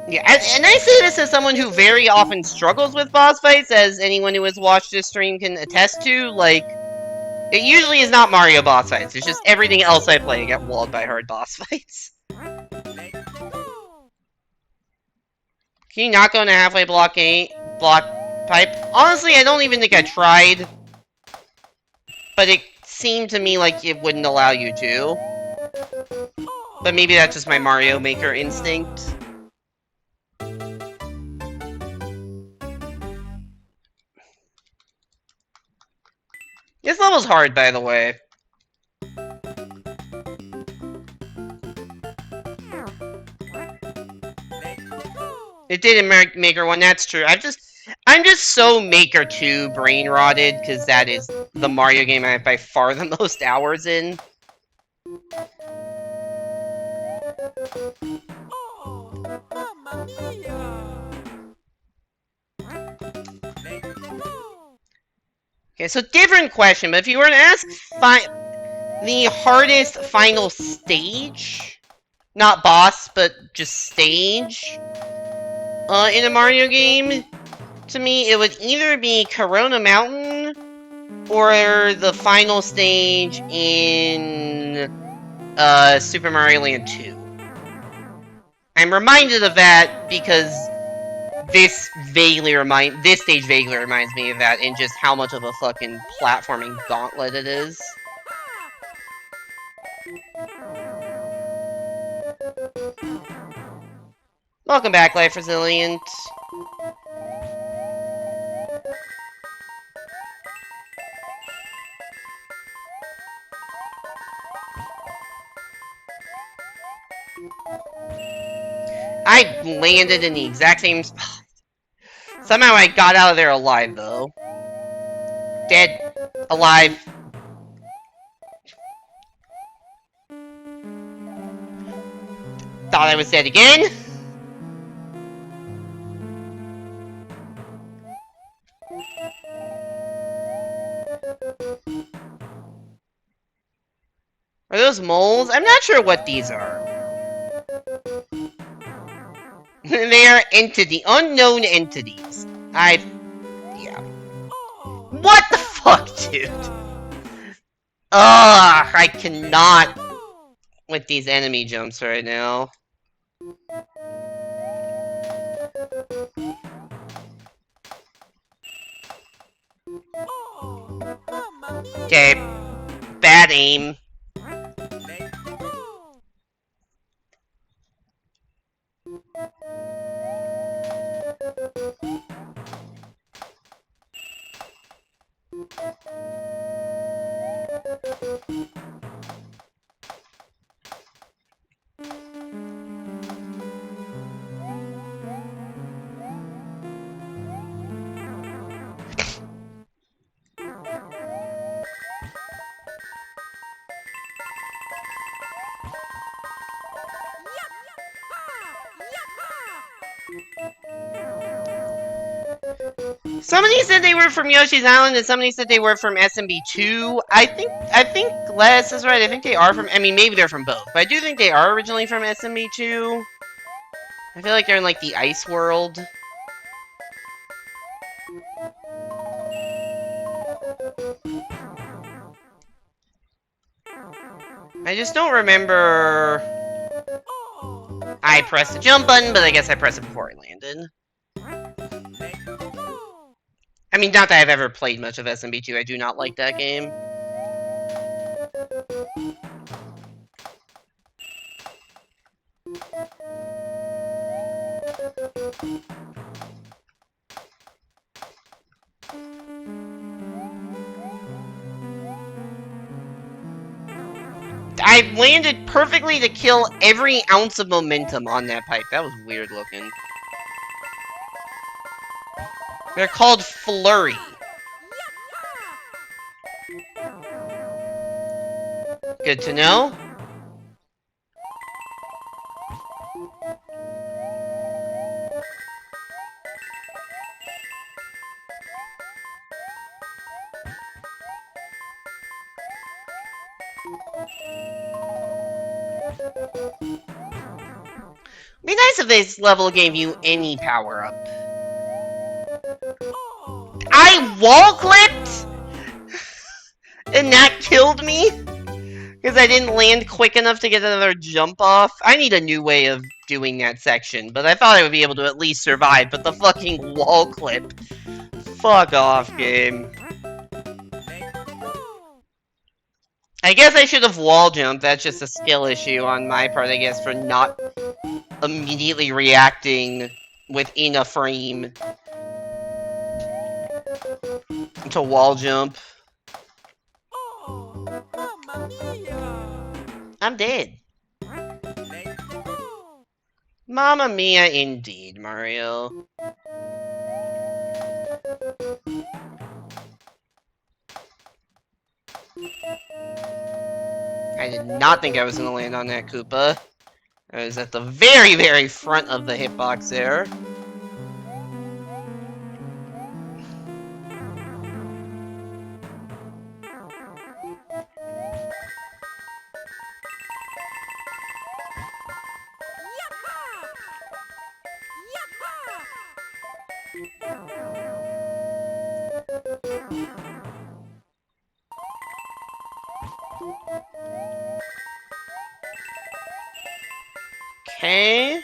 Yeah, and I say this as someone who very often struggles with boss fights, as anyone who has watched this stream can attest to. Like, it usually is not Mario boss fights. It's just everything else I play get walled by hard boss fights. Can you not go into halfway block pipe? Honestly, I don't even think I tried. But it seemed to me like it wouldn't allow you to. But maybe that's just my Mario Maker instinct. This level's hard, by the way. It did in Maker 1, that's true. I'm just so Maker 2 brain rotted, because that is the Mario game I have by far the most hours in. Oh, mamma mia! Let's go! Okay, so different question, but if you were to ask the hardest final stage, not boss, but just stage, in a Mario game, to me, it would either be Corona Mountain or the final stage in Super Mario Land 2. I'm reminded of that because this stage vaguely reminds me of that, and just how much of a fucking platforming gauntlet it is. Welcome back, Life Resilient. I landed in the exact same spot. Somehow I got out of there alive, though. Dead. Alive. Thought I was dead again. Are those moles? I'm not sure what these are. They are unknown entities. Yeah. What the fuck, dude? Ugh, I cannot with these enemy jumps right now. Okay, bad aim. Somebody said they were from Yoshi's Island, and somebody said they were from SMB2. I think Les is right. I think they are from. I mean, maybe they're from both, but I do think they are originally from SMB2. I feel like they're in like the ice world. I just don't remember. I pressed the jump button, but I guess I pressed it before I landed. I mean, not that I've ever played much of SMB2. I do not like that game. I landed perfectly to kill every ounce of momentum on that pipe. That was weird looking. They're called Flurry. Good to know. Be nice if this level gave you any power up. I wall clipped, and that killed me because I didn't land quick enough to get another jump off. I need a new way of doing that section, but I thought I would be able to at least survive. But the fucking wall clip, fuck off, game. I guess I should have wall jumped. That's just a skill issue on my part, I guess, for not immediately reacting within a frame to wall jump. I'm dead. Mamma mia indeed, Mario. I did not think I was gonna land on that Koopa. I was at the very, very front of the hitbox there. Okay.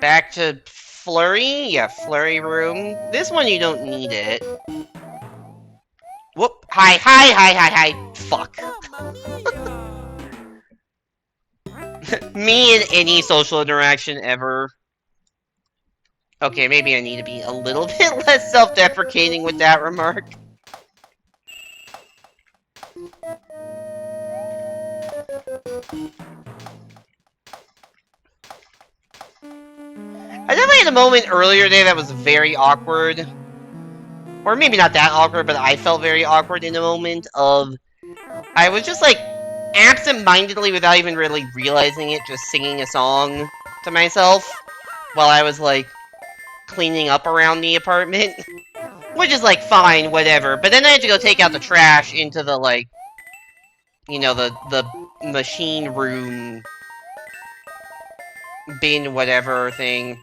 Back to Flurry? Yeah, Flurry room. This one you don't need it. Whoop. Hi. Fuck. Me in any social interaction ever. Okay, maybe I need to be a little bit less self-deprecating with that remark. I definitely had a moment earlier today that was very awkward. Or maybe not that awkward, but I felt very awkward in a moment of... I was just like, absent-mindedly, without even really realizing it, just singing a song to myself. While I was like, cleaning up around the apartment. Which is like, fine, whatever. But then I had to go take out the trash into the like... You know, the machine room... bin whatever thing.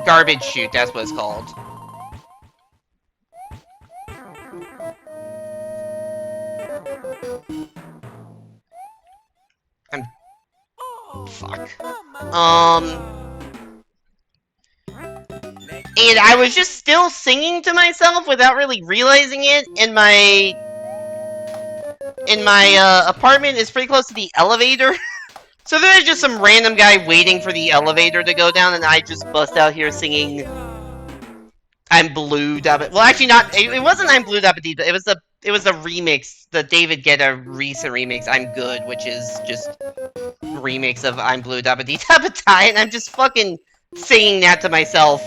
Garbage chute, that's what it's called. Fuck. And I was just still singing to myself without really realizing it, and my apartment is pretty close to the elevator. So there's just some random guy waiting for the elevator to go down, and I just bust out here singing I'm Blue Dabba. Well, actually not, it wasn't I'm Blue Dabba Dee, but it was the remix, the David Guetta recent remix, I'm Good, which is just remix of I'm Blue Dabba Dee Dabba Die, and I'm just fucking singing that to myself.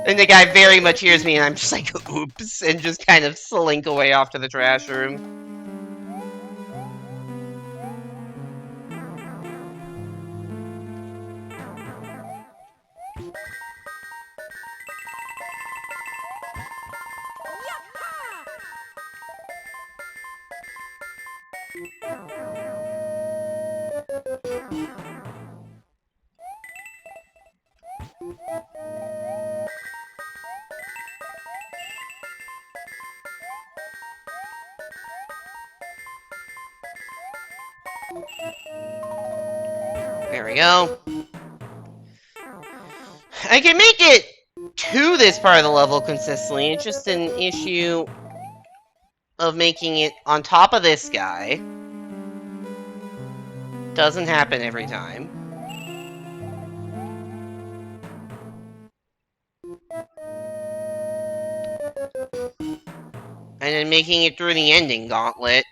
And the guy very much hears me, and I'm just like, oops, and just kind of slink away off to the trash room. There we go. I can make it to this part of the level consistently. It's just an issue of making it on top of this guy. Doesn't happen every time. And then making it through the ending gauntlet.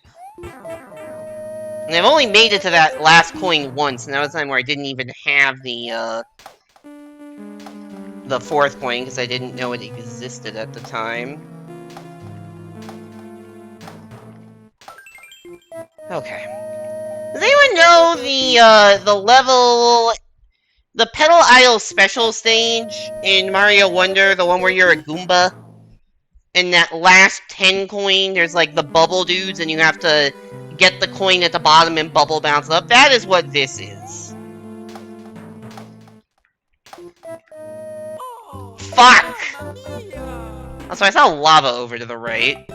And I've only made it to that last coin once, and that was the time where I didn't even have the fourth coin, because I didn't know it existed at the time. Okay. Does anyone know the level... The Petal Isle special stage in Mario Wonder, the one where you're a Goomba? In that last 10 coin, there's like the bubble dudes, and you have to get the coin at the bottom and bubble bounce up. That is what this is. Fuck! Also, I saw lava over to the right.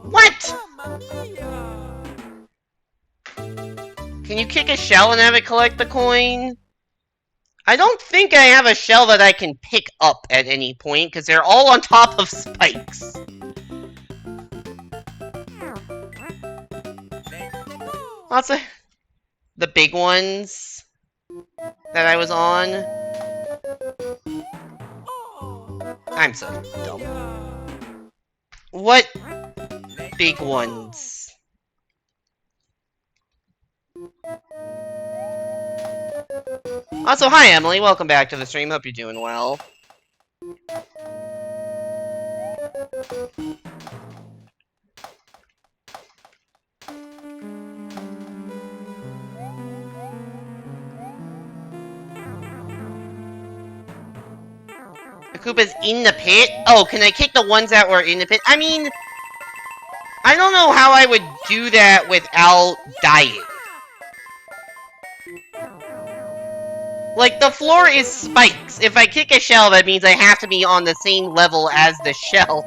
What? Can you kick a shell and have it collect the coin? I don't think I have a shell that I can pick up at any point, because they're all on top of spikes. Also, the big ones that I was on. I'm so dumb. What big ones? Also, hi Emily, welcome back to the stream, hope you're doing well. The Koopa's in the pit? Oh, can I kick the ones that were in the pit? I mean, I don't know how I would do that without dying. Like, the floor is spikes. If I kick a shell, that means I have to be on the same level as the shell.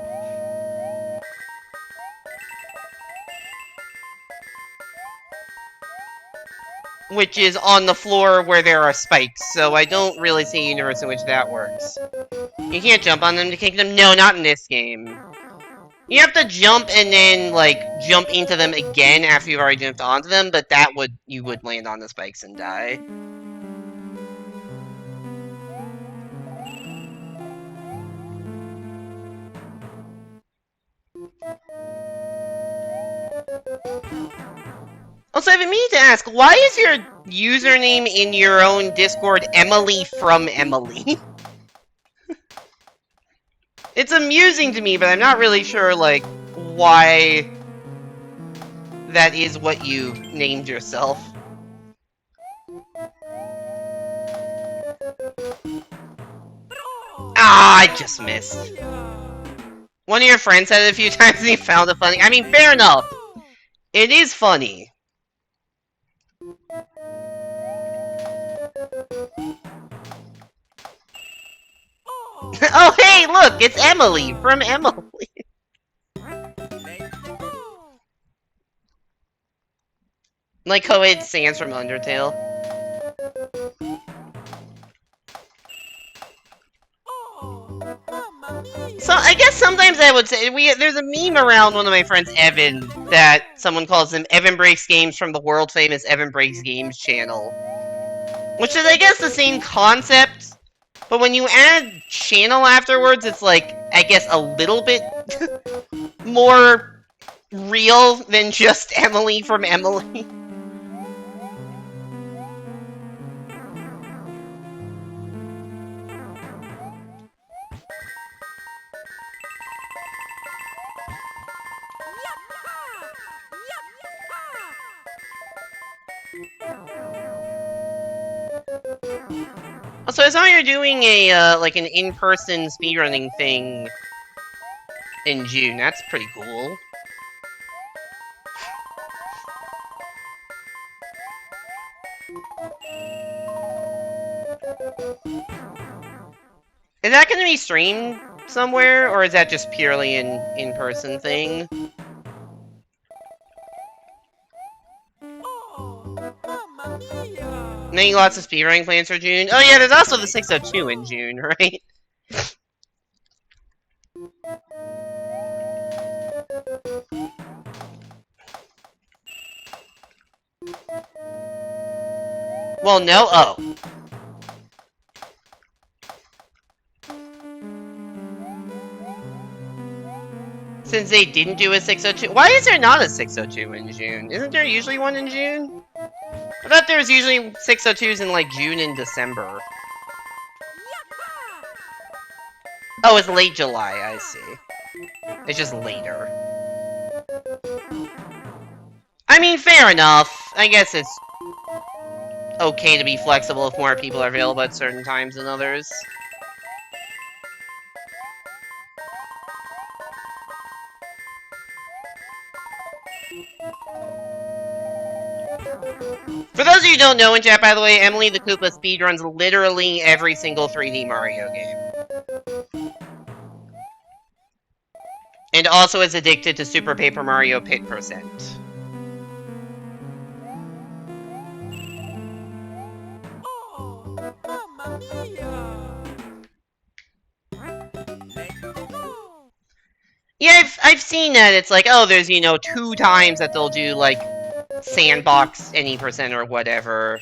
Which is on the floor where there are spikes, so I don't really see a universe in which that works. You can't jump on them to kick them? No, not in this game. You have to jump and then, like, jump into them again after you've already jumped onto them, but that would, you would land on the spikes and die. Also, I've been meaning to ask, why is your username in your own Discord Emily from Emily? It's amusing to me, but I'm not really sure, like, why that is what you named yourself. Ah, I just missed. One of your friends said it a few times and he found it funny. I mean, fair enough. It is funny. Oh, hey, look, it's Emily from Emily. Like how it's Sans from Undertale. So, I guess sometimes I would say, there's a meme around one of my friends, Evan, that someone calls him Evan Breaks Games from the world-famous Evan Breaks Games channel. Which is, I guess, the same concept, but when you add channel afterwards, it's like, I guess, a little bit more real than just Emily from Emily. Also, I saw you're doing a, like, an in-person speedrunning thing in June. That's pretty cool. Is that gonna be streamed somewhere, or is that just purely an in-person thing? Making lots of speedrunning plans for June. Oh yeah, there's also the 602 in June, right? Well, no. Oh. Since they didn't do a 602, why is there not a 602 in June? Isn't there usually one in June? I thought there was usually 602s in, like, June and December. Oh, it's late July, I see. It's just later. I mean, fair enough. I guess it's okay to be flexible if more people are available at certain times than others. For those of you who don't know in chat, by the way, Emily the Koopa speedruns literally every single 3D Mario game. And also is addicted to Super Paper Mario Pit %. Yeah, I've seen that. It's like, oh, there's, 2 times that they'll do, like, sandbox any percent or whatever.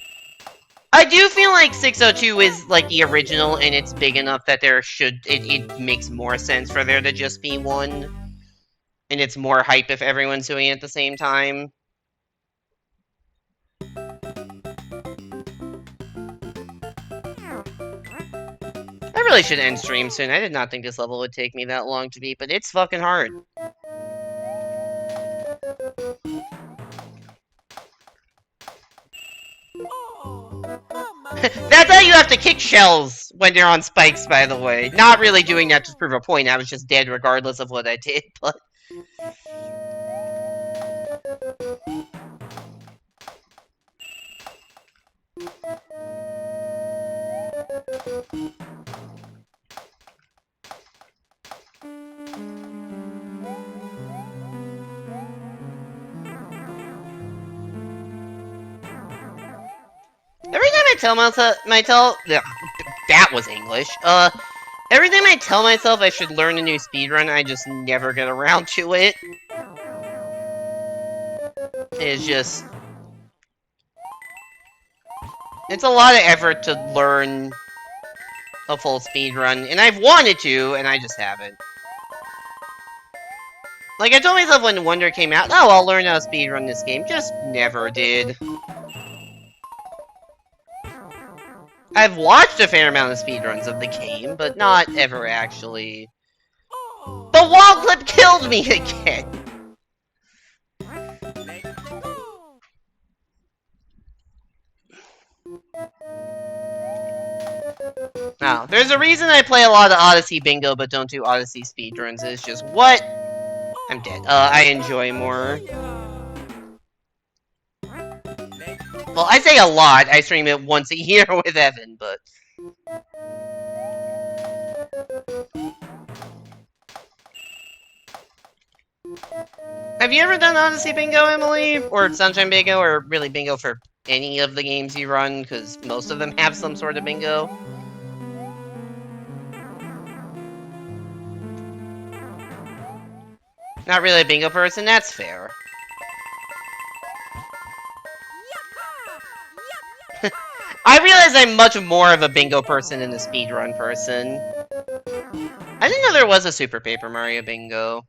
I do feel like 602 is, like, the original, and it's big enough that it makes more sense for there to just be one. And it's more hype if everyone's doing it at the same time. I really should end stream soon. I did not think this level would take me that long to beat, but it's fucking hard. That's how you have to kick shells when you're on spikes, by the way. Not really doing that to prove a point. I was just dead regardless of what I did, but... Every time I tell myself, that was English. Every time I tell myself I should learn a new speedrun, I just never get around to it. It's just... It's a lot of effort to learn a full speedrun, and I've wanted to, and I just haven't. Like, I told myself when Wonder came out, oh, I'll learn how to speedrun this game. Just never did. I've watched a fair amount of speedruns of the game, but not ever actually. The wall clip killed me again! Now, there's a reason I play a lot of Odyssey Bingo, but don't do Odyssey speedruns. It's just, what? I'm dead. I enjoy more. Well, I say a lot. I stream it once a year with Evan, but... Have you ever done Odyssey Bingo, Emily? Or Sunshine Bingo, or really Bingo for any of the games you run? Because most of them have some sort of bingo. Not really a bingo person, that's fair. I realize I'm much more of a bingo person than a speedrun person. I didn't know there was a Super Paper Mario Bingo.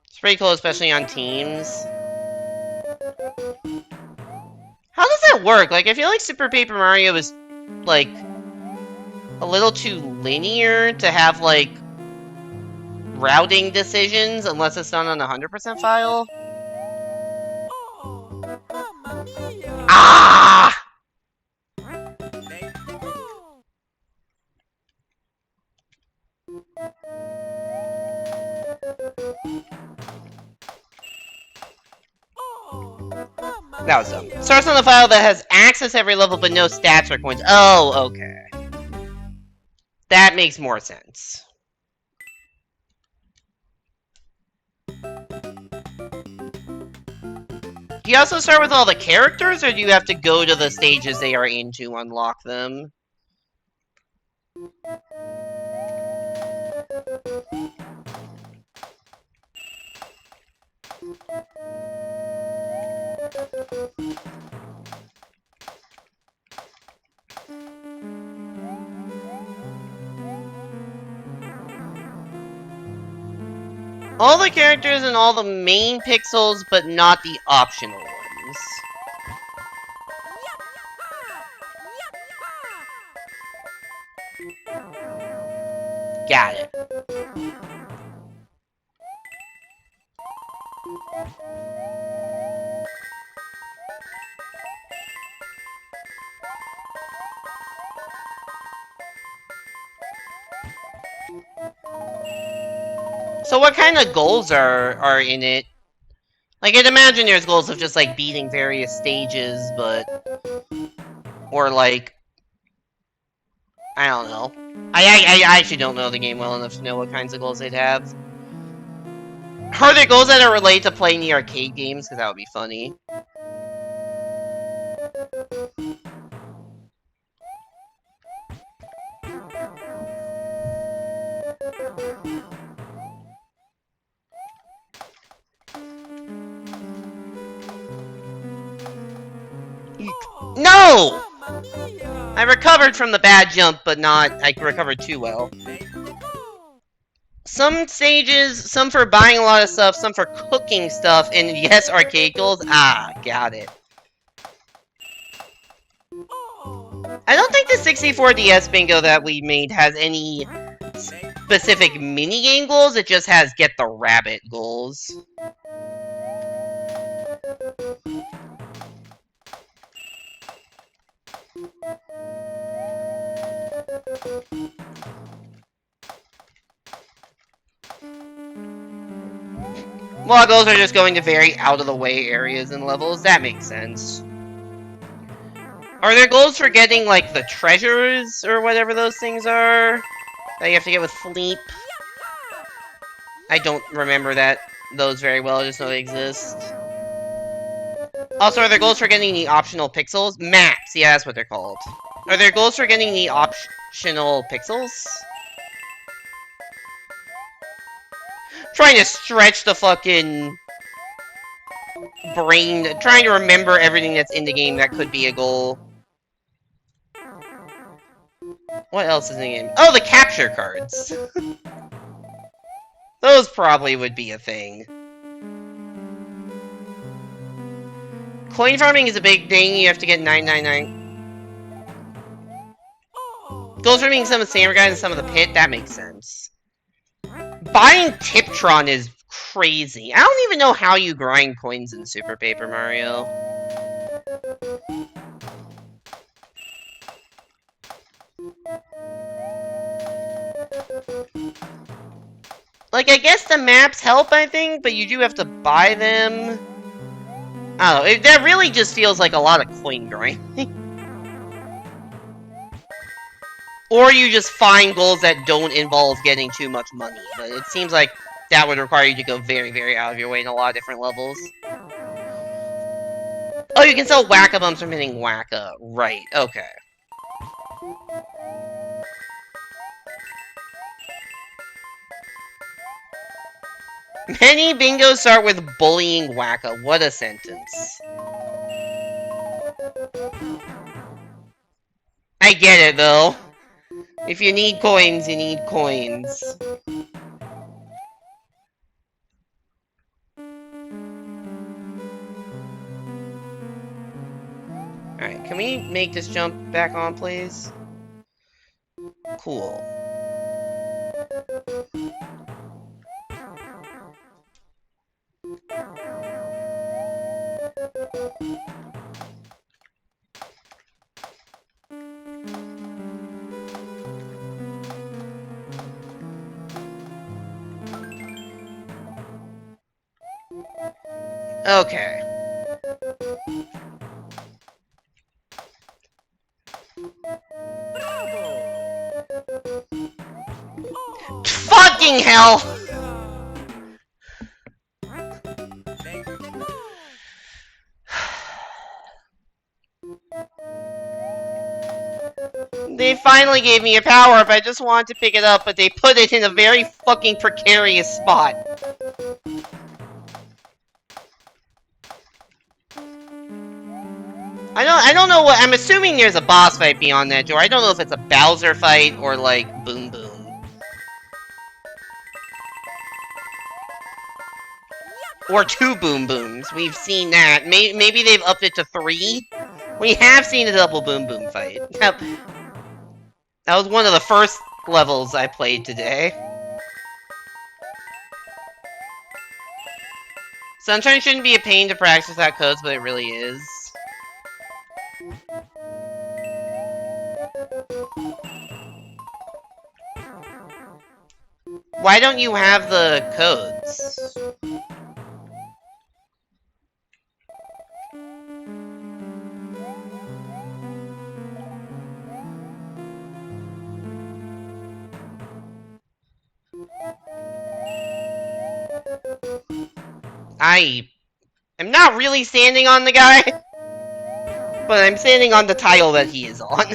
It's pretty cool, especially on teams. How does that work? Like, I feel like Super Paper Mario is, like, a little too linear to have, like, routing decisions, unless it's done on a 100% file. Ah! That was dumb. Starts on the file that has access every level but no stats or coins. Oh, okay. That makes more sense. Do you also start with all the characters, or do you have to go to the stages they are in to unlock them? All the characters and all the main pixels, but not the optional ones. Got it. So what kind of goals are in it? Like, I'd imagine there's goals of just, like, beating various stages, but... Or, like... I don't know. I actually don't know the game well enough to know what kinds of goals they'd have. Are there goals that are related to playing the arcade games? Because that would be funny. No! Mamma mia! I recovered from the bad jump, but not... I recovered too well. Some stages, some for buying a lot of stuff, some for cooking stuff, and yes, arcade goals. Ah, got it. I don't think the 64DS bingo that we made has any specific minigame goals, it just has get the rabbit goals. Well, those are just going to very out-of-the-way areas and levels. That makes sense. Are there goals for getting, like, the treasures, or whatever those things are? That you have to get with Fleep? I don't remember those very well, I just know they exist. Also, are there goals for getting the optional pixels? Maps, yeah, that's what they're called. Are there goals for getting the optional pixels? Trying to stretch the fucking brain, trying to remember everything that's in the game that could be a goal. What else is in the game? Oh, the capture cards! Those probably would be a thing. Coin farming is a big thing, you have to get 999. Goals for being some of the Samurai guys and some of the pit, that makes sense. Buying Tiptron is crazy. I don't even know how you grind coins in Super Paper Mario. Like, I guess the maps help, I think, but you do have to buy them. I don't know, that really just feels like a lot of coin grinding. Or you just find goals that don't involve getting too much money, but it seems like that would require you to go very, very out of your way in a lot of different levels. Oh, you can sell Whack-A-Bumps from hitting Whack-A. Right, okay. Many bingos start with bullying Whack-A. What a sentence. I get it, though. If you need coins, you need coins. Alright, can we make this jump back on, please? Cool. Okay. Fucking hell! They finally gave me a power-up, I just wanted to pick it up, but they put it in a very fucking precarious spot. I don't know what, I'm assuming there's a boss fight beyond that door. I don't know if it's a Bowser fight or, like, Boom Boom. Or 2 Boom Booms. We've seen that. Maybe they've upped it to 3? We have seen a double Boom Boom fight. Yep. That was one of the first levels I played today. Sunshine shouldn't be a pain to practice without codes, but it really is. Why don't you have the codes? I am not really standing on the guy, but I'm standing on the tile that he is on.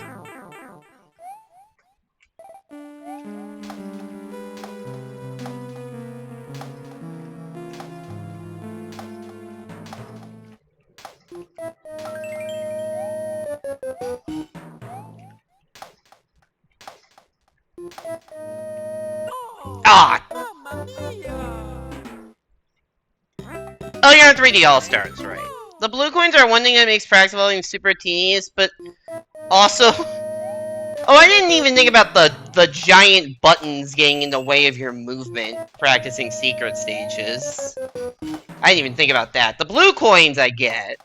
Ah! Mamma mia! Oh, you're on 3D All-Stars, right. The blue coins are one thing that makes practice voting super tedious, but also... Oh, I didn't even think about the giant buttons getting in the way of your movement practicing secret stages. I didn't even think about that. The blue coins I get.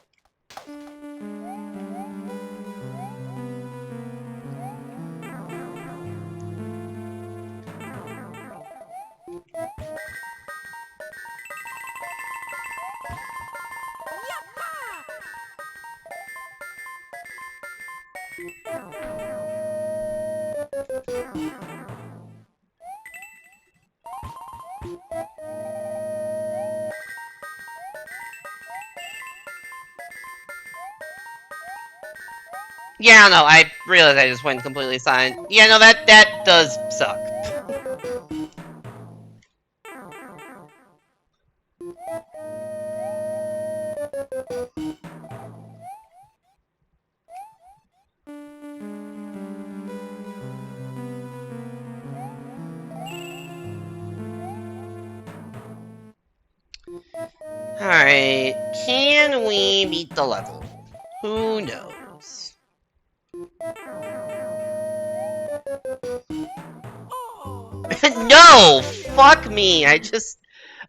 Yeah, no, I realized I just went completely silent. Yeah, no, that does suck. Alright, can we beat the level? Who knows? No! Fuck me! I just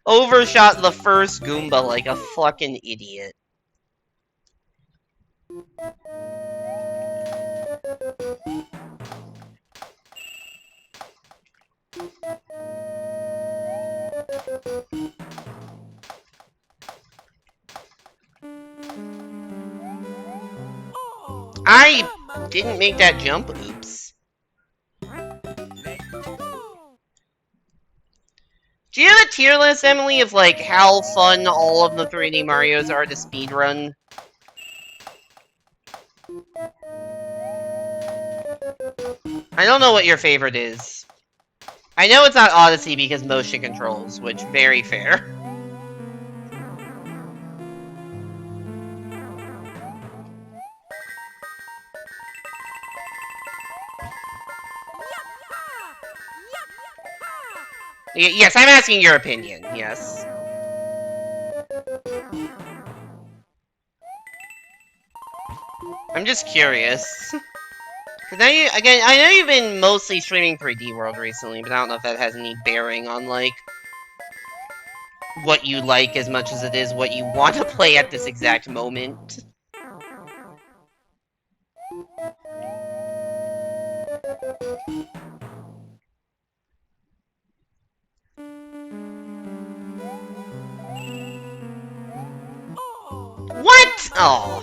overshot the first Goomba like a fucking idiot. I didn't make that jump, oops. Do you have a tier list, Emily, of like how fun all of the 3D Marios are to speedrun? I don't know what your favorite is. I know it's not Odyssey because motion controls, which very fair. Yes, I'm asking your opinion, yes. I'm just curious. Cause now again, I know you've been mostly streaming 3D World recently, but I don't know if that has any bearing on, like, what you like as much as it is what you want to play at this exact moment. What? Oh.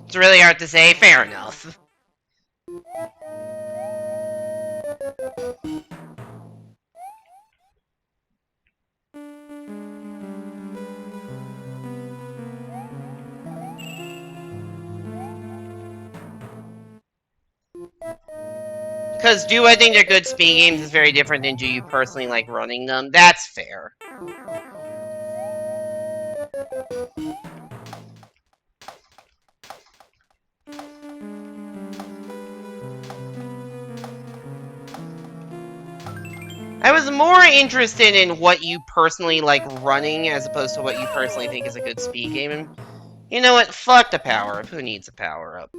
It's really hard to say, fair enough. Because do I think they're good speed games is very different than do you personally like running them. That's fair. I was more interested in what you personally like running as opposed to what you personally think is a good speed game. And you know what? Fuck the power-up. Who needs a power-up?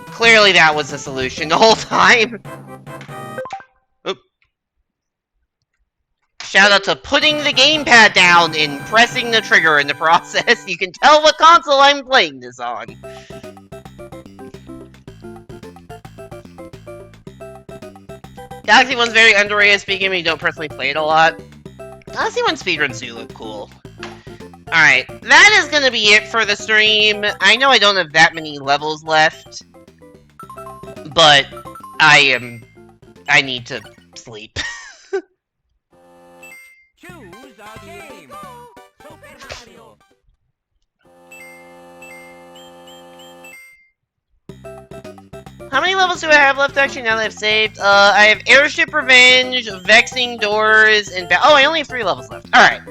Clearly that was the solution the whole time. Oop. Shout out to putting the gamepad down and pressing the trigger in the process. You can tell what console I'm playing this on. Galaxy 1's very underrated speed game, you don't personally play it a lot. Galaxy 1 speedruns do look cool. Alright, that is gonna be it for the stream. I know I don't have that many levels left, but I need to sleep. Choose a game. Super Mario. How many levels do I have left, actually, now that I've saved? I have Airship Revenge, Vexing Doors, and... Oh, I only have 3 levels left. Alright.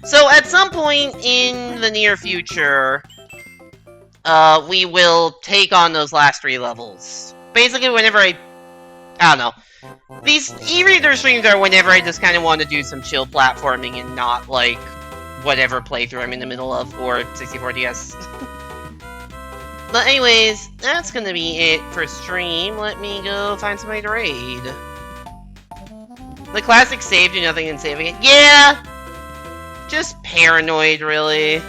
So, at some point in the near future, we will take on those last 3 levels. Basically, whenever I don't know. These e-reader streams are whenever I just kind of want to do some chill platforming and not, like, whatever playthrough I'm in the middle of, or 64DS. But anyways, that's gonna be it for stream. Let me go find somebody to raid. The classic save, do nothing and save again. Yeah! Just paranoid, really.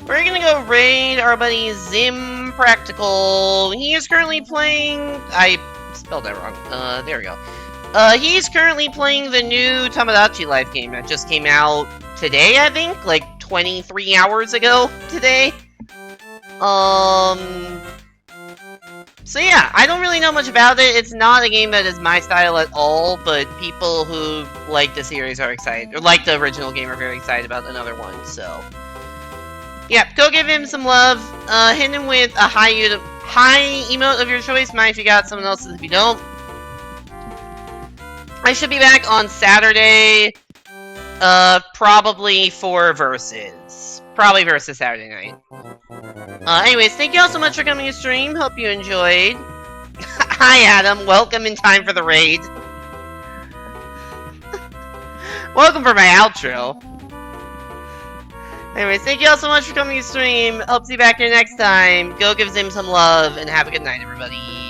We're gonna go raid our buddy Zim Practical. He is currently playing... I spelled that wrong. There we go. He's currently playing the new Tamagotchi Life game that just came out today, I think? Like, 23 hours ago today? So yeah, I don't really know much about it. It's not a game that is my style at all, but people who like the series are excited, or like the original game are very excited about another one, so... Yeah, go give him some love. Hit him with a high emote of your choice. Mine if you got, someone else's if you don't. I should be back on Saturday. Probably for Versus. Probably Versus Saturday night. Anyways, thank you all so much for coming to stream. Hope you enjoyed. Hi, Adam. Welcome in time for the raid. Welcome for my outro. Anyways, thank you all so much for coming to stream. Hope to see you back here next time. Go give Zim some love, and have a good night, everybody.